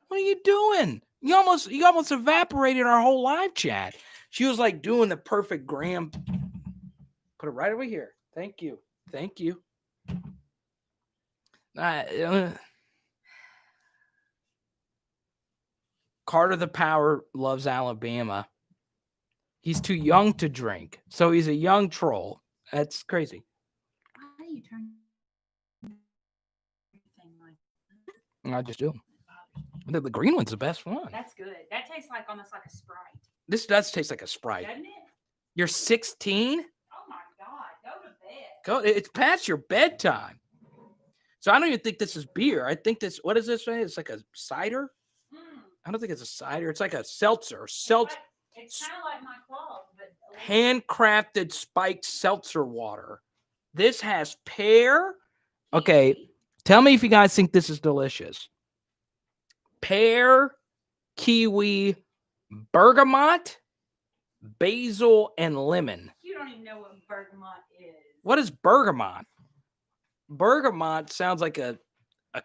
What are you doing? You almost evaporated our whole live chat. She was like doing the perfect gram. Put it right over here. Thank you. Thank you. Carter the Power loves Alabama. He's too young to drink, so he's a young troll. That's crazy. Why do you turn everything like that? I just do. The green one's the best one. That's good. That tastes like almost like a Sprite. This does taste like a Sprite. Doesn't it? You're 16? Oh my God. Go to bed. Go. It's past your bedtime. So I don't even think this is beer. I think this. What does this say? It's like a cider. I don't think it's a cider. It's like a seltzer. It's kind of like my claws, but handcrafted spiked seltzer water. This has pear. Okay, tell me if you guys think this is delicious. Pear, kiwi, bergamot, basil, and lemon. You don't even know what bergamot is. What is bergamot? Bergamot sounds like a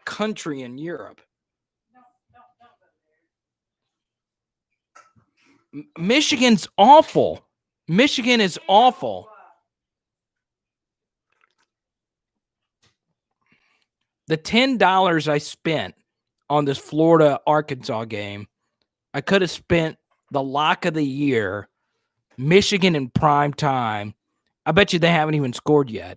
country in Europe. Don't go there. Michigan's awful. Michigan is awful. The $10 I spent on this Florida-Arkansas game, I could have spent the lock of the year, Michigan in prime time. I bet you they haven't even scored yet.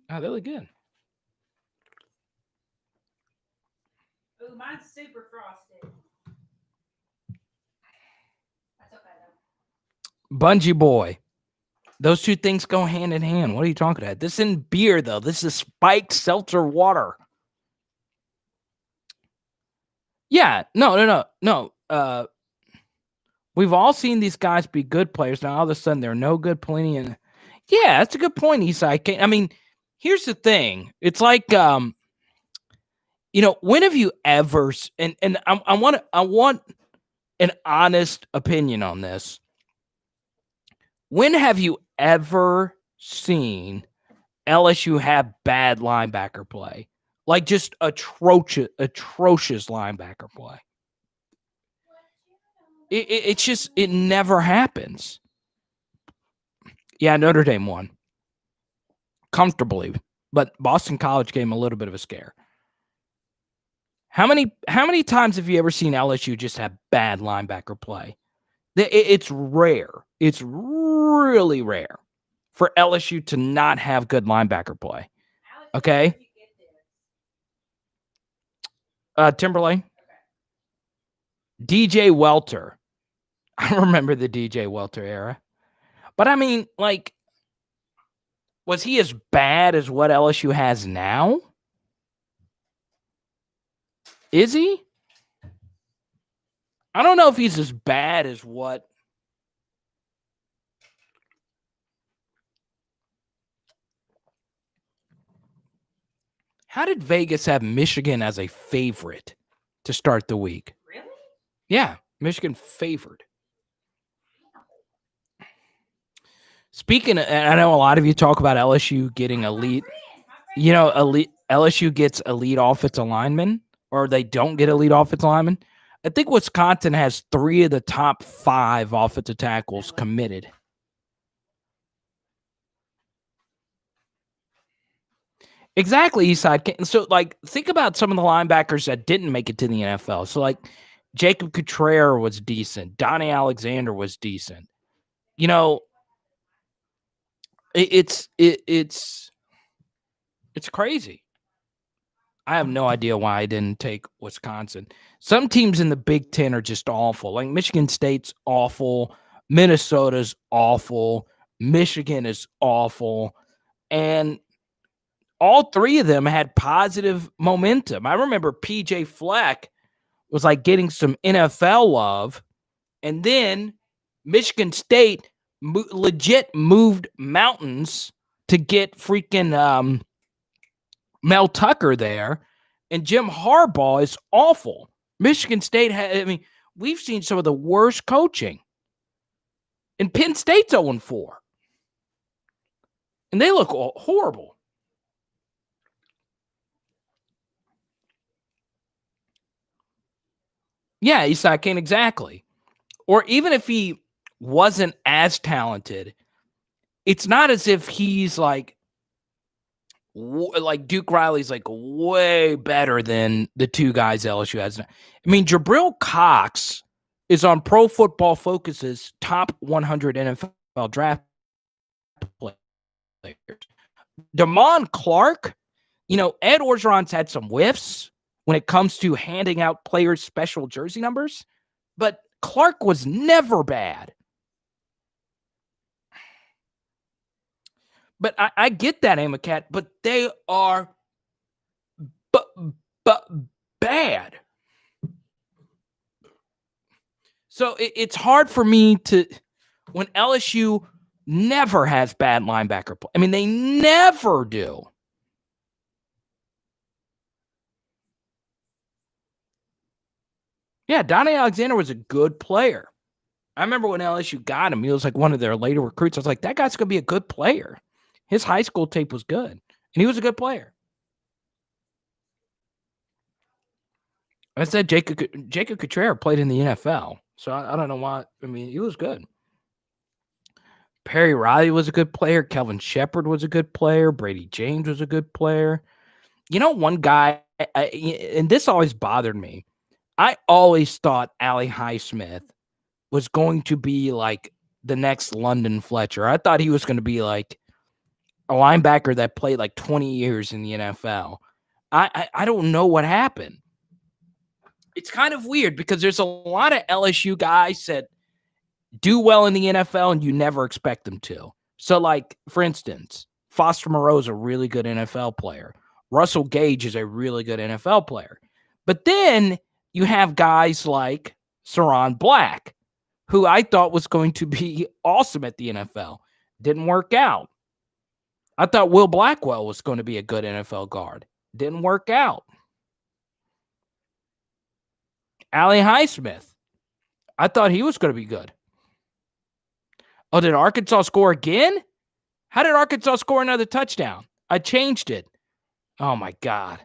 Oh, they look good. Ooh, mine's super frosted. That's okay though. Bungee Boy. Those two things go hand in hand. What are you talking about? This isn't beer, though. This is spiked seltzer water. Yeah. No. We've all seen these guys be good players. Now, all of a sudden, they're no good. Pelini and yeah, that's a good point, Isai. I mean, here's the thing. It's like, when have you ever? And I want an honest opinion on this. When have you ever seen LSU have bad linebacker play? Like just atrocious linebacker play. It's just, it never happens. Yeah, Notre Dame won. Comfortably. But Boston College gave him a little bit of a scare. How many times have you ever seen LSU just have bad linebacker play? It's rare. It's really rare for LSU to not have good linebacker play. Okay? Timberlake. DJ Welter. I remember the DJ Welter era. But I mean, like, was he as bad as what LSU has now? Is he? I don't know if he's as bad as what. How did Vegas have Michigan as a favorite to start the week? Really? Yeah, Michigan favored. Speaking of, I know a lot of you talk about LSU getting elite. LSU gets elite offensive linemen or they don't get elite offensive linemen. I think Wisconsin has 3 of the top 5 offensive tackles committed. Exactly, Eastside. So, think about some of the linebackers that didn't make it to the NFL. So, Jacob Couture was decent. Donnie Alexander was decent. It's crazy. I have no idea why I didn't take Wisconsin. Some teams in the Big Ten are just awful. Like Michigan State's awful. Minnesota's awful. Michigan is awful. And all 3 of them had positive momentum. I remember PJ Fleck was getting some NFL love. And then Michigan State legit moved mountains to get freaking Mel Tucker there. And Jim Harbaugh is awful. Michigan State we've seen some of the worst coaching. And Penn State's 0-4. And they look horrible. Yeah, Isak Kane, exactly. Or even if he wasn't as talented, it's not as if he's like Duke Riley's way better than the 2 guys LSU has. I mean, Jabril Cox is on Pro Football Focus's top 100 NFL draft players. Damon Clark, Ed Orgeron's had some whiffs when it comes to handing out players special jersey numbers, but Clark was never bad. But I get that, Amacat, but they are bad. So it's hard for me to, when LSU never has bad linebacker play. I mean, they never do. Yeah, Donnie Alexander was a good player. I remember when LSU got him, he was one of their later recruits. I was like, that guy's going to be a good player. His high school tape was good, and he was a good player. I said Jacob Couture played in the NFL, so I don't know why. I mean, he was good. Perry Riley was a good player. Kelvin Shepard was a good player. Brady James was a good player. One guy, and this always bothered me. I always thought Ali Highsmith was going to be the next London Fletcher. I thought he was going to be a linebacker that played 20 years in the NFL. I don't know what happened. It's kind of weird because there's a lot of LSU guys that do well in the NFL and you never expect them to. So, for instance, Foster Moreau is a really good NFL player. Russell Gage is a really good NFL player. But then you have guys like Saron Black, who I thought was going to be awesome at the NFL. Didn't work out. I thought Will Blackwell was going to be a good NFL guard. Didn't work out. Ali Highsmith, I thought he was going to be good. Oh, did Arkansas score again? How did Arkansas score another touchdown? I changed it. Oh, my God.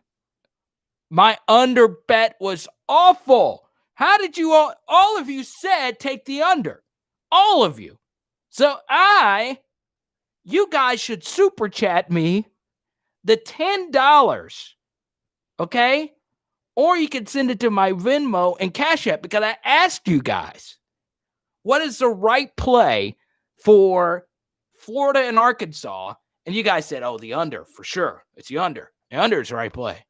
My under bet was awful. How did you all of you said take the under? All of you. So you guys should super chat me the $10. Okay? Or you can send it to my Venmo and Cash App because I asked you guys, what is the right play for Florida and Arkansas? And you guys said, oh, the under for sure. It's the under. The under is the right play.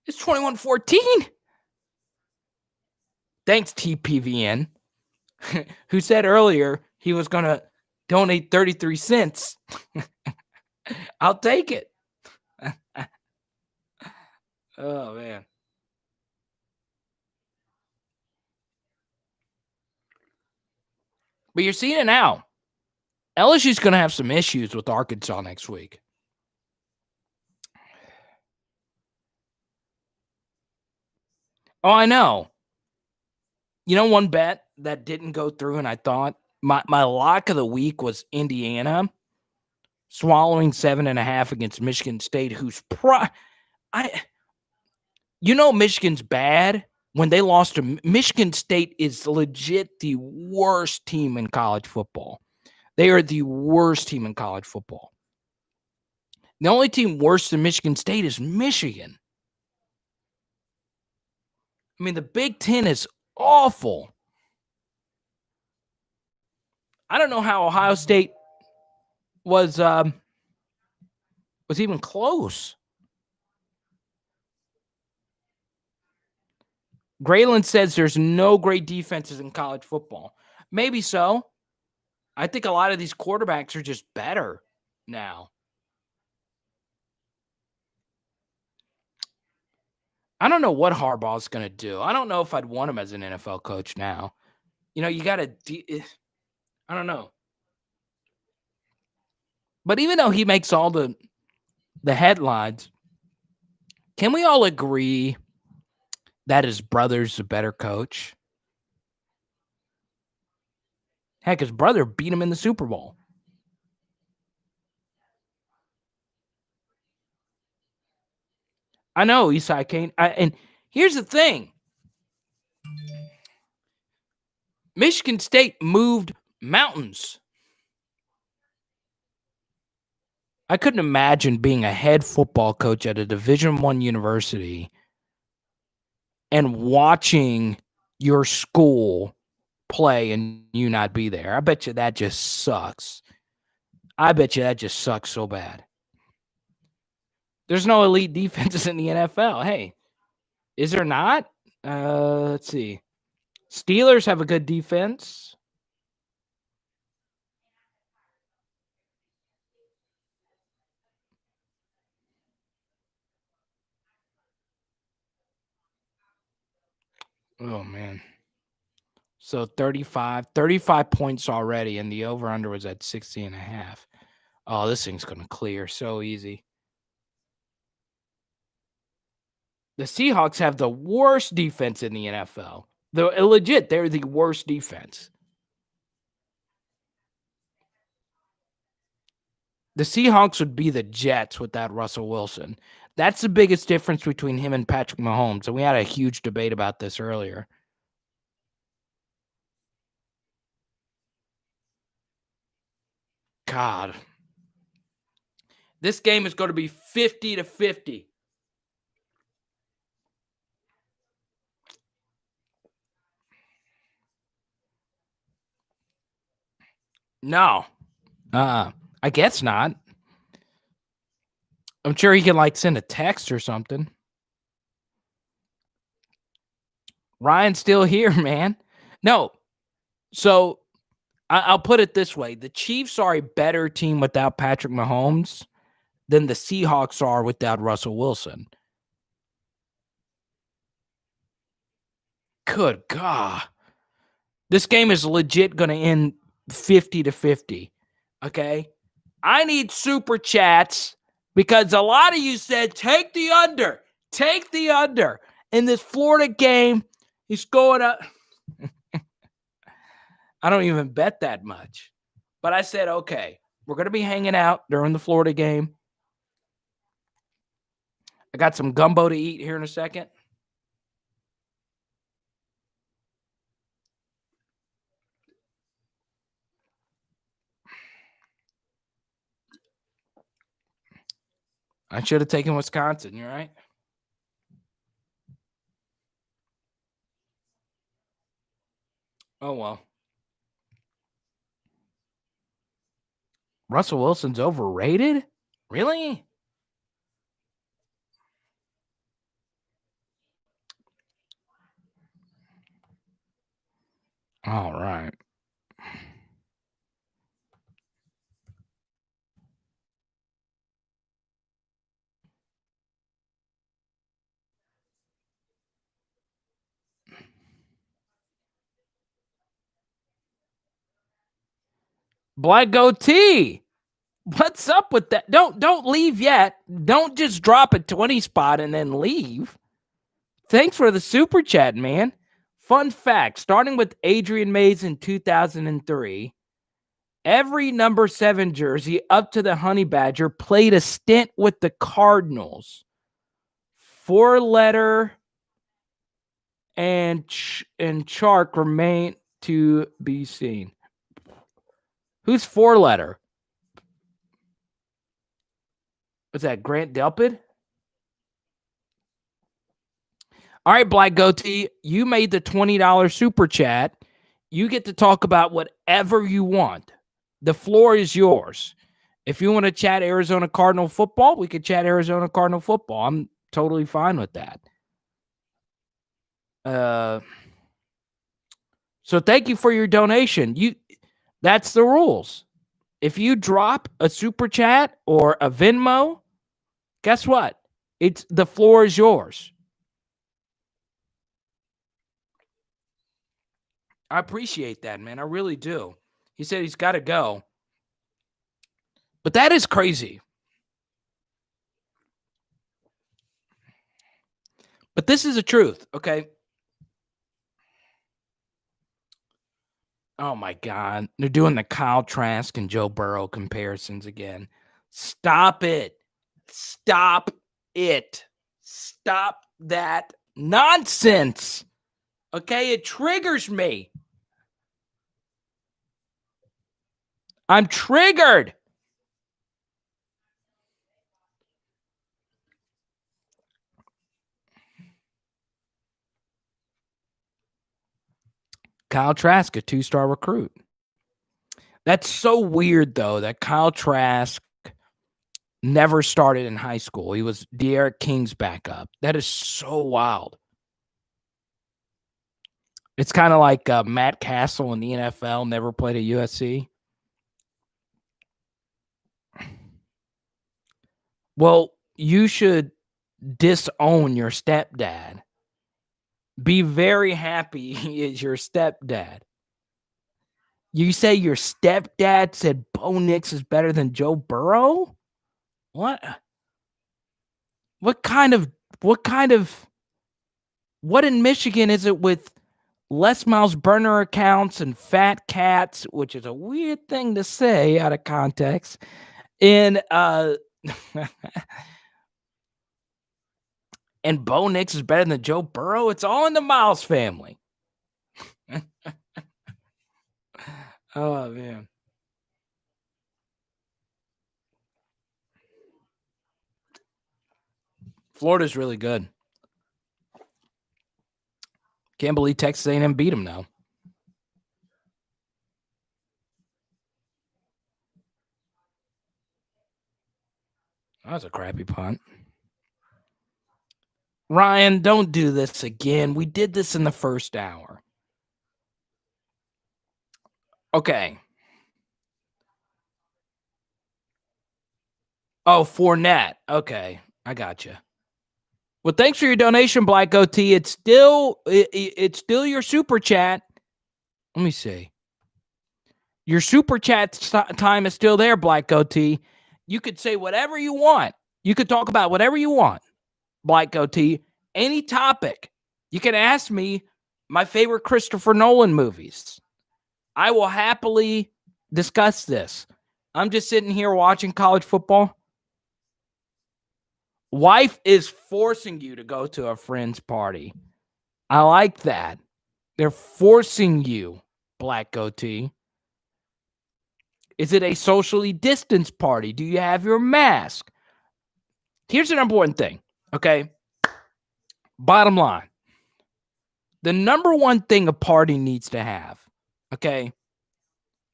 It's 21-14. Thanks, TPVN, who said earlier he was going to donate 33 cents. I'll take it. Oh, man. But you're seeing it now. LSU's going to have some issues with Arkansas next week. Oh, I know. One bet that didn't go through, and I thought my lock of the week was Indiana. swallowing 7.5 against Michigan State, who's Michigan's bad when they lost to Michigan State is legit the worst team in college football. They are the worst team in college football. The only team worse than Michigan State is Michigan. I mean, the Big Ten is awful. I don't know how Ohio State was even close. Grayland says there's no great defenses in college football. Maybe so. I think a lot of these quarterbacks are just better now. I don't know what Harbaugh's going to do. I don't know if I'd want him as an NFL coach now. You got to I don't know. But even though he makes all the headlines, can we all agree that his brother's a better coach? Heck, his brother beat him in the Super Bowl. I know, Isai Kane. And here's the thing. Michigan State moved mountains. I couldn't imagine being a head football coach at a Division I university and watching your school play and you not be there. I bet you that just sucks. I bet you that just sucks so bad. There's no elite defenses in the NFL. Hey, is there not? Let's see. Steelers have a good defense. Oh, man. So 35 points already, and the over-under was at 60.5. Oh, this thing's going to clear so easy. The Seahawks have the worst defense in the NFL. They're the worst defense. The Seahawks would be the Jets without Russell Wilson. That's the biggest difference between him and Patrick Mahomes, and we had a huge debate about this earlier. God. This game is going to be 50-50. No. I guess not. I'm sure he can send a text or something. Ryan's still here, man. No. So I'll put it this way. The Chiefs are a better team without Patrick Mahomes than the Seahawks are without Russell Wilson. Good God. This game is legit going to end 50-50. Okay? I need super chats because a lot of you said, take the under. Take the under. In this Florida game, he's going up. I don't even bet that much. But I said, okay, we're going to be hanging out during the Florida game. I got some gumbo to eat here in a second. I should have taken Wisconsin. You're right. Oh, well. Russell Wilson's overrated? Really? All right. Black goatee. What's up with that? Don't leave yet. Don't just drop a 20 spot and then leave. Thanks for the super chat, man. Fun fact, starting with Adrian Mays in 2003, Every number 7 jersey up to the Honey Badger played a stint with the Cardinals. 4-letter and Chark remain to be seen. Who's 4-letter? What's that, Grant Delpit? All right, Black Goatee, you made the $20 super chat. You get to talk about whatever you want. The floor is yours. If you want to chat Arizona Cardinal football, we could chat Arizona Cardinal football. I'm totally fine with that. So thank you for your donation. That's the rules. If you drop a super chat or a Venmo, guess what? The floor is yours. I appreciate that, man. I really do. He said he's got to go. But that is crazy. But this is the truth, okay? Oh, my God. They're doing the Kyle Trask and Joe Burrow comparisons again. Stop it. Stop it. Stop that nonsense. Okay? It triggers me. I'm triggered. Kyle Trask, a 2-star recruit. That's so weird, though, that Kyle Trask never started in high school. He was De'Aaron King's backup. That is so wild. It's kind of like Matt Castle in the NFL, never played at USC. Well, you should disown your stepdad. Be very happy he is your stepdad. You say your stepdad said Bo Nix is better than Joe Burrow? What in Michigan is it with Les Miles burner accounts and fat cats, which is a weird thing to say out of context, and and Bo Nix is better than Joe Burrow? It's all in the Miles family. Oh, man. Florida's really good. Can't believe Texas A&M beat them, though. That was a crappy punt. Ryan, don't do this again. We did this in the first hour. Okay. Oh, Fournette. Okay. I got you. Well, thanks for your donation, Black Goatee. It's still your super chat. Let me see. Your super chat time is still there, Black Goatee. You could say whatever you want. You could talk about whatever you want, Black Goatee. Any topic. You can ask me my favorite Christopher Nolan movies. I will happily discuss this. I'm just sitting here watching college football. Wife is forcing you to go to a friend's party. I like that. They're forcing you, Black Goatee. Is it a socially distanced party? Do you have your mask? Here's an important thing, okay? Bottom line. The number one thing a party needs to have, okay?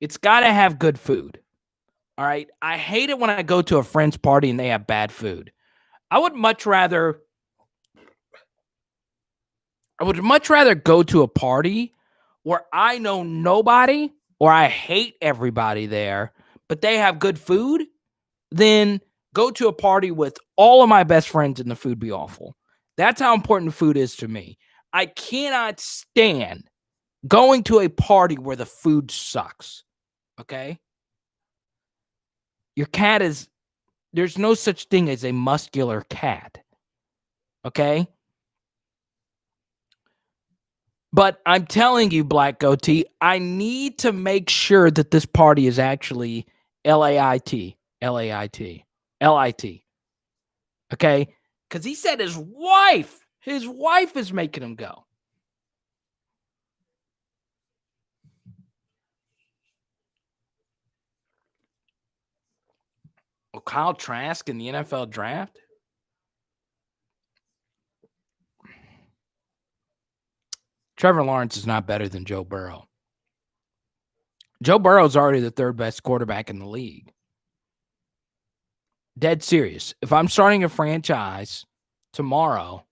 It's got to have good food, all right? I hate it when I go to a friend's party and they have bad food. I would much rather go to a party where I know nobody or I hate everybody there, but they have good food, than go to a party with all of my best friends and the food be awful. That's how important food is to me. I cannot stand going to a party where the food sucks. Okay? Your cat there's no such thing as a muscular cat. Okay? But I'm telling you, Black Goatee, I need to make sure that this party is actually LAIT. LAIT. LIT. Okay? Because he said his wife is making him go. Well, Kyle Trask in the NFL draft? Trevor Lawrence is not better than Joe Burrow. Joe Burrow is already the third best quarterback in the league. Dead serious. If I'm starting a franchise tomorrow,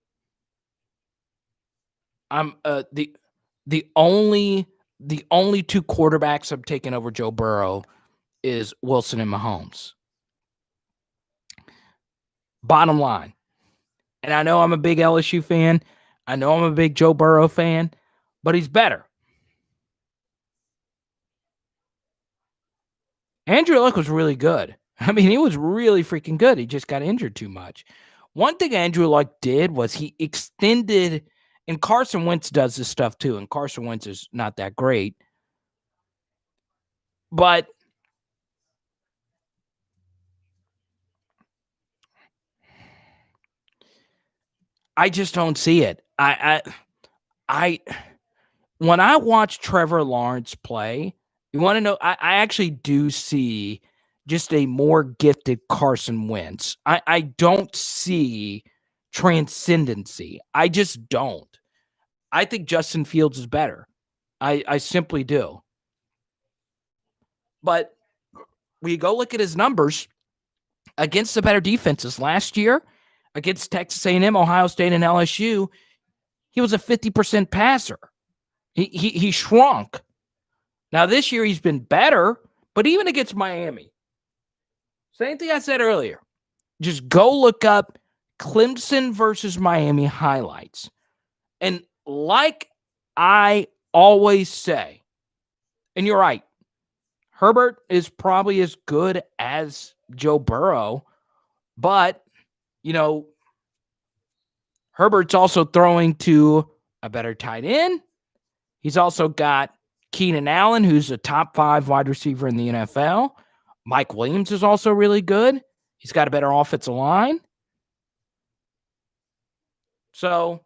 I'm the only two quarterbacks I'm taking over Joe Burrow is Wilson and Mahomes. Bottom line. And I know I'm a big LSU fan. I know I'm a big Joe Burrow fan, but he's better. Andrew Luck was really good. I mean, he was really freaking good. He just got injured too much. One thing Andrew Luck did was he extended, and Carson Wentz does this stuff too, and Carson Wentz is not that great. But I just don't see it. When I watch Trevor Lawrence play, you want to know, I actually do see just a more gifted Carson Wentz. I don't see transcendency. I just don't. I think Justin Fields is better. I simply do. But we go look at his numbers against the better defenses. Last year, against Texas A&M, Ohio State, and LSU, he was a 50% passer. He shrunk. Now, this year he's been better, but even against Miami, same thing I said earlier. Just go look up Clemson versus Miami highlights. And like I always say, and you're right, Herbert is probably as good as Joe Burrow, but, you know, Herbert's also throwing to a better tight end. He's also got Keenan Allen, who's a top 5 wide receiver in the NFL. Mike Williams is also really good. He's got a better offensive line. So,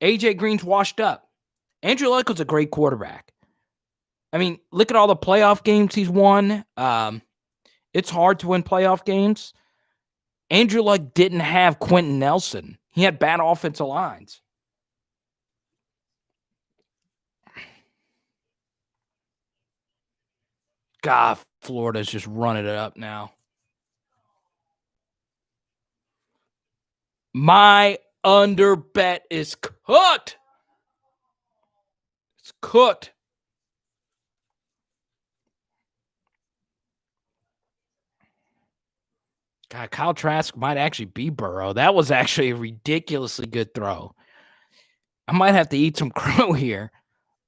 AJ Green's washed up. Andrew Luck was a great quarterback. I mean, look at all the playoff games he's won. It's hard to win playoff games. Andrew Luck didn't have Quentin Nelson. He had bad offensive lines. God, Florida's just running it up now. My under bet is cooked. It's cooked. God, Kyle Trask might actually be Burrow. That was actually a ridiculously good throw. I might have to eat some crow here.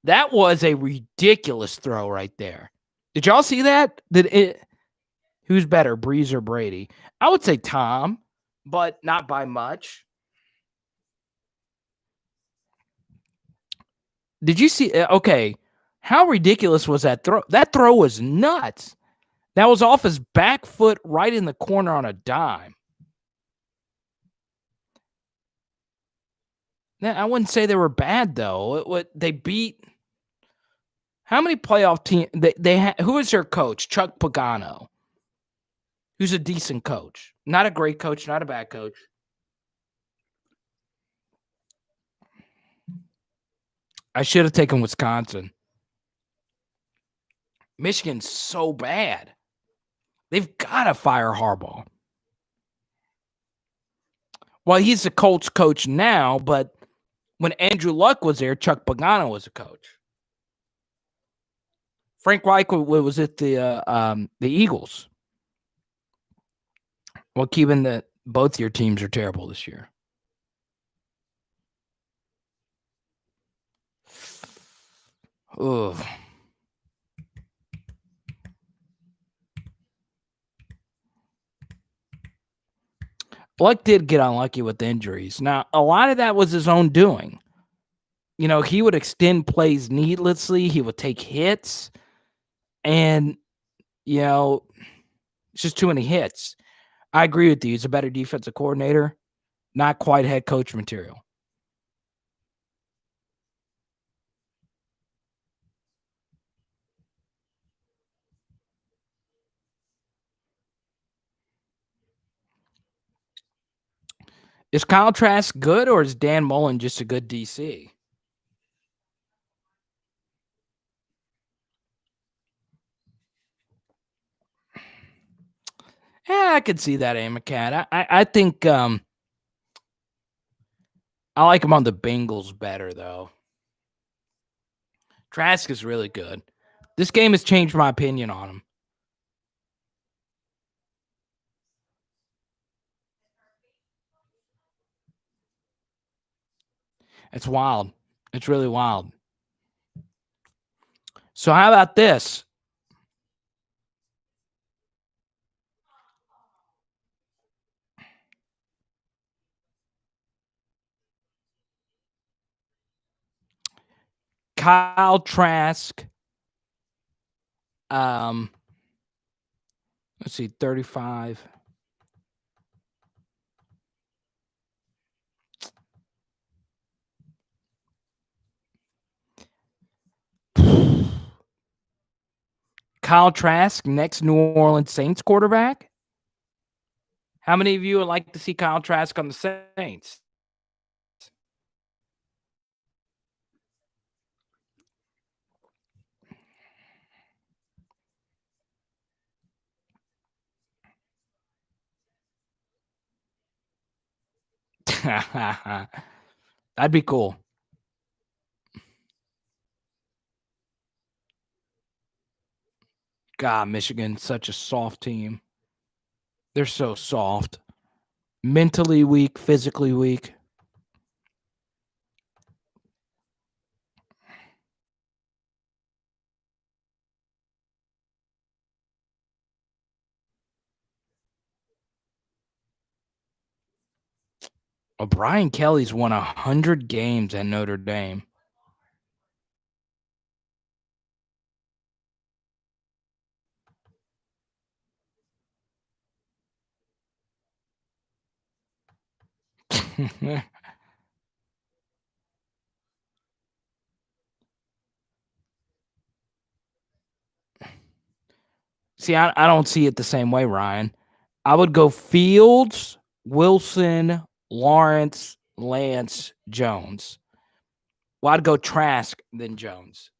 That was a ridiculous throw right there. Did y'all see that? Who's better, Breeze or Brady? I would say Tom, but not by much. Did you see? Okay, how ridiculous was that throw? That throw was nuts. That was off his back foot right in the corner on a dime. I wouldn't say they were bad, though. They beat... How many playoff teams? Who is their coach? Chuck Pagano, who's a decent coach. Not a great coach, not a bad coach. I should have taken Wisconsin. Michigan's so bad. They've got to fire Harbaugh. Well, he's the Colts coach now, but when Andrew Luck was there, Chuck Pagano was a coach. Frank Reich was at the Eagles. Well, keeping both your teams are terrible this year. Ugh. Luck did get unlucky with injuries. Now, a lot of that was his own doing. He would extend plays needlessly. He would take hits. And, it's just too many hits. I agree with you. He's a better defensive coordinator. Not quite head coach material. Is Kyle Trask good, or is Dan Mullen just a good DC? Yeah, I could see that, Amacat. I think I like him on the Bengals better, though. Trask is really good. This game has changed my opinion on him. It's wild. It's really wild. So how about this? Kyle Trask. Let's see, 35. Kyle Trask, next New Orleans Saints quarterback. How many of you would like to see Kyle Trask on the Saints? That'd be cool. God, Michigan, such a soft team. They're so soft. Mentally weak, physically weak. Brian Kelly's won 100 games at Notre Dame. See, I don't see it the same way, Ryan. I would go Fields, Wilson, Lawrence, Lance, Jones. Well, I'd go Trask, then Jones.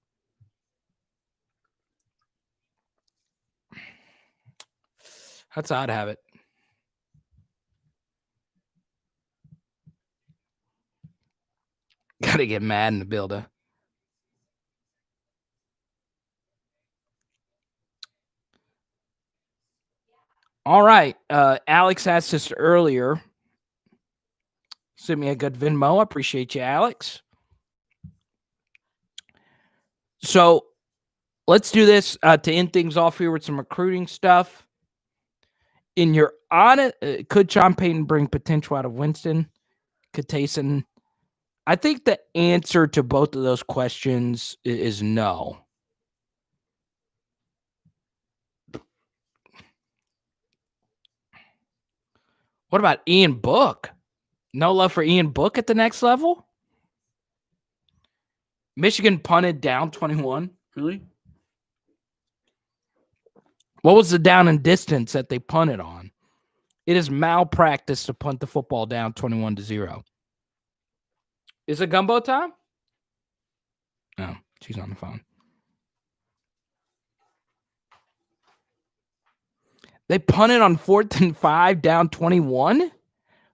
That's how I'd have it. Gotta get mad in the builder. All right. Alex asked us earlier. Send me a good Venmo. I appreciate you, Alex. So let's do this to end things off here with some recruiting stuff. In your honest, could Sean Payton bring potential out of Winston? Could Taysom? I think the answer to both of those questions is no. What about Ian Book? No love for Ian Book at the next level? Michigan punted down 21. Really? What was the down and distance that they punted on? It is malpractice to punt the football down 21-0. Is it gumbo time? No, she's on the phone. They punted on 4th and 5 down 21?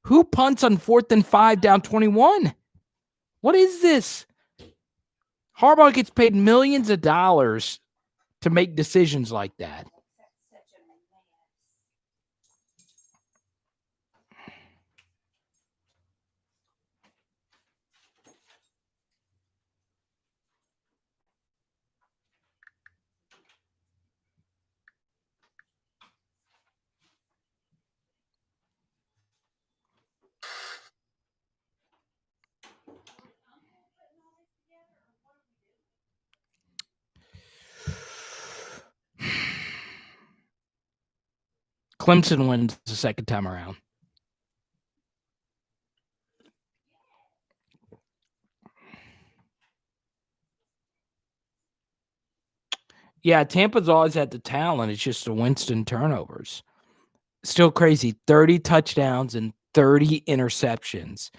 Who punts on 4th and 5 down 21? What is this? Harbaugh gets paid millions of dollars to make decisions like that. Clemson wins the second time around. Yeah, Tampa's always had the talent. It's just the Winston turnovers. Still crazy. 30 touchdowns and 30 interceptions.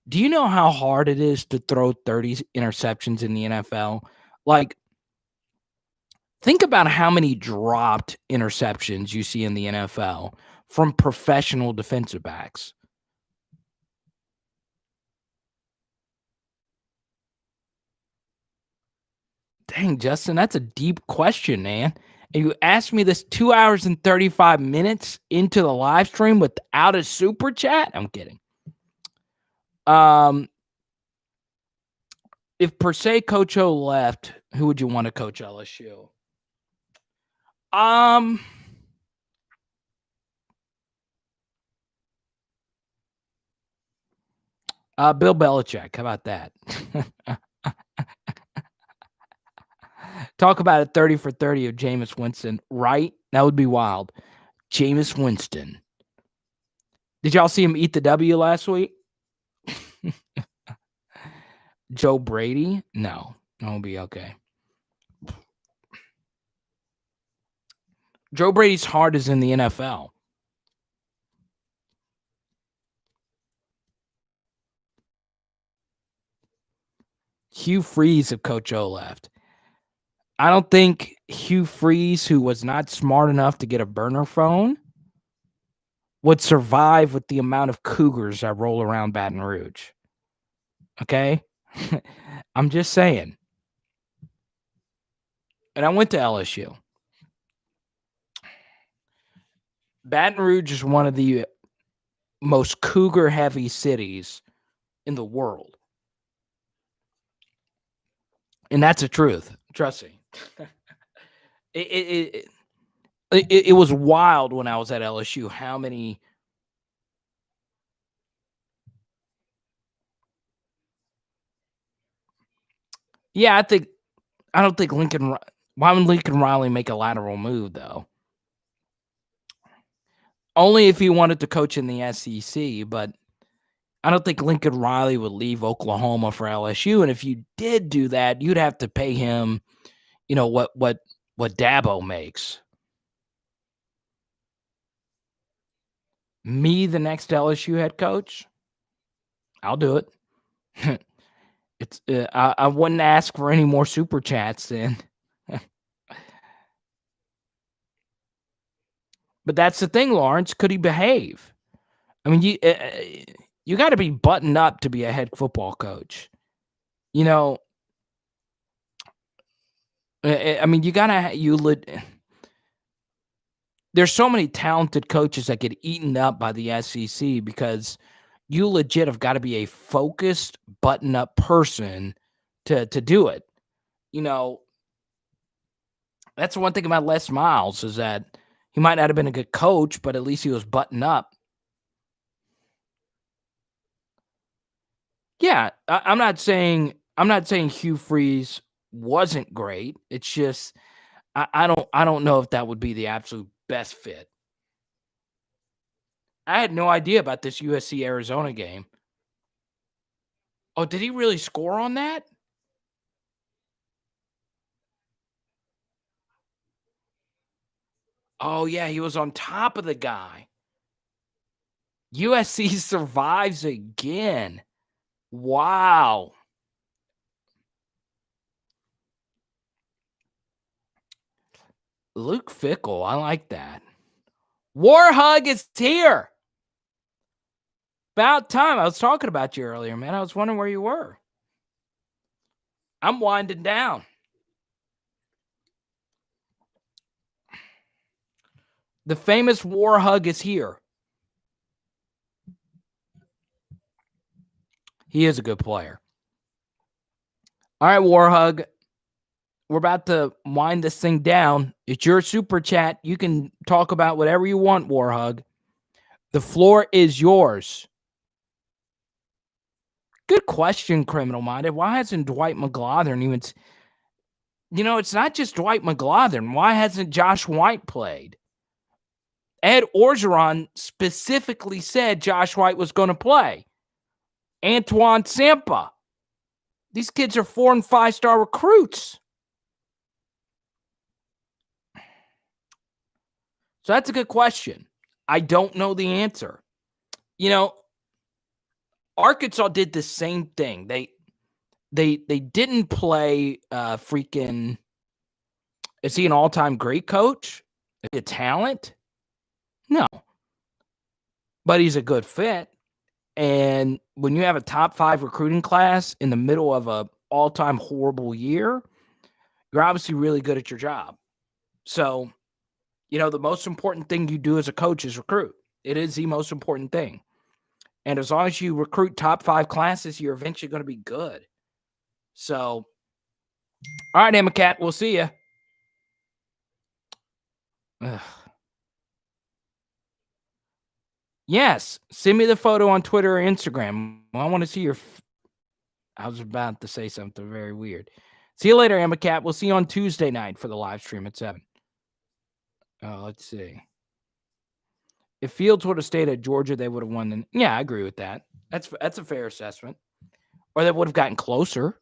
Do you know how hard it is to throw 30 interceptions in the NFL? Like, think about how many dropped interceptions you see in the NFL from professional defensive backs. Dang, Justin, that's a deep question, man. And you asked me this 2 hours and 35 minutes into the live stream without a super chat? I'm kidding. If per se Coach O left, who would you want to coach LSU? Bill Belichick. How about that? Talk about it 30 for 30 of Jameis Winston, right? That would be wild. Jameis Winston. Did y'all see him eat the W last week? Joe Brady? No. That'll be okay. Joe Brady's heart is in the NFL. Hugh Freeze if Coach O left. I don't think Hugh Freeze, who was not smart enough to get a burner phone, would survive with the amount of cougars that roll around Baton Rouge. Okay? I'm just saying. And I went to LSU. Baton Rouge is one of the most cougar-heavy cities in the world. And that's the truth. Trust me. It was wild when I was at LSU how many Yeah, I don't think Lincoln. Why would Lincoln Riley make a lateral move though? Only if he wanted to coach in the SEC, but I don't think Lincoln Riley would leave Oklahoma for LSU. And if you did do that, you'd have to pay him, what Dabo makes. Me, the next LSU head coach, I'll do it. It's I wouldn't ask for any more super chats then. But that's the thing, Lawrence. Could he behave? I mean, you got to be buttoned up to be a head football coach. I mean, there's so many talented coaches that get eaten up by the SEC because you legit have got to be a focused, button-up person to do it. That's the one thing about Les Miles is that he might not have been a good coach, but at least he was buttoned up. Yeah, I'm not saying Hugh Freeze wasn't great. It's just I don't know if that would be the absolute best fit. I had no idea about this USC Arizona game. Oh, did he really score on that? Oh yeah, he was on top of the guy. USC survives again. Wow. Luke Fickle, I like that. Warhug is here. About time. I was talking about you earlier, man. I was wondering where you were. I'm winding down. The famous Warhug is here. He is a good player. All right, Warhug. We're about to wind this thing down. It's your super chat. You can talk about whatever you want, Warhug. The floor is yours. Good question, Criminal Minded. Why hasn't Dwight McGlothern even... it's not just Dwight McGlothern. Why hasn't Josh White played? Ed Orgeron specifically said Josh White was going to play. Antoine Sampa. These kids are 4- and 5-star recruits. So that's a good question. I don't know the answer. Arkansas did the same thing. They didn't play freaking. Is he an all-time great coach? Is he a talent? No. But he's a good fit. And when you have a top 5 recruiting class in the middle of a all-time horrible year, you're obviously really good at your job. So, the most important thing you do as a coach is recruit. It is the most important thing. And as long as you recruit top 5 classes, you're eventually going to be good. So, all right, Emma Cat, we'll see you. Yes, send me the photo on Twitter or Instagram. I want to see your. I was about to say something very weird. See you later, Emma Cat. We'll see you on Tuesday night for the live stream at 7. Let's see. If Fields would have stayed at Georgia, they would have won. Yeah, I agree with that. That's a fair assessment. Or they would have gotten closer.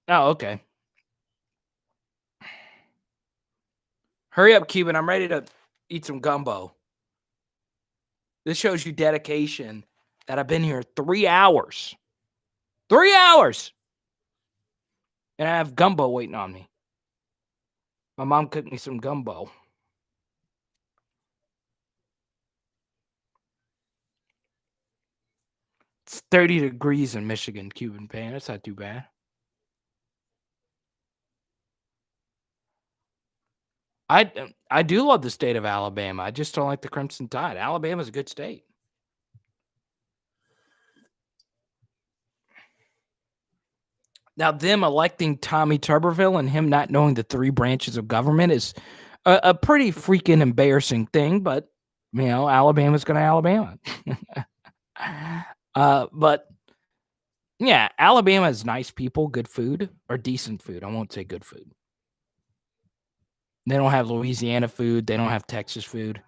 Oh, okay. Hurry up, Cuban. I'm ready to eat some gumbo. This shows you dedication that I've been here 3 hours. 3 hours! And I have gumbo waiting on me. My mom cooked me some gumbo. It's 30 degrees in Michigan, Cuban Pan. That's not too bad. I do love the state of Alabama. I just don't like the Crimson Tide. Alabama's a good state. Now, them electing Tommy Tuberville and him not knowing the 3 branches of government is a pretty freaking embarrassing thing, but, Alabama's going to Alabama. But, yeah, Alabama has nice people, good food, or decent food. I won't say good food. They don't have Louisiana food. They don't have Texas food.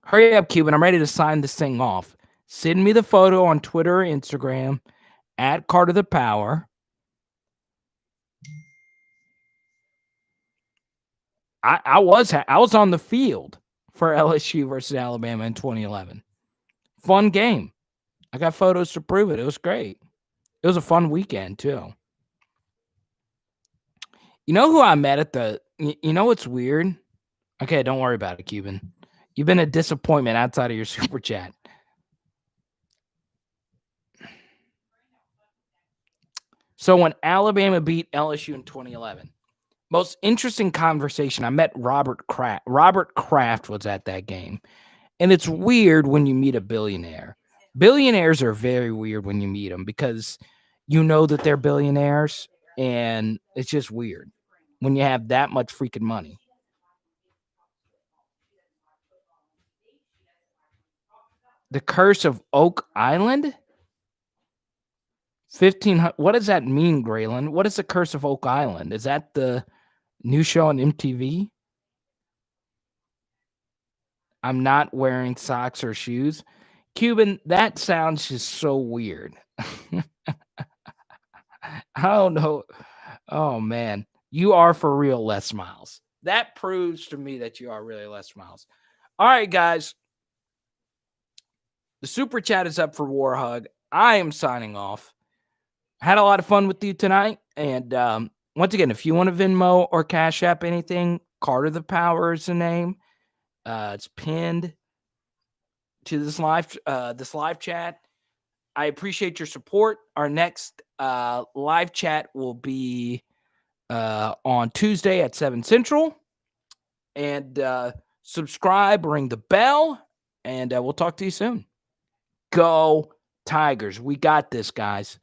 Hurry up, Cuban. I'm ready to sign this thing off. Send me the photo on Twitter or Instagram at Carter the Power. I was on the field for LSU versus Alabama in 2011. Fun game. I got photos to prove it. It was great. It was a fun weekend, too. You know who I met at the... You know what's weird? Okay, don't worry about it, Cuban. You've been a disappointment outside of your super chat. So when Alabama beat LSU in 2011, most interesting conversation, I met Robert Kraft. Robert Kraft was at that game. And it's weird when you meet a billionaire. Billionaires are very weird when you meet them because you know that they're billionaires, and it's just weird when you have that much freaking money. The Curse of Oak Island? 1500. What does that mean, Graylin? What is the Curse of Oak Island? Is that the new show on MTV? I'm not wearing socks or shoes. Cuban, that sounds just so weird. I don't know. Oh, man. You are for real Les Miles. That proves to me that you are really Les Miles. All right, guys. The super chat is up for War Hug. I am signing off. Had a lot of fun with you tonight. And once again, if you want to Venmo or Cash App anything, Carter the Power is the name. It's pinned to this live chat. I appreciate your support. Our next live chat will be on Tuesday at 7 Central. And subscribe, ring the bell, and we'll talk to you soon. Go Tigers. We got this, guys.